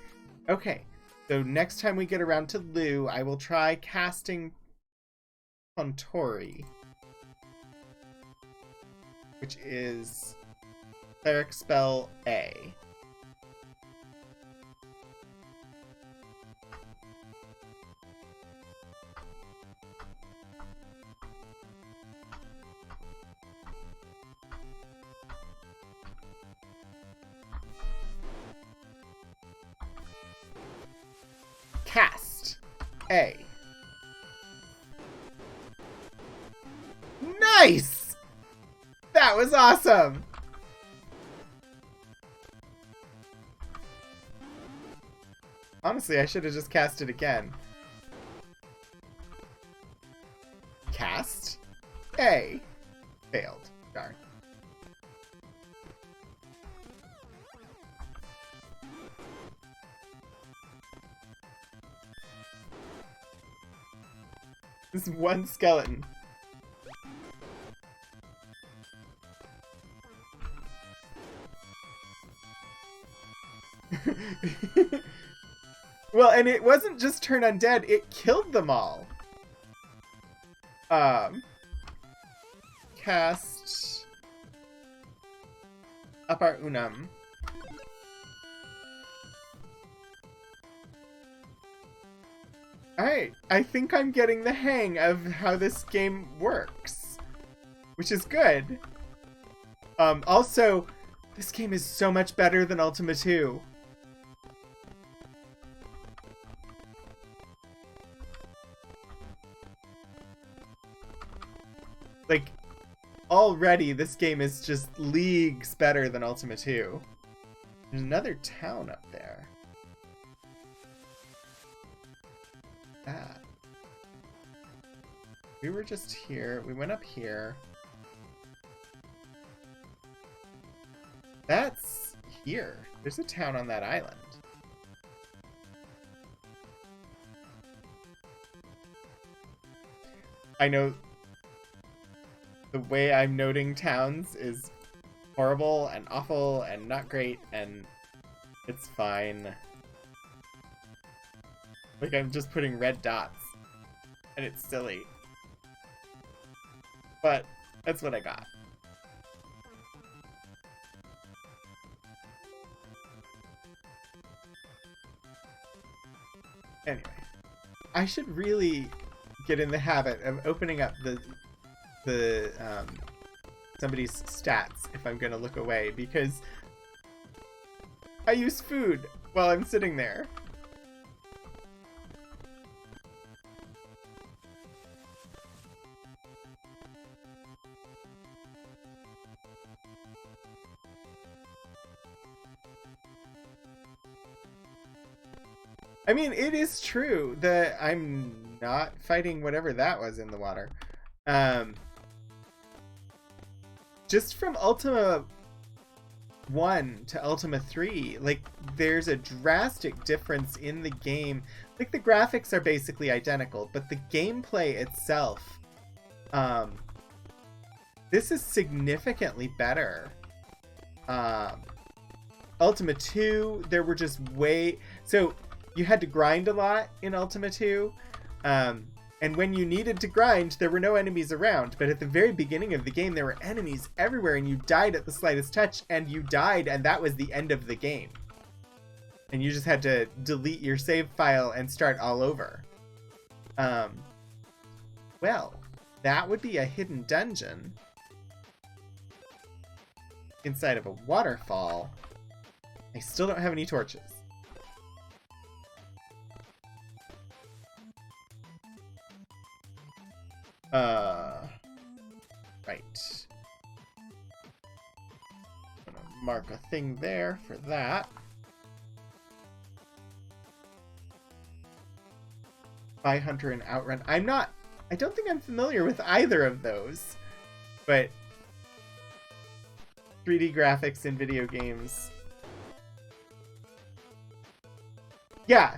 Okay, so next time we get around to Lou, I will try casting Pontori, which is cleric spell A. Cast A. Nice! That was awesome! Honestly, I should have just cast it again. Cast? A. Failed. Darn. This is one skeleton. Well, and it wasn't just turn undead, it killed them all. Cast Apar Unum. Alright, I think I'm getting the hang of how this game works, which is good. Also, this game is so much better than Ultima 2. Like, already this game is just leagues better than Ultima 2. There's another town up there. Ah. We were just here. We went up here. That's here. There's a town on that island. I know the way I'm noting towns is horrible and awful and not great, and it's fine. Like, I'm just putting red dots, and it's silly. But that's what I got. Anyway, I should really get in the habit of opening up somebody's stats if I'm gonna look away, because I use food while I'm sitting there. I mean, it is true that I'm not fighting whatever that was in the water. Just from Ultima 1 to Ultima 3, like, there's a drastic difference in the game. Like, the graphics are basically identical, but the gameplay itself, this is significantly better. Ultima 2, there were just so you had to grind a lot in Ultima 2, and when you needed to grind, there were no enemies around, but at the very beginning of the game, there were enemies everywhere, and you died at the slightest touch, and you died, and that was the end of the game. And you just had to delete your save file and start all over. Well, that would be a hidden dungeon inside of a waterfall. I still don't have any torches. Right. I'm gonna mark a thing there for that. 500 and Outrun. I don't think I'm familiar with either of those, but 3D graphics in video games. Yeah.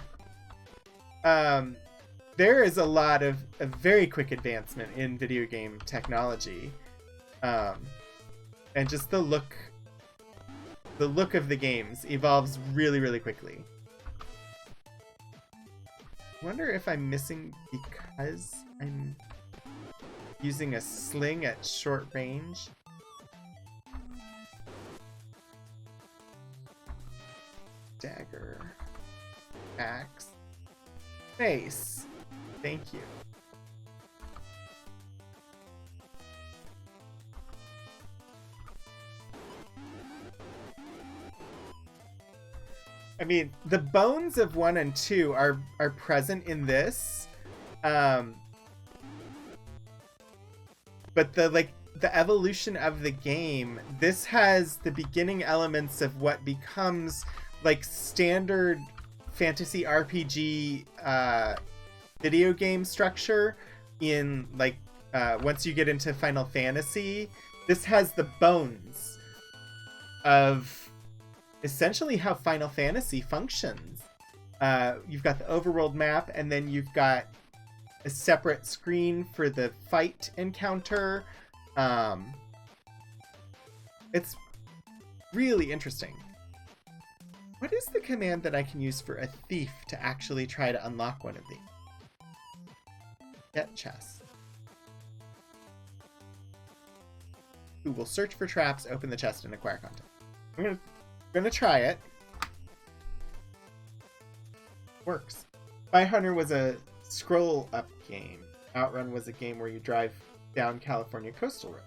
There is a lot of very quick advancement in video game technology. And just the look of the games evolves really, really quickly. I wonder if I'm missing because I'm using a sling at short range. Dagger. Axe. Mace. Thank you. I mean, the bones of 1 and 2 are present in this, but the evolution of the game, this has the beginning elements of what becomes like standard fantasy RPG video game structure in like once you get into Final Fantasy. This has the bones of essentially how Final Fantasy functions. You've got the overworld map, and then you've got a separate screen for the fight encounter. It's really interesting. What is the command that I can use for a thief to actually try to unlock one of these? Get chest. Ooh, we'll search for traps, open the chest, and acquire content. I'm gonna try it. Works. Spy Hunter was a scroll-up game. Outrun was a game where you drive down California coastal road.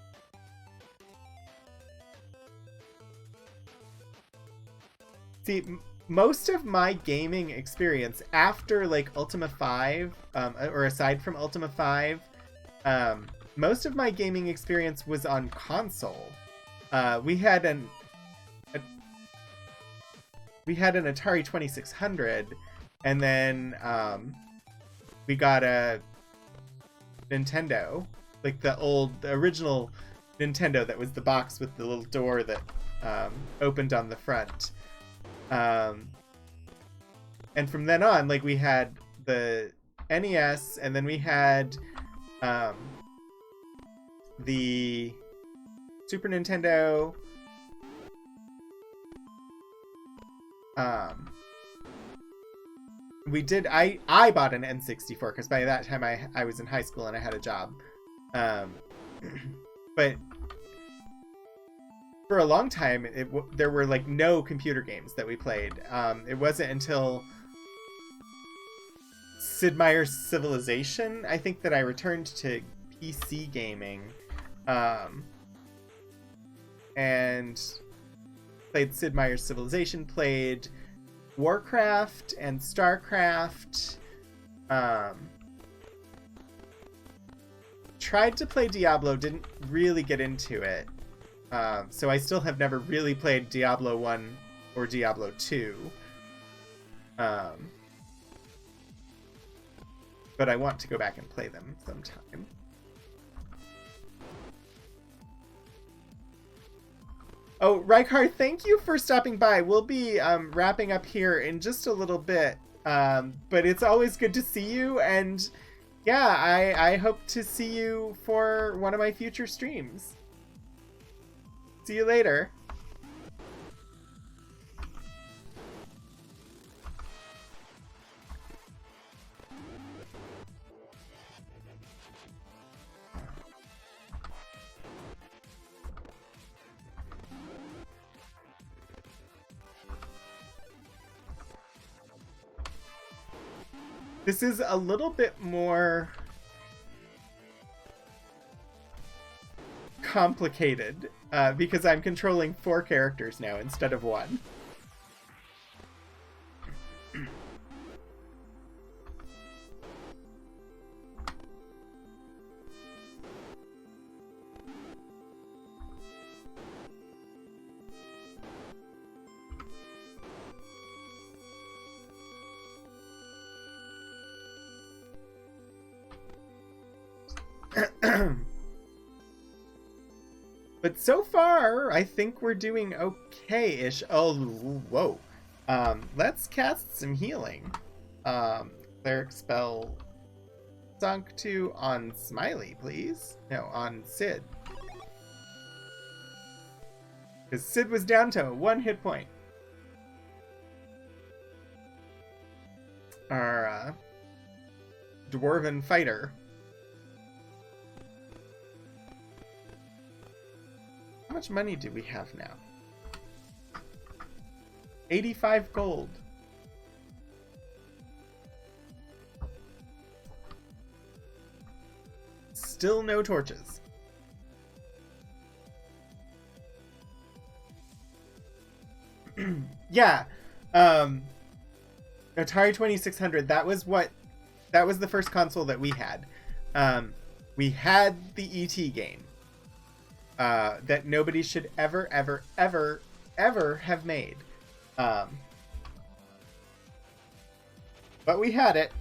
See, most of my gaming experience after like Ultima 5, or aside from Ultima 5, most of my gaming experience was on console. We had an Atari 2600, and then we got a Nintendo, like the original Nintendo that was the box with the little door that opened on the front. And from then on, like, we had the NES, and then we had the Super Nintendo. I bought an N64 because by that time I was in high school and I had a job. But for a long time, there were like no computer games that we played. It wasn't until Sid Meier's Civilization, I think, that I returned to PC gaming, and played Sid Meier's Civilization, played Warcraft and Starcraft, tried to play Diablo, didn't really get into it. So I still have never really played Diablo 1 or Diablo 2. But I want to go back and play them sometime. Oh, Rykar, thank you for stopping by. We'll be wrapping up here in just a little bit. But it's always good to see you. And yeah, I hope to see you for one of my future streams. See you later. This is a little bit more complicated because I'm controlling 4 characters now instead of 1. But so far, I think we're doing okay-ish. Oh, whoa. Let's cast some healing. Cleric spell sunk to on Smiley, please. No, on Sid. Because Sid was down to 1 hit point. Our dwarven fighter. How much money do we have now? 85 gold. Still no torches. Yeah. Atari 2600, that was the first console that we had. We had the ET game. That nobody should ever, ever, ever, ever have made. But we had it.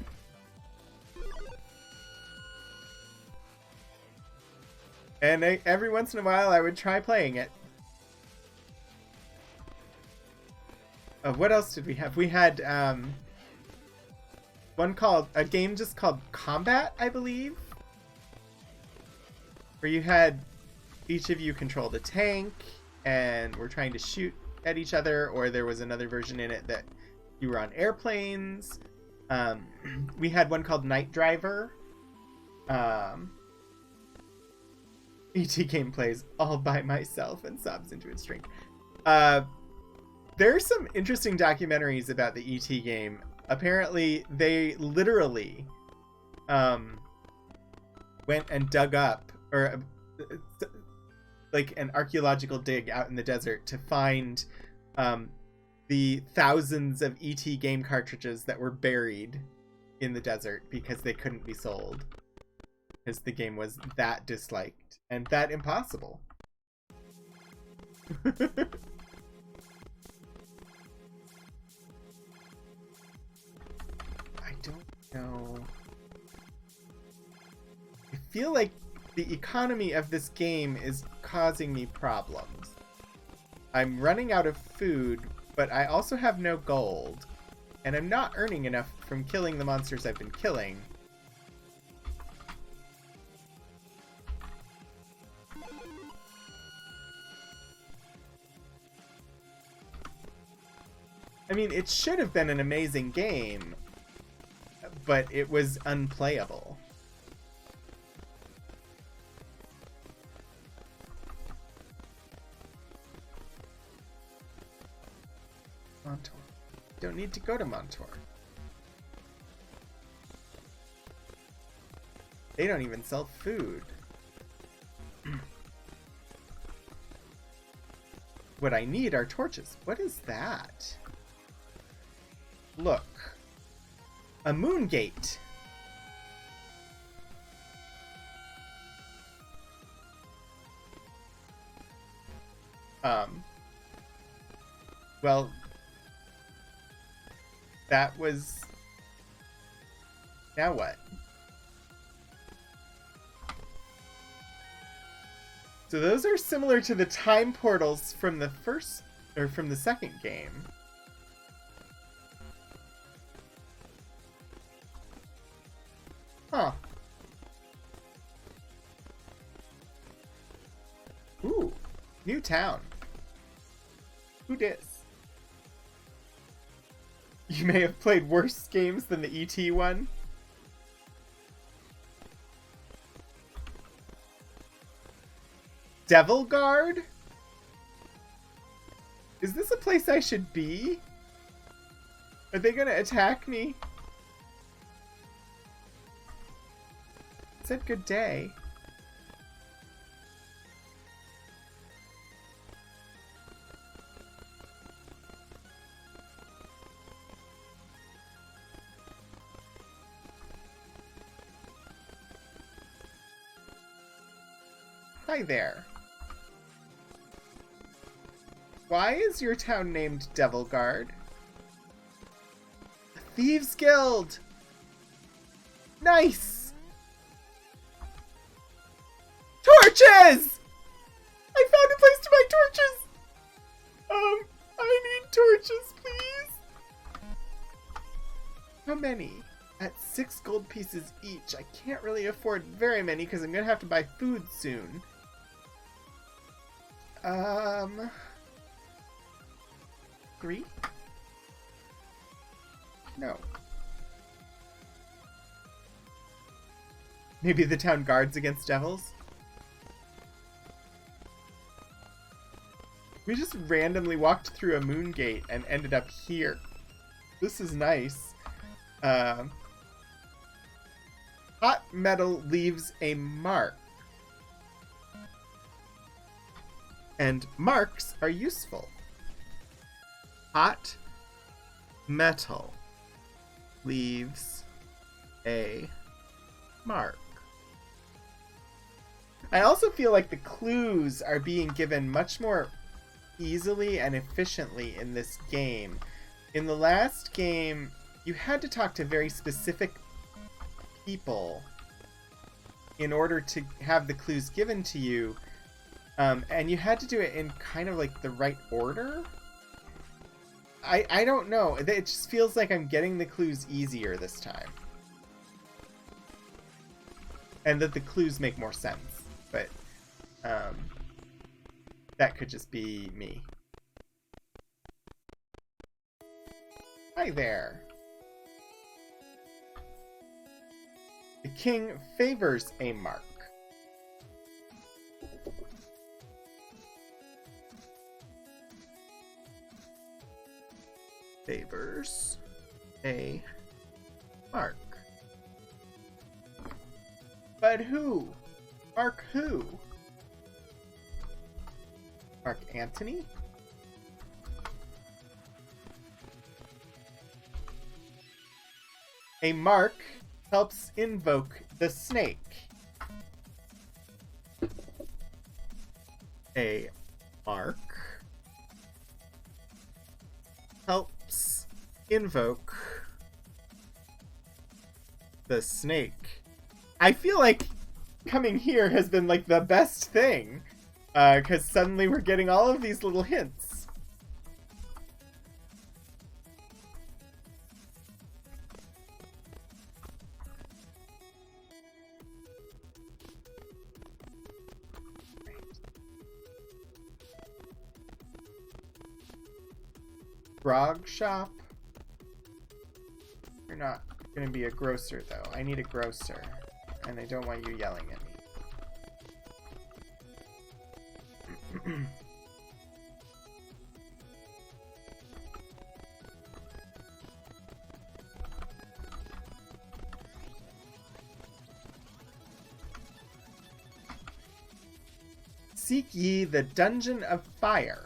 And every once in a while, I would try playing it. What else did we have? We had a game just called Combat, I believe, where you had each of you controlled a tank and were trying to shoot at each other, or there was another version in it that you were on airplanes. We had one called Night Driver. E.T. game plays all by myself and sobs into its drink. There are some interesting documentaries about the E.T. game. Apparently, they literally went and dug up, or like an archaeological dig out in the desert to find the thousands of E.T. game cartridges that were buried in the desert because they couldn't be sold. Because the game was that disliked and that impossible. I don't know. I feel like the economy of this game is causing me problems. I'm running out of food, but I also have no gold. And I'm not earning enough from killing the monsters I've been killing. I mean, it should have been an amazing game, but it was unplayable. Montor. Don't need to go to Montor. They don't even sell food. What I need are torches. What is that? Look. A moon gate. Well, that was... Now what? So those are similar to the time portals from the first, or from the second game. Huh. Ooh, new town. Who dis? You may have played worse games than the ET one. Devil Guard? Is this a place I should be? Are they gonna attack me? It said good day. Hi there. Why is your town named Devil Guard? A Thieves Guild! Nice! Torches! I found a place to buy torches! I need torches, please! How many? At 6 gold pieces each. I can't really afford very many because I'm gonna have to buy food soon. Three? No. Maybe the town guards against devils? We just randomly walked through a moon gate and ended up here. This is nice. Hot metal leaves a mark. And marks are useful. Hot metal leaves a mark. I also feel like the clues are being given much more easily and efficiently in this game. In the last game, you had to talk to very specific people in order to have the clues given to you, and you had to do it in kind of like the right order. I don't know. It just feels like I'm getting the clues easier this time. And that the clues make more sense. But that could just be me. Hi there. The king favors a mark. Favors a mark. But who? Mark who? Mark Antony? A mark helps invoke the snake. A mark helps invoke the snake. I feel like coming here has been like the best thing, because suddenly we're getting all of these little hints. Grog shop? You're not going to be a grocer, though. I need a grocer, and I don't want you yelling at me. Seek ye the Dungeon of Fire.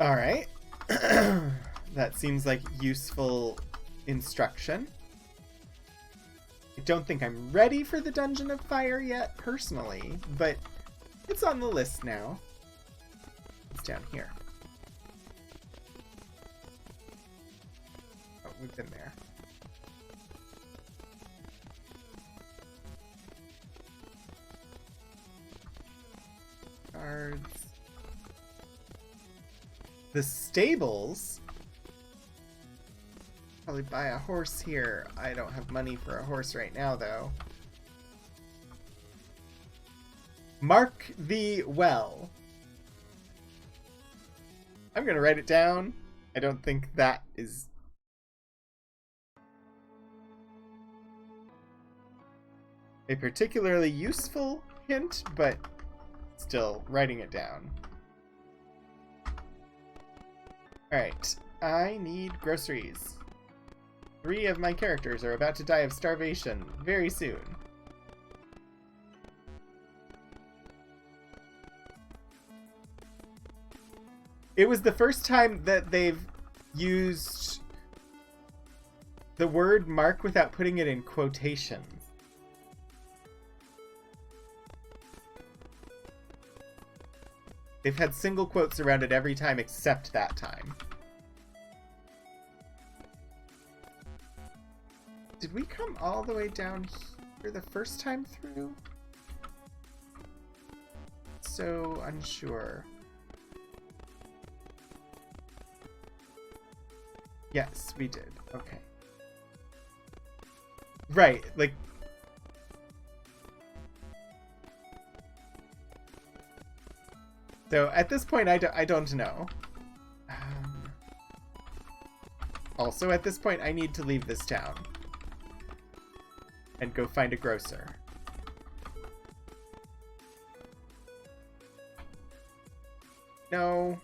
All right. That seems like useful instruction. I don't think I'm ready for the Dungeon of Fire yet, personally, but it's on the list now. It's down here. Oh, we've been there. Cards. The stables? Probably buy a horse here. I don't have money for a horse right now, though. Mark thee well. I'm gonna write it down. I don't think that is... a particularly useful hint, but still, writing it down. Alright, I need groceries. 3 of my characters are about to die of starvation very soon. It was the first time that they've used the word mark without putting it in quotations. They've had single quotes around it every time except that time. Did we come all the way down here the first time through? So unsure. Yes, we did. Okay. Right, like... So, at this point, I don't know. Also, at this point, I need to leave this town. And go find a grocer. No.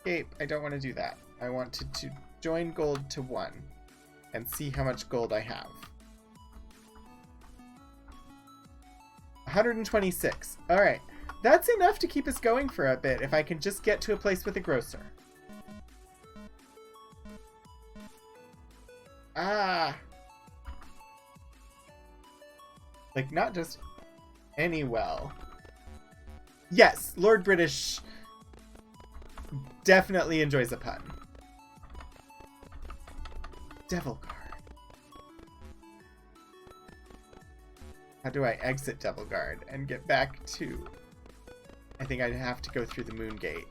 Gabe, I don't want to do that. I want to join gold to 1. And see how much gold I have. 126. Alright. That's enough to keep us going for a bit if I can just get to a place with a grocer. Ah. Like, not just any well. Yes, Lord British definitely enjoys a pun. Devil Guard. How do I exit Devil Guard and get back to... I think I'd have to go through the Moon Gate.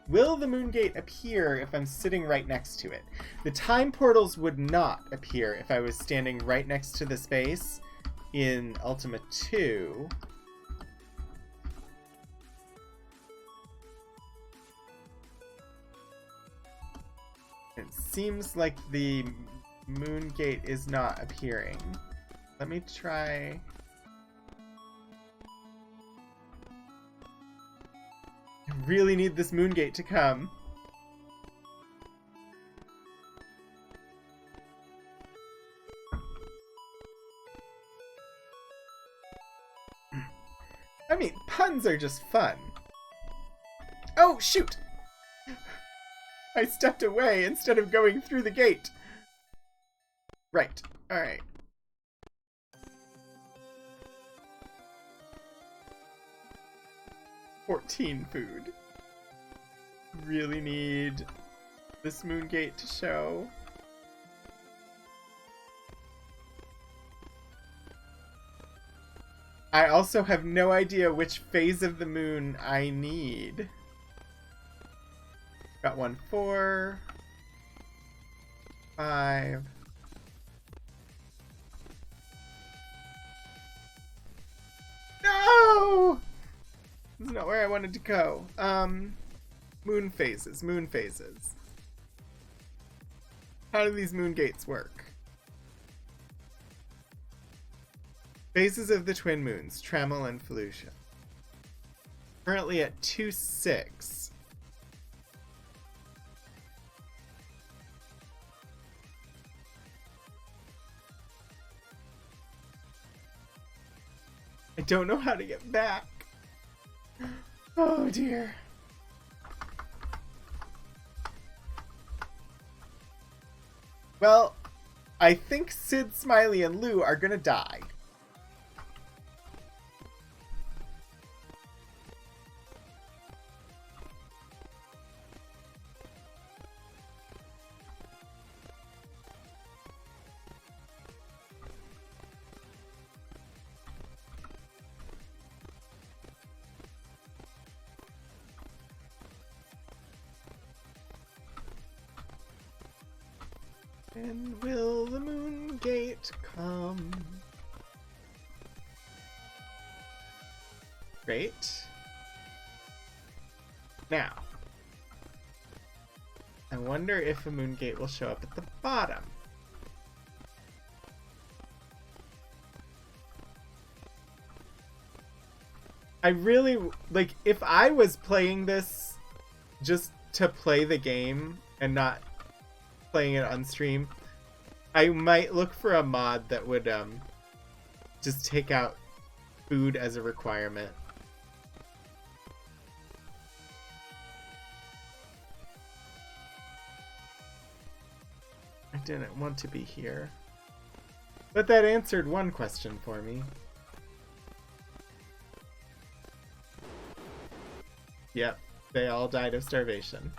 Will the Moon Gate appear if I'm sitting right next to it? The time portals would not appear if I was standing right next to the space in Ultima 2. It seems like the Moon Gate is not appearing. Let me try... I really need this Moon Gate to come. I mean, puns are just fun. Oh, shoot! I stepped away instead of going through the gate. Right. Alright. $14 food. Really need this Moon Gate to show. I also have no idea which phase of the moon I need. Got 1, 4, 5. No! This is not where I wanted to go. Moon phases, moon phases. How do these moon gates work? Phases of the twin moons, Trammel and Felucia. Currently at 2-6. I don't know how to get back. Oh dear. Well, I think Sid, Smiley, and Lou are gonna die. And will the Moon Gate come? Great. Now, I wonder if a Moon Gate will show up at the bottom. I really, like, if I was playing this just to play the game and not playing it on stream, I might look for a mod that would just take out food as a requirement. I didn't want to be here. But that answered one question for me. Yep, they all died of starvation.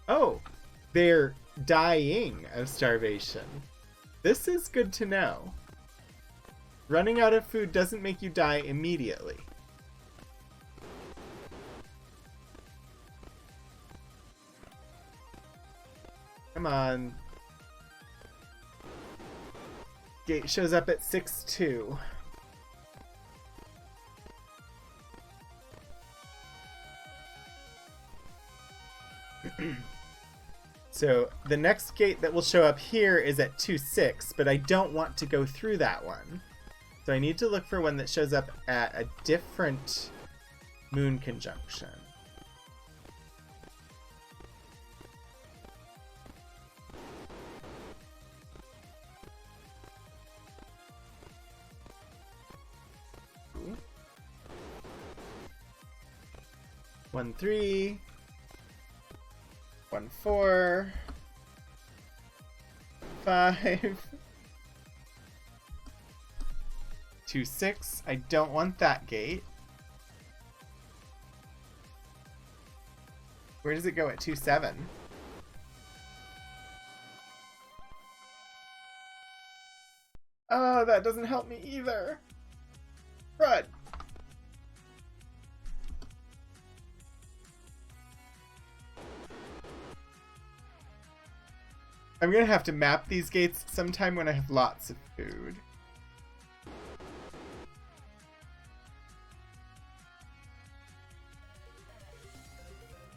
Oh! They're dying of starvation. This is good to know. Running out of food doesn't make you die immediately. Come on. Gate shows up at 6-2. So the next gate that will show up here is at 2-6, but I don't want to go through that one. So I need to look for one that shows up at a different moon conjunction. Ooh. 1-3. 1-4. 5. 2, 6. I don't want that gate. Where does it go at 2, 7? Oh, that doesn't help me either. Crud. I'm gonna have to map these gates sometime when I have lots of food.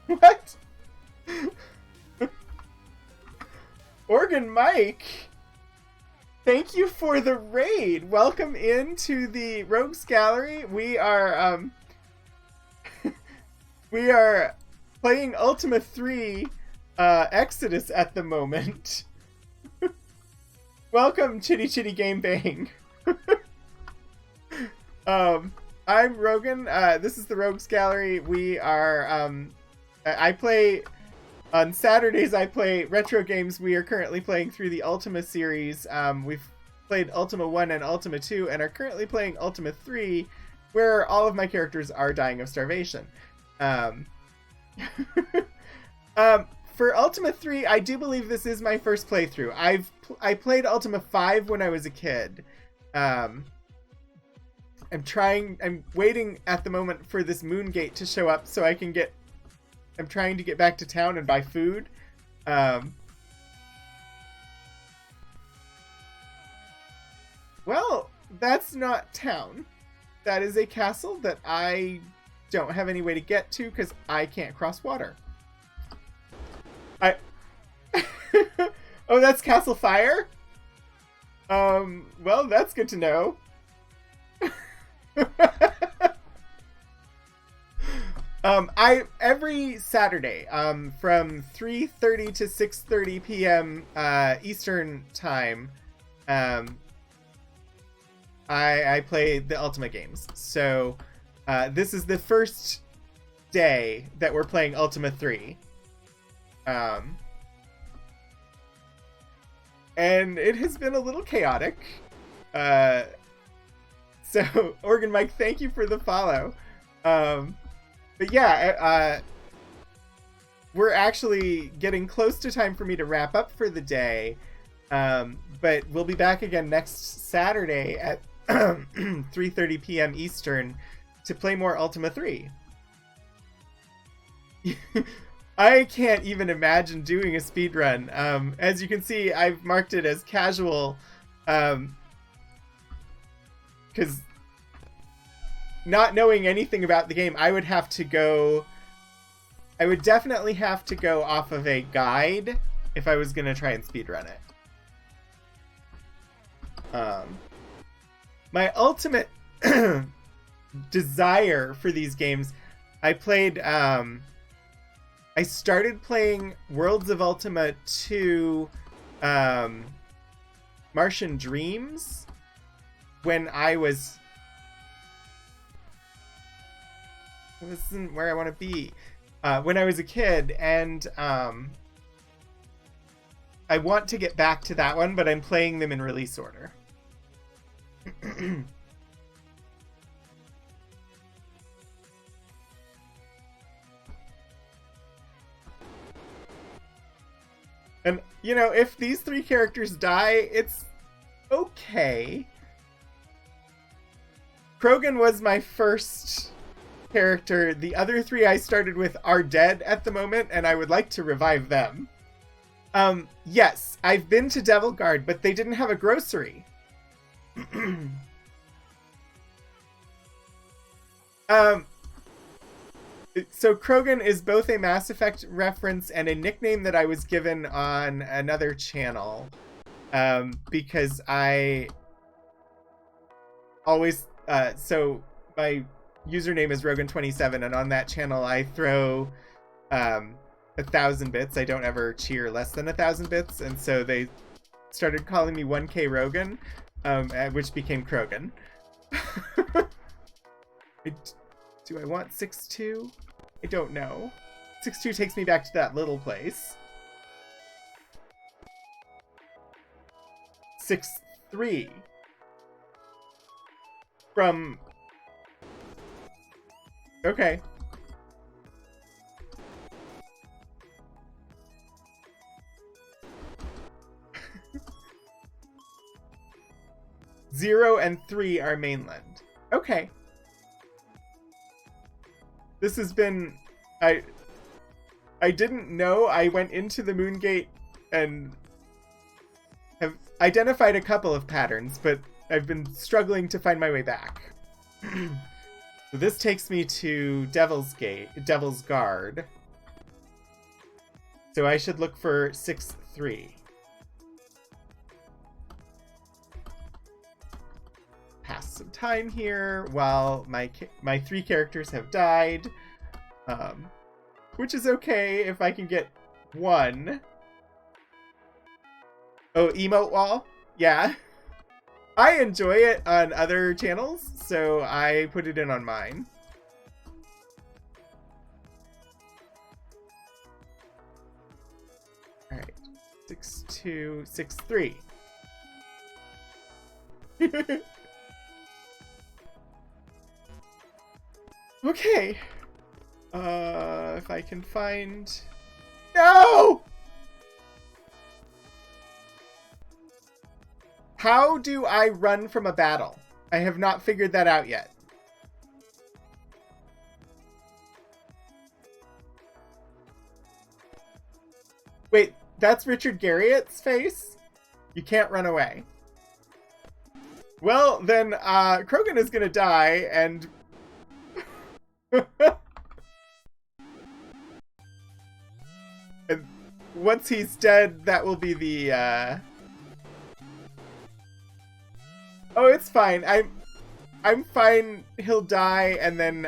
What? Organ Mike, thank you for the raid. Welcome into the Rogues Gallery. We are we are playing Ultima 3 Exodus at the moment. Welcome, Chitty Chitty Game Bang. I'm Rogan. This is the Rogues Gallery. We are I play on Saturdays. I play retro games. We are currently playing through the Ultima series. We've played Ultima 1 and Ultima 2 and are currently playing Ultima 3, where all of my characters are dying of starvation. For Ultima 3, I do believe this is my first playthrough. I played Ultima 5 when I was a kid. I'm waiting at the moment for this moon gate to show up so I can get... I'm trying to get back to town and buy food. Well, that's not town. That is a castle that I don't have any way to get to because I can't cross water. Oh, that's Castle Fire? Well, that's good to know. Every Saturday, from 3:30 to 6:30 p.m. Eastern time, I play the Ultima games. So, this is the first day that we're playing Ultima 3. And it has been a little chaotic. So, Organ Mike, thank you for the follow. But yeah, we're actually getting close to time for me to wrap up for the day. But we'll be back again next Saturday at 3:30 p.m. Eastern to play more Ultima 3. I can't even imagine doing a speedrun. As you can see, I've marked it as casual, because not knowing anything about the game, I would definitely have to go off of a guide if I was going to try and speedrun it. My ultimate desire for these games, I started playing Worlds of Ultima 2 Martian Dreams when I was... This isn't where I want to be. When I was a kid, and I want to get back to that one, but I'm playing them in release order. And, you know, if these 3 characters die, it's okay. Krogan was my first character. The other 3 I started with are dead at the moment, and I would like to revive them. Yes, I've been to Devil Guard, but they didn't have a grocery. So Krogan is both a Mass Effect reference and a nickname that I was given on another channel, because I always, so my username is Rogan27, and on that channel I throw 1,000 bits. I don't ever cheer less than 1,000 bits, and so they started calling me 1K Rogan, which became Krogan. Do I want 6-2? I don't know. 6-2 takes me back to that little place. 6-3 from... Okay. Zero and 3 are mainland. Okay. This has been... I didn't know. I went into the Moongate and have identified a couple of patterns, but I've been struggling to find my way back. So this takes me to Devil's Guard. So I should look for 6-3. Pass some time here while my 3 characters have died. Which is okay if I can get 1. Oh, emote wall? Yeah. I enjoy it on other channels, so I put it in on mine. Alright. 6-2, 6-3. Okay. If I can find... No! How do I run from a battle? I have not figured that out yet. Wait, that's Richard Garriott's face? You can't run away. Well, then, Krogan is gonna die, and... And once he's dead, that will be the, Oh, it's fine. I'm fine. He'll die, and then,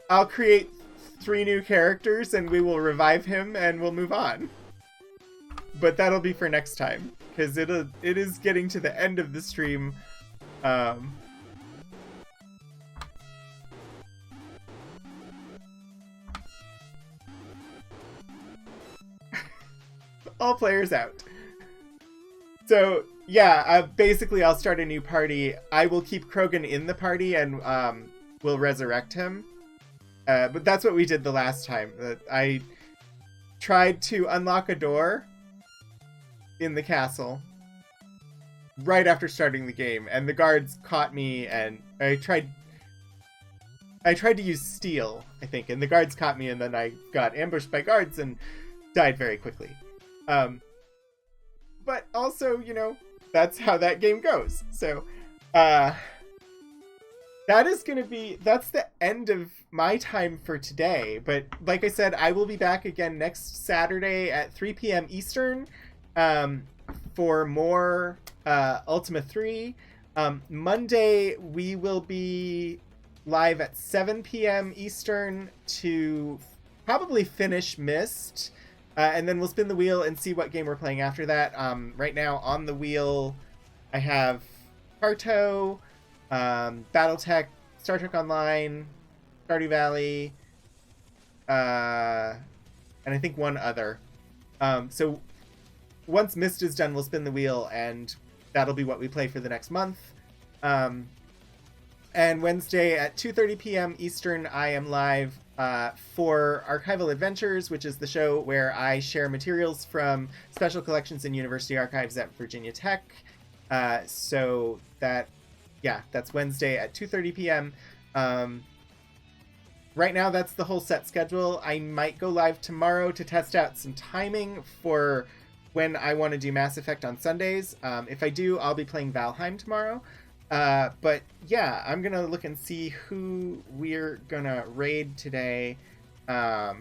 I'll create 3 new characters, and we will revive him, and we'll move on. But that'll be for next time, because it is getting to the end of the stream. All players out. So yeah, basically I'll start a new party. I will keep Krogan in the party and we'll resurrect him. But that's what we did the last time. I tried to unlock a door in the castle right after starting the game, and the guards caught me, and I tried to use steel, I think, and the guards caught me, and then I got ambushed by guards and died very quickly. But also, you know, that's how that game goes. So, that's the end of my time for today. But like I said, I will be back again next Saturday at 3 p.m. Eastern, for more, Ultima 3. Monday, we will be live at 7 p.m. Eastern to probably finish Myst. And then we'll spin the wheel and see what game we're playing after that. Right now on the wheel, I have Parto, Battletech, Star Trek Online, Stardew Valley, and I think one other. So once Myst is done, we'll spin the wheel, and that'll be what we play for the next month. And Wednesday at 2:30 p.m. Eastern, I am live for Archival Adventures, which is the show where I share materials from special collections and university archives at Virginia Tech. So that's Wednesday at 2:30 p.m. Right now, that's the whole set schedule. I might go live tomorrow to test out some timing for when I want to do Mass Effect on Sundays. If I do, I'll be playing Valheim tomorrow. But yeah, I'm gonna look and see who we're gonna raid today. I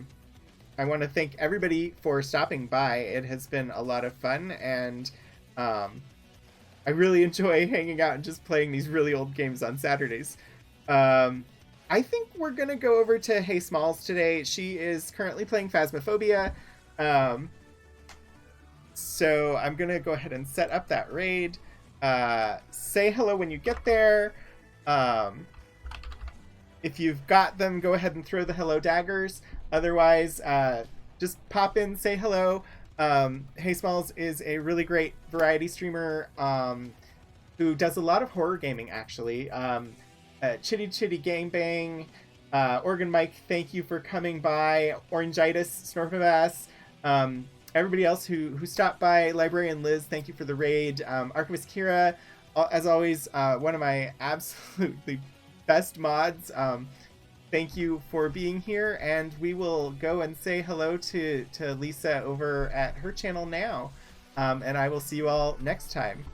want to thank everybody for stopping by. It has been a lot of fun, and I really enjoy hanging out and just playing these really old games on Saturdays. I think we're gonna go over to Hey Smalls today. She is currently playing Phasmophobia. So I'm gonna go ahead and set up that raid. Say hello when you get there. If you've got them, go ahead and throw the hello daggers. Otherwise, just pop in, say hello. Hey Smalls is a really great variety streamer who does a lot of horror gaming, actually. Chitty Chitty Gang Bang, Organ Mike, thank you for coming by. Orangitis, Snorpabass, everybody else who stopped by. Librarian Liz, thank you for the raid. Archivist Kira, as always, one of my absolutely best mods. Thank you for being here, and we will go and say hello to Lisa over at her channel now. And I will see you all next time.